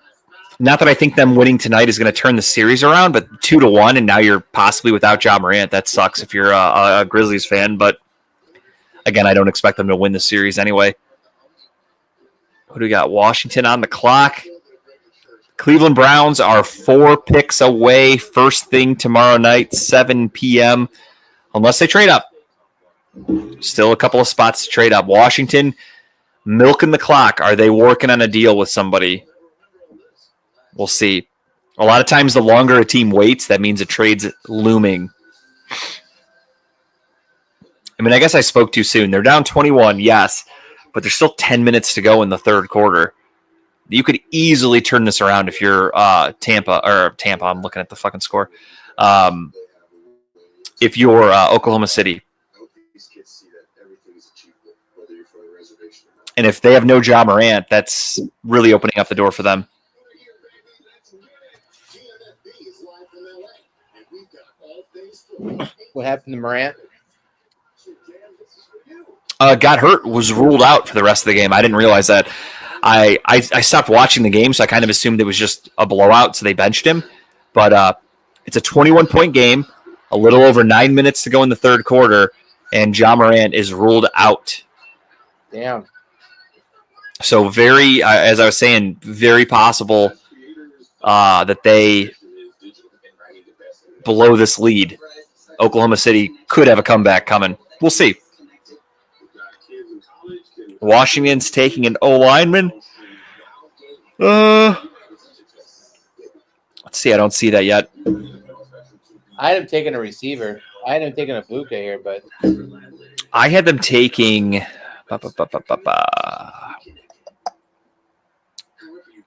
not that I think them winning tonight is going to turn the series around, but 2-1, and now you're possibly without Ja Morant. That sucks if you're a Grizzlies fan, but again, I don't expect them to win the series anyway. Who do we got? Washington on the clock. Cleveland Browns are 4 picks away. First thing tomorrow night, 7 p.m., unless they trade up. Still a couple of spots to trade up. Washington milking the clock. Are they working on a deal with somebody? We'll see. A lot of times, the longer a team waits, that means a trade's looming. I mean, I guess I spoke too soon. They're down 21, yes, but there's still 10 minutes to go in the third quarter. You could easily turn this around if you're Tampa. I'm looking at the fucking score. If you're Oklahoma City. And if they have no Ja Morant, that's really opening up the door for them. What happened to Morant? Got hurt, was ruled out for the rest of the game. I didn't realize that. I stopped watching the game, so I kind of assumed it was just a blowout, so they benched him. But it's a 21-point game, a little over 9 minutes to go in the third quarter, and Ja Morant is ruled out. Damn. So very, as I was saying, very possible that they blow this lead. Oklahoma City could have a comeback coming. We'll see. Washington's taking an O-lineman. Let's see. I don't see that yet. I had him taking a receiver. I had him taking a Buka here, but I had them taking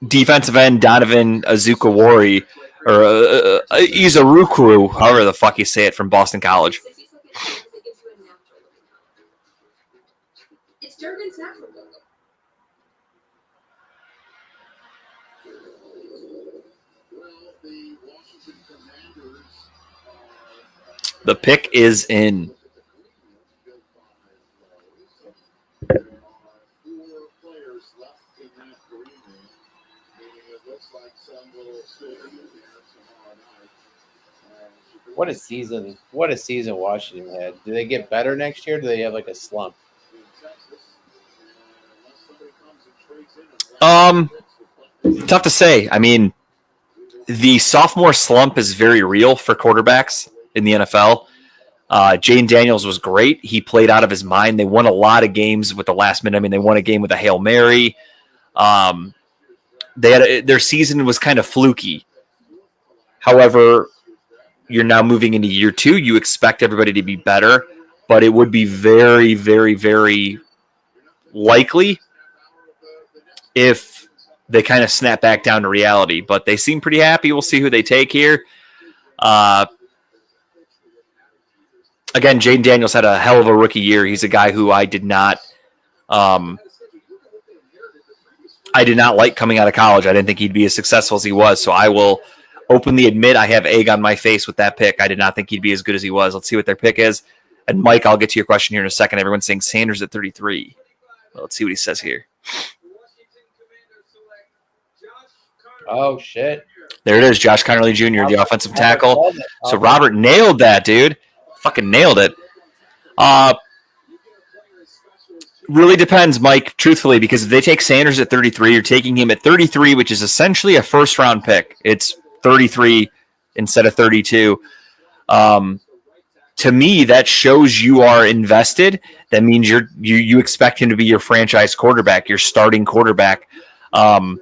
defensive end Donovan Azukawari or Izarukuru, however the fuck you say it, from Boston College. It's Durgan's natural. The pick is in. what a season! What a season Washington had. Do they get better next year? Or do they have like a slump? Tough to say. I mean, the sophomore slump is very real for quarterbacks in the NFL. Jane Daniels was great. He played out of his mind. They won a lot of games with the last minute. I mean, they won a game with a Hail Mary. Their season was kind of fluky. However, you're now moving into year 2. You expect everybody to be better, but it would be very, very, very likely if they kind of snap back down to reality. But they seem pretty happy. We'll see who they take here. Again, Jaden Daniels had a hell of a rookie year. He's a guy who I did not like coming out of college. I didn't think he'd be as successful as he was. So I will openly admit I have egg on my face with that pick. I did not think he'd be as good as he was. Let's see what their pick is. And Mike, I'll get to your question here in a second. Everyone's saying Sanders at 33. Well, let's see what he says here. Oh shit! There it is, Josh Connerly Jr., the offensive tackle. So Robert nailed that, dude. Fucking nailed it. Really depends, Mike, truthfully, because if they take Sanders at 33, you're taking him at 33, which is essentially a first-round pick. It's 33 instead of 32. to me, that shows you are invested. That means you expect him to be your franchise quarterback, your starting quarterback. I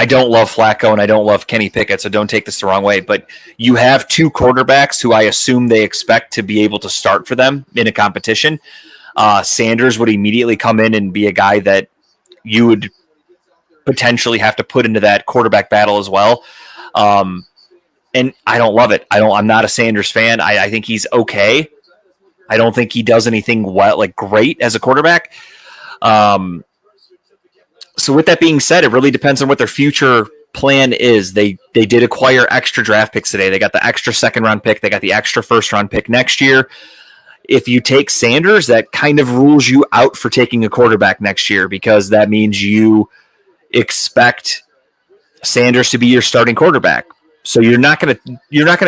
don't love Flacco and I don't love Kenny Pickett, so don't take this the wrong way. But you have two quarterbacks who I assume they expect to be able to start for them in a competition. Sanders would immediately come in and be a guy that you would potentially have to put into that quarterback battle as well. And I don't love it. I'm not a Sanders fan. I think he's okay. I don't think he does anything great as a quarterback. So with that being said, it really depends on what their future plan is. They did acquire extra draft picks today. They got the extra second-round pick. They got the extra first-round pick next year. If you take Sanders, that kind of rules you out for taking a quarterback next year because that means you expect Sanders to be your starting quarterback. So you're not gonna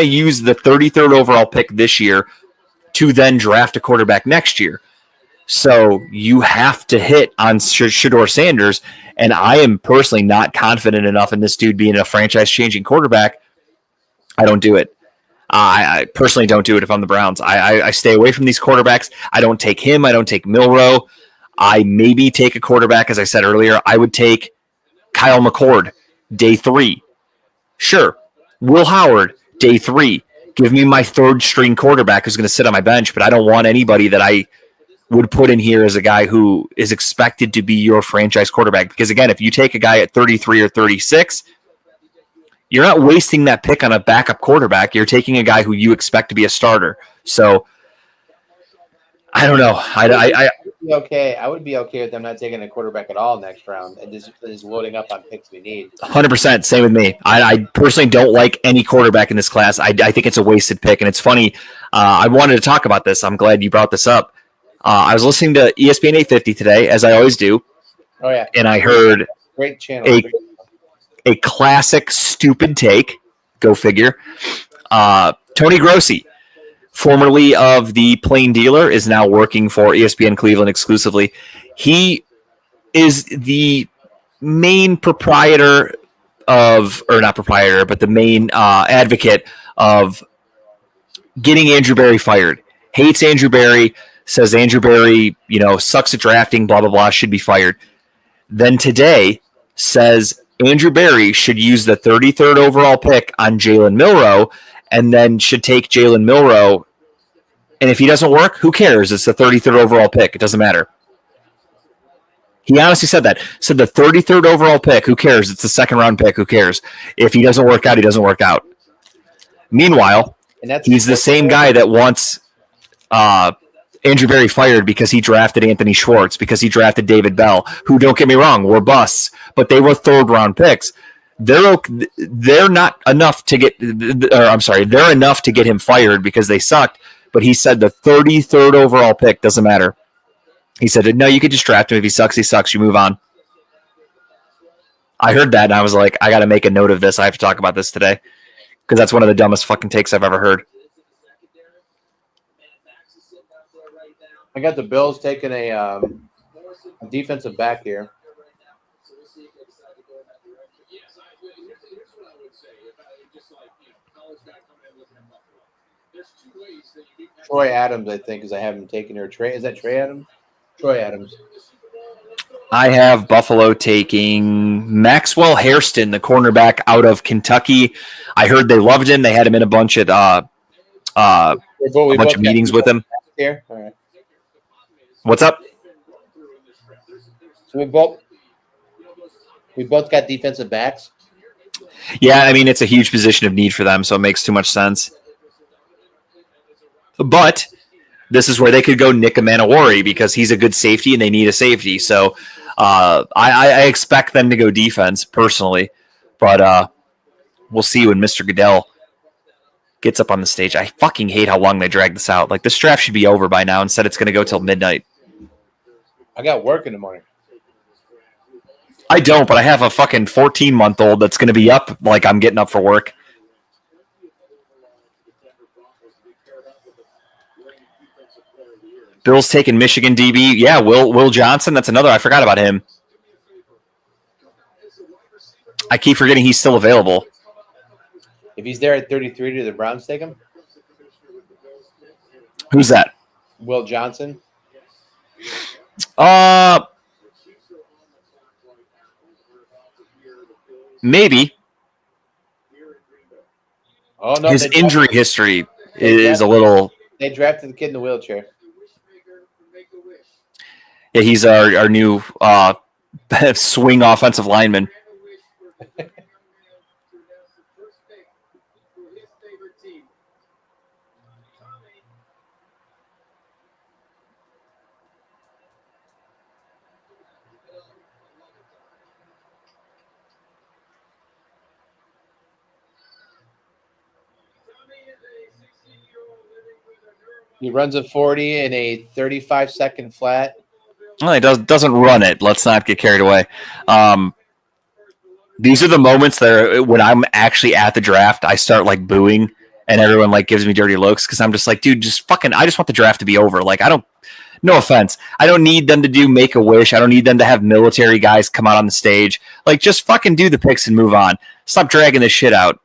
use the 33rd overall pick this year to then draft a quarterback next year. So you have to hit on Shedeur Sanders, and I am personally not confident enough in this dude being a franchise-changing quarterback. I don't do it. I personally don't do it if I'm the Browns. I stay away from these quarterbacks. I don't take him. I don't take Milroe. I maybe take a quarterback, as I said earlier. I would take Kyle McCord, day 3. Sure. Will Howard, day 3. Give me my third-string quarterback who's going to sit on my bench, but I don't want anybody that I would put in here as a guy who is expected to be your franchise quarterback. Because, again, if you take a guy at 33 or 36, you're not wasting that pick on a backup quarterback. You're taking a guy who you expect to be a starter. So, I don't know. I would be okay with them not taking a quarterback at all next round and just loading up on picks we need. 100%. Same with me. I personally don't like any quarterback in this class. I think it's a wasted pick. And it's funny. I wanted to talk about this. I'm glad you brought this up. I was listening to ESPN 850 today, as I always do. Oh, yeah. And I heard great channel. A classic stupid take. Go figure. Tony Grossi, formerly of the Plain Dealer, is now working for ESPN Cleveland exclusively. He is the main proprietor of, or not proprietor, but the main advocate of getting Andrew Berry fired. Hates Andrew Berry, says Andrew Berry, sucks at drafting, blah, blah, blah, should be fired. Then today says Andrew Berry should use the 33rd overall pick on Jalen Milroe and then should take Jalen Milroe. And if he doesn't work, who cares? It's the 33rd overall pick. It doesn't matter. He honestly said that. Said the 33rd overall pick, who cares? It's the second-round pick. Who cares? If he doesn't work out, he doesn't work out. Meanwhile, he's the same guy that wants Andrew Berry fired because he drafted Anthony Schwartz, because he drafted David Bell, who, don't get me wrong, were busts, but they were third-round picks. They're not enough to get, they're enough to get him fired because they sucked, but he said the 33rd overall pick doesn't matter. He said, no, you could just draft him. If he sucks, he sucks. You move on. I heard that, and I was like, I got to make a note of this. I have to talk about this today because that's one of the dumbest fucking takes I've ever heard. I got the Bills taking a defensive back here. Troy Adams, I think, because I haven't taken her. Is that Trey Adams? Troy Adams. I have Buffalo taking Maxwell Hairston, the cornerback out of Kentucky. I heard they loved him. They had him in a bunch of meetings with him. Here, all right. What's up? So we both got defensive backs. Yeah, I mean, it's a huge position of need for them, so it makes too much sense. But this is where they could go Nick Manowari because he's a good safety and they need a safety. So I expect them to go defense personally, but we'll see when Mr. Goodell gets up on the stage. I fucking hate how long they drag this out. Like, this draft should be over by now. Instead, it's going to go till midnight. I got work in the morning. I don't, but I have a fucking 14-month-old that's going to be up like I'm getting up for work. Bills taking Michigan DB. Yeah, Will Johnson. That's another. I forgot about him. I keep forgetting he's still available. If he's there at 33, do the Browns take him? Who's that? Will Johnson? Maybe. Oh no, His injury history is a little. They drafted the kid in the wheelchair. Yeah, he's our new swing offensive lineman. He runs a 40 in a 35-second flat. Well, he doesn't run it. Let's not get carried away. These are the moments that when I'm actually at the draft, I start like booing, and everyone like gives me dirty looks because I'm just like, dude, just fucking. I just want the draft to be over. Like, I don't. No offense. I don't need them to do Make-A-Wish. I don't need them to have military guys come out on the stage. Like, just fucking do the picks and move on. Stop dragging this shit out.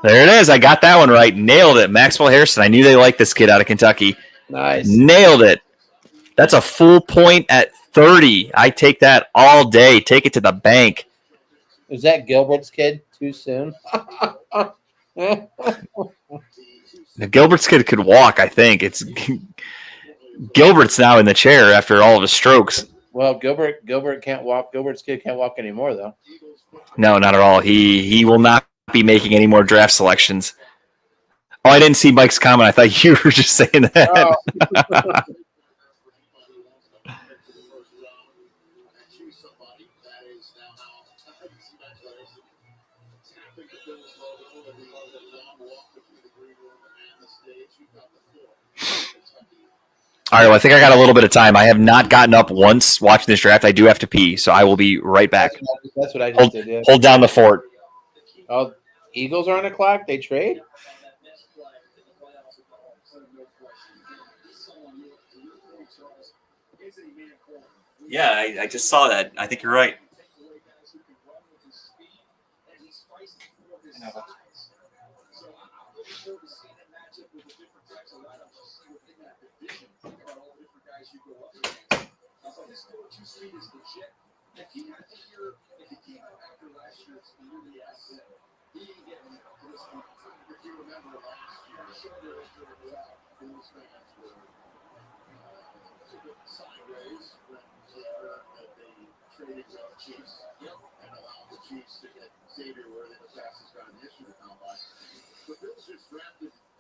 There it is. I got that one right. Nailed it. Maxwell Harrison. I knew they liked this kid out of Kentucky. Nice. Nailed it. That's a full point at 30. I take that all day. Take it to the bank. Is that Gilbert's kid? Too soon? Now, Gilbert's kid could walk, I think. It's Gilbert's now in the chair after all of his strokes. Well, Gilbert can't walk. Gilbert's kid can't walk anymore, though. No, not at all. He will not be making any more draft selections. Oh, I didn't see Mike's comment. I thought you were just saying that. Oh. All right, well, I think I got a little bit of time. I have not gotten up once watching this draft. I do have to pee, so I will be right back. That's what I just did. Yeah. Hold down the fort. Oh, Eagles are on the clock. They trade. Yeah, I just saw that. I think you're right.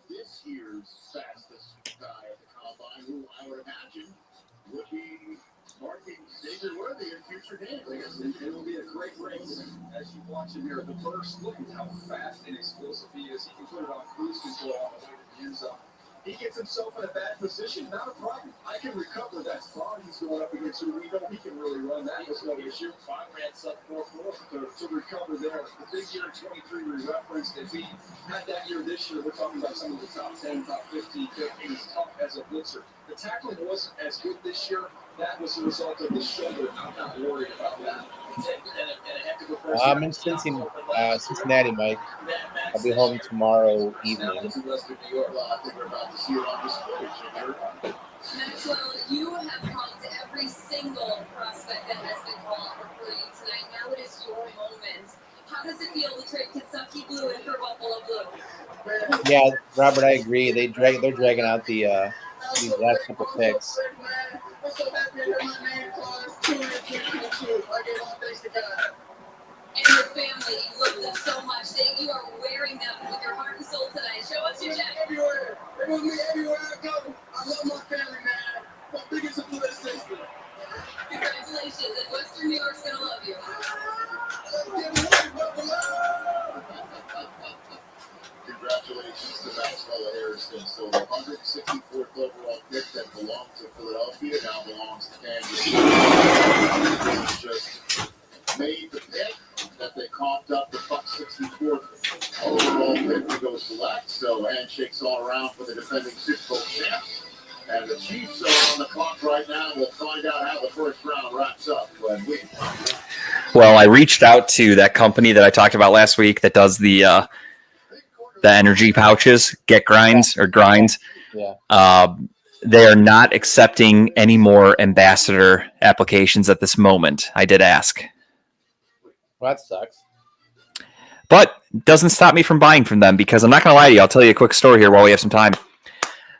This year's fastest guy at the combine, who I would imagine would be marking Xavier Worthy in future games. I guess it will be a great race as you watch him here. The first, look at how fast and explosive he is. He can put it on cruise control on the way to the end zone. He gets himself in a bad position, not a problem. I can recover. That's fine. He's going up against who we know he can really run. That was no issue. 5 ran sub 4-4 to recover there. The big year in 23 we referenced. If he had that year this year, we're talking about some of the top 10, top 15. He was tough as a blitzer. The tackling wasn't as good this year. That was a result of the shoulder. I'm not worried about that. I'm in Cincinnati, Mike. I'll be home tomorrow evening. Maxwell, you have talked to every single prospect that has been called for you tonight. Now it is your moment. How does it feel to trade Kentucky blue in for Buffalo blue? Yeah, Robert, I agree. They're dragging out these last couple picks. I'm so happy that my name calls 2 and your family, you love them so much that you are wearing them with your heart and soul tonight. Show us your jacket. Everywhere. It was me everywhere I go. I love my family, man. My biggest support system. Congratulations, and Western New York's gonna love you. Congratulations to Maxwell Harrison. So the 164th overall pick that belonged to Philadelphia now belongs to Kansas City. Just made the pick that they coughed up the 64th overall pick to go select. So handshakes all around for the defending Super Bowl champs. And the Chiefs are on the clock right now. We'll find out how the first round wraps up. Well, I reached out to that company that I talked about last week that does the energy pouches, Get Grinds or Grinds. Yeah. They are not accepting any more ambassador applications at this moment. I did ask. Well, that sucks. But it doesn't stop me from buying from them because I'm not going to lie to you. I'll tell you a quick story here while we have some time.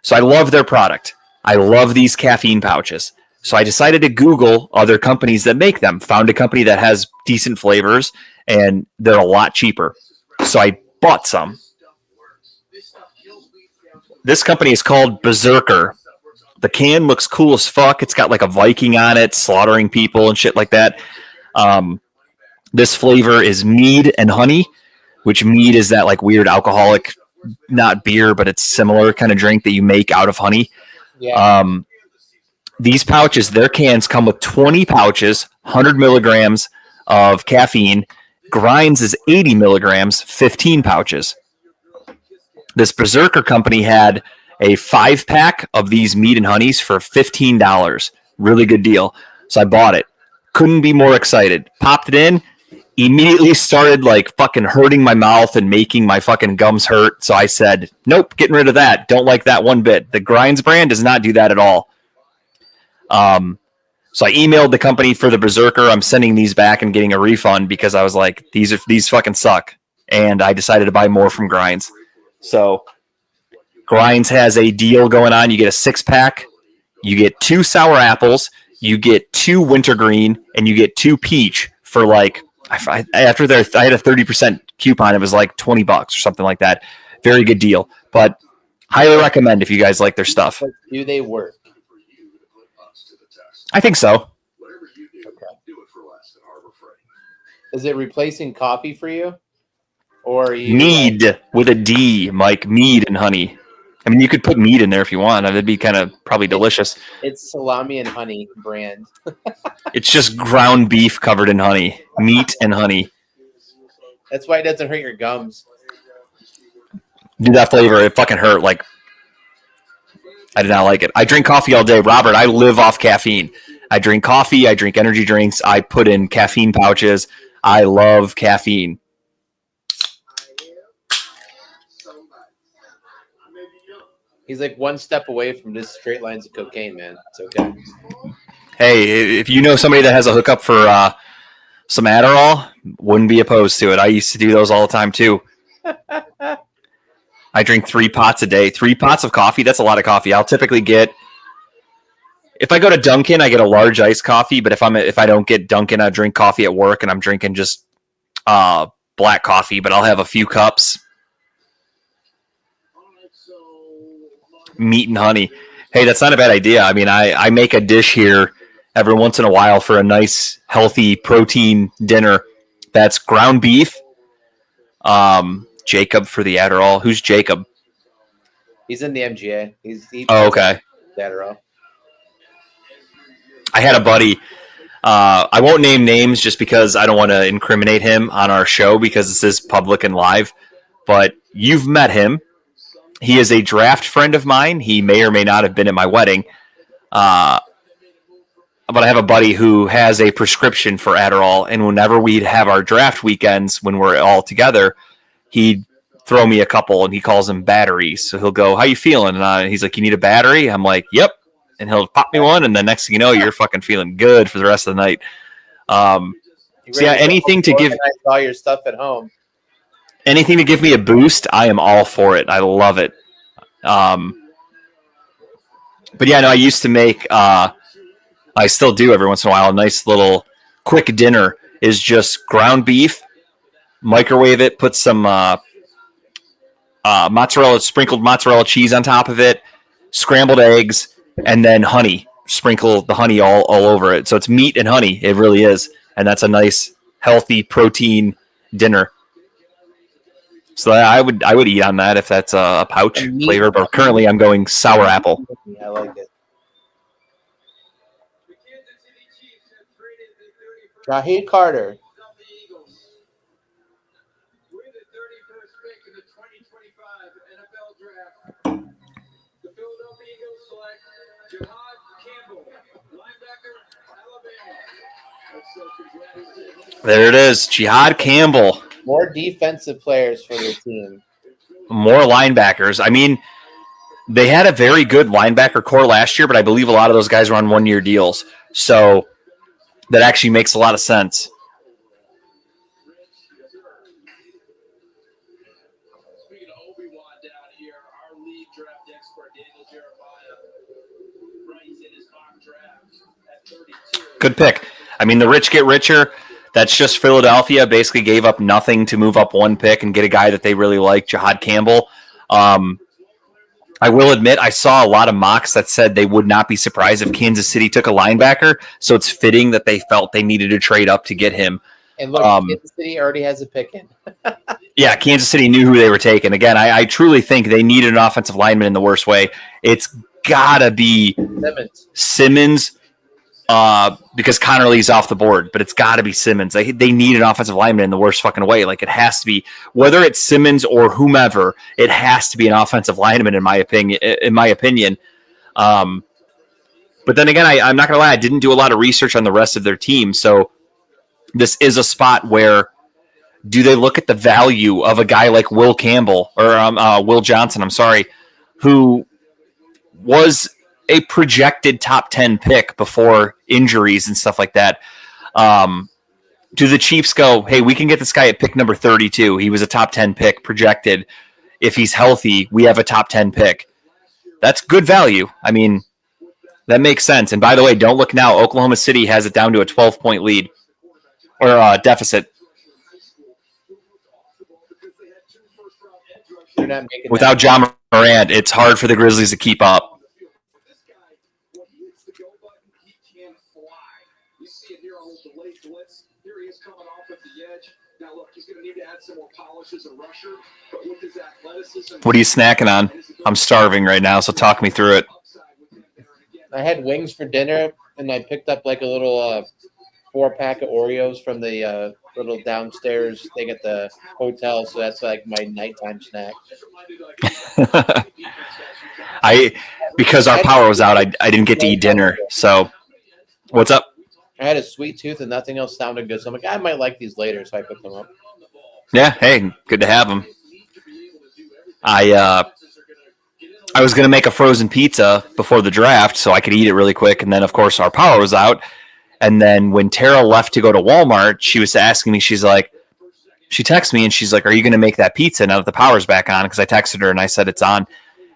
So I love their product. I love these caffeine pouches. So I decided to Google other companies that make them. Found a company that has decent flavors, and they're a lot cheaper. So I bought some. This company is called Berserker. The can looks cool as fuck. It's got like a Viking on it, slaughtering people and shit like that. This flavor is mead and honey, which mead is that like weird alcoholic, not beer, but it's similar kind of drink that you make out of honey. Yeah. These pouches, their cans come with 20 pouches, 100 milligrams of caffeine. Grinds is 80 milligrams, 15 pouches. This Berserker company had a 5-pack of these meat and honeys for $15. Really good deal. So I bought it. Couldn't be more excited. Popped it in. Immediately started like fucking hurting my mouth and making my fucking gums hurt. So I said, nope, getting rid of that. Don't like that one bit. The Grinds brand does not do that at all. So I emailed the company for the Berserker. I'm sending these back and getting a refund because I was like, these fucking suck. And I decided to buy more from Grinds. So Grinds has a deal going on. You get a 6-pack, you get 2 sour apples, you get 2 wintergreen, and you get 2 peach for like, I had a 30% coupon. It was like $20 or something like that. Very good deal. But highly recommend if you guys like their stuff. But do they work? I think so. Is it replacing coffee for you? Or are you Mead with a D, Mike. Mead and honey. I mean, you could put mead in there if you want. That'd be kind of probably delicious. It's salami and honey brand. It's just ground beef covered in honey. Meat and honey. That's why it doesn't hurt your gums. Dude, that flavor, it fucking hurt. Like, I did not like it. I drink coffee all day. Robert, I live off caffeine. I drink coffee. I drink energy drinks. I put in caffeine pouches. I love caffeine. He's like one step away from just straight lines of cocaine, man. It's okay. Hey, if you know somebody that has a hookup for some Adderall, wouldn't be opposed to it. I used to do those all the time, too. I drink 3 pots a day. 3 pots of coffee, that's a lot of coffee. I'll typically get, if I go to Dunkin', I get a large iced coffee, but if I don't get Dunkin', I drink coffee at work, and I'm drinking just black coffee, but I'll have a few cups. Meat and honey. Hey, that's not a bad idea. I mean, I make a dish here every once in a while for a nice, healthy protein dinner. That's ground beef. Jacob for the Adderall. Who's Jacob? He's in the MGA. Oh, okay. Adderall. I had a buddy. I won't name names just because I don't want to incriminate him on our show because this is public and live. But you've met him. He is a draft friend of mine. He may or may not have been at my wedding. But I have a buddy who has a prescription for Adderall, and whenever we'd have our draft weekends when we're all together, he'd throw me a couple, and he calls them batteries. So he'll go, "How you feeling?" And he's like, "You need a battery?" I'm like, "Yep." And he'll pop me one, and the next thing you know, you're fucking feeling good for the rest of the night. So yeah, anything to give all your stuff at home. Anything to give me a boost, I am all for it. I love it. But yeah, no, I used to make, I still do every once in a while, a nice little quick dinner is just ground beef, microwave it, put some sprinkled mozzarella cheese on top of it, scrambled eggs, and then honey. Sprinkle the honey all over it. So it's meat and honey. It really is. And that's a nice, healthy protein dinner. So I would eat on that if that's a pouch flavor, but currently I'm going sour apple. I like it. Shaheed Carter. With the 31st pick in the 2025 NFL Draft, the Philadelphia Eagles select Jihad Campbell, linebacker, Alabama. There it is. Jihad Campbell. More defensive players for the team. More linebackers. I mean, they had a very good linebacker core last year, but I believe a lot of those guys were on one-year deals. So that actually makes a lot of sense. Speaking of Obi-Wan down here, our lead draft expert, Daniel Jeremiah, writes in his mock draft at 32. Good pick. I mean, the rich get richer. That's just Philadelphia basically gave up nothing to move up one pick and get a guy that they really like, Jihad Campbell. I will admit I saw a lot of mocks that said they would not be surprised if Kansas City took a linebacker, so it's fitting that they felt they needed to trade up to get him. And look, Kansas City already has a pick in. Yeah, Kansas City knew who they were taking. Again, I truly think they needed an offensive lineman in the worst way. It's got to be Simmons because Connerly's off the board, but it's got to be Simmons. They need an offensive lineman in the worst fucking way. Like, it has to be, whether it's Simmons or whomever, it has to be an offensive lineman in my opinion. But then again, I'm not gonna lie, I didn't do a lot of research on the rest of their team, so this is a spot where do they look at the value of a guy like Will Campbell or Will Johnson? I'm sorry, who was a projected top 10 pick before injuries and stuff like that. Do the Chiefs go, hey, we can get this guy at pick number 32. He was a top 10 pick projected. If he's healthy, we have a top 10 pick. That's good value. I mean, that makes sense. And by the way, don't look now. Oklahoma City has it down to a 12-point lead or deficit. They're not making Without John Morant, it's hard for the Grizzlies to keep up. What are you snacking on? I'm starving right now, so talk me through it. I had wings for dinner, and I picked up like a little 4-pack of Oreos from the little downstairs thing at the hotel. So that's like my nighttime snack. Because our power was out, I didn't get to eat dinner. So, what's up? I had a sweet tooth, and nothing else sounded good. So I'm like, I might like these later, so I picked them up. Yeah, hey, good to have them. I was going to make a frozen pizza before the draft so I could eat it really quick. And then, of course, our power was out. And then when Tara left to go to Walmart, she was asking me, she texted me and she's like, are you going to make that pizza now that the power's back on? Because I texted her and I said it's on.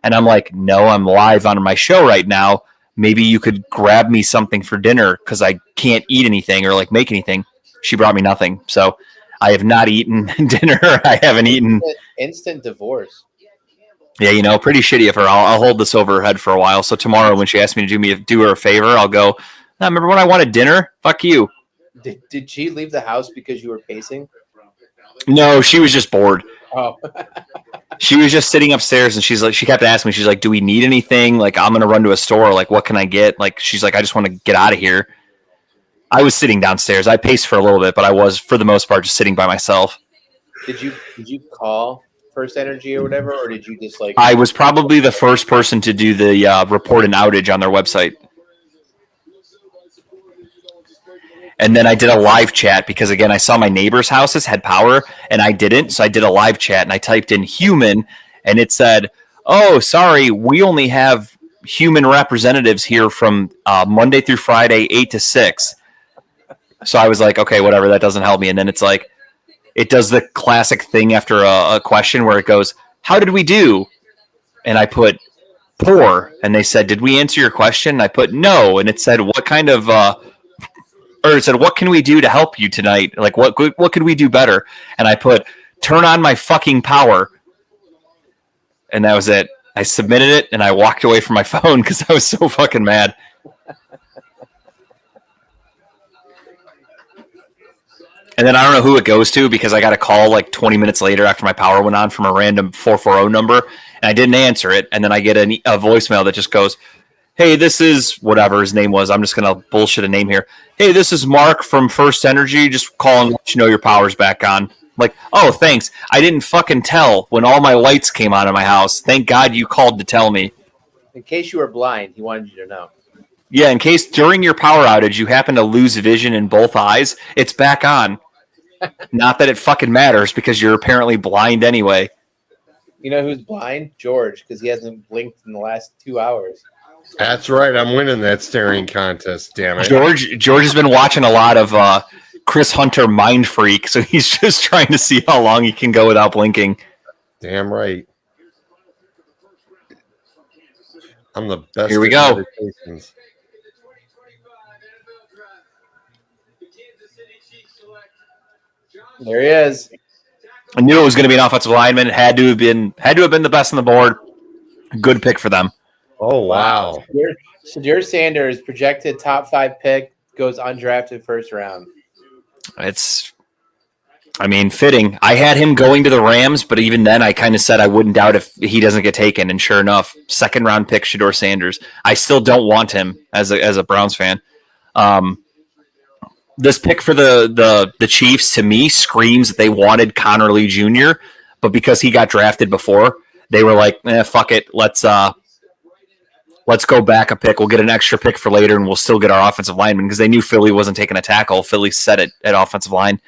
And I'm like, no, I'm live on my show right now. Maybe you could grab me something for dinner because I can't eat anything or like make anything. She brought me nothing. So I have not eaten dinner. I haven't eaten. Instant divorce. Yeah, pretty shitty of her. I'll hold this over her head for a while. So tomorrow when she asks me to do her a favor, I'll go, no, remember when I wanted dinner? Fuck you. Did she leave the house because you were pacing? No, she was just bored. Oh. She was just sitting upstairs and she kept asking me, she's like, do we need anything? Like, I'm going to run to a store. Like, what can I get? Like, she's like, I just want to get out of here. I was sitting downstairs. I paced for a little bit, but I was, for the most part, just sitting by myself. Did you call First Energy or whatever, or did you just like? I was probably the first person to do the report an outage on their website. And then I did a live chat because, again, I saw my neighbors' houses had power and I didn't. So I did a live chat and I typed in human and it said, oh, sorry, we only have human representatives here from Monday through Friday, 8 to 6. So I was like, okay, whatever, that doesn't help me. And then it's like, it does the classic thing after a question where it goes, how did we do? And I put poor. And they said, did we answer your question? And I put no. And it said, what kind of, or it said, what can we do to help you tonight? Like, what could we do better? And I put, turn on my fucking power. And that was it. I submitted it and I walked away from my phone because I was so fucking mad. And then I don't know who it goes to because I got a call like 20 minutes later after my power went on from a random 440 number and I didn't answer it. And then I get a voicemail that just goes, hey, this is whatever his name was. I'm just going to bullshit a name here. Hey, this is Mark from First Energy. Just calling to let you know your power's back on. Like, oh, thanks. I didn't fucking tell when all my lights came on in my house. Thank God you called to tell me. In case you were blind, he wanted you to know. Yeah, in case during your power outage you happen to lose vision in both eyes, it's back on. Not that it fucking matters because you're apparently blind anyway. You know who's blind? George, because he hasn't blinked in the last 2 hours. That's right. I'm winning that staring contest. Damn it. George has been watching a lot of Chris Hunter Mind Freak, so he's just trying to see how long he can go without blinking. Damn right. I'm the best. Here we at go. meditations. There he is. I knew it was going to be an offensive lineman. It had to have been the best on the board. Good pick for them. Oh wow. Shadur Sanders, projected top 5 pick, goes undrafted first round. It's, I mean, fitting. I had him going to the Rams, but even then I kind of said I wouldn't doubt if he doesn't get taken. And sure enough, second round pick Shadur Sanders. I still don't want him as a Browns fan. This pick for the Chiefs to me screams that they wanted Connor Lee Jr., but because he got drafted before, they were like, fuck it, let's go back a pick. We'll get an extra pick for later, and we'll still get our offensive lineman because they knew Philly wasn't taking a tackle. Philly set it at offensive line.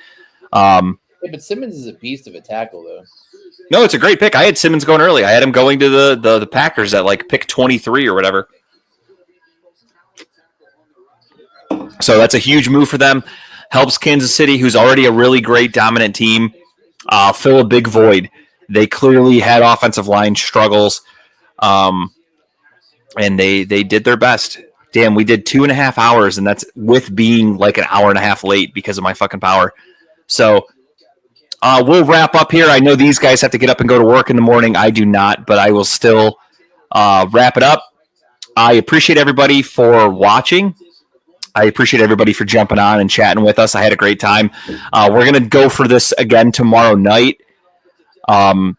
Yeah, but Simmons is a beast of a tackle, though. No, it's a great pick. I had Simmons going early. I had him going to the Packers at like pick 23 or whatever. So that's a huge move for them. Helps Kansas City, who's already a really great dominant team, fill a big void. They clearly had offensive line struggles, and they did their best. Damn, we did 2.5 hours, and that's with being like an hour and a half late because of my fucking power. So we'll wrap up here. I know these guys have to get up and go to work in the morning. I do not, but I will still wrap it up. I appreciate everybody for watching. I appreciate everybody for jumping on and chatting with us. I had a great time. We're going to go for this again tomorrow night. I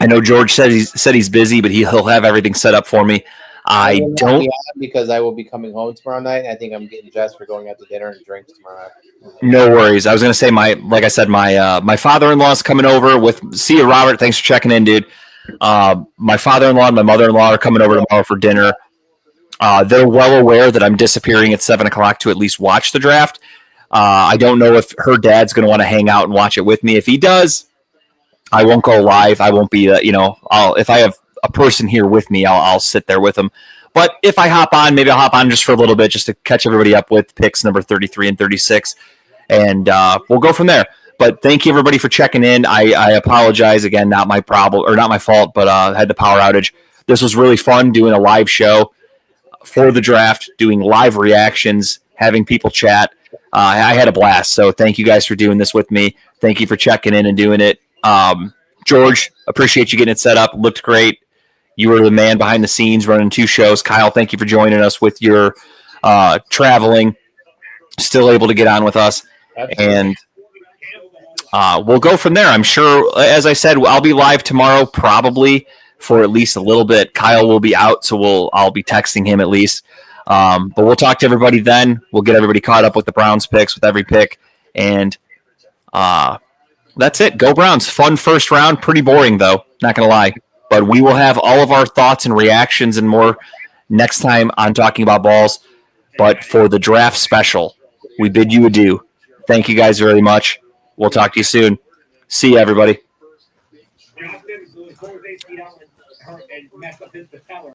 know George said he's busy, but he'll have everything set up for me. I will not don't be on because I will be coming home tomorrow night. I think I'm getting dressed for going out to dinner and drinks tomorrow night. No worries. I was going to say my father-in-law is coming over with. See you, Robert. Thanks for checking in, dude. My father-in-law and my mother-in-law are coming over tomorrow for dinner. They're well aware that I'm disappearing at 7:00 to at least watch the draft. I don't know if her dad's going to want to hang out and watch it with me. If he does, I won't go live. I won't be, if I have a person here with me, I'll sit there with them. But if I hop on, maybe I'll hop on just for a little bit, just to catch everybody up with picks number 33 and 36, and we'll go from there. But thank you everybody for checking in. I apologize again, not my problem or not my fault, but I had the power outage. This was really fun doing a live show for the draft, doing live reactions, having people chat. I had a blast. So thank you guys for doing this with me. Thank you for checking in and doing it. George, appreciate you getting it set up. It looked great. You were the man behind the scenes running 2 shows. Kyle, thank you for joining us with your traveling. Still able to get on with us. And we'll go from there. I'm sure, as I said, I'll be live tomorrow probably for at least a little bit. Kyle will be out, so I'll be texting him at least. But we'll talk to everybody then. We'll get everybody caught up with the Browns picks, with every pick. And that's it. Go Browns. Fun first round. Pretty boring, though. Not going to lie. But we will have all of our thoughts and reactions and more next time on Talking About Balls. But for the draft special, we bid you adieu. Thank you guys very much. We'll talk to you soon. See you, everybody. Johnson, who was 4 days, and messed up his patella.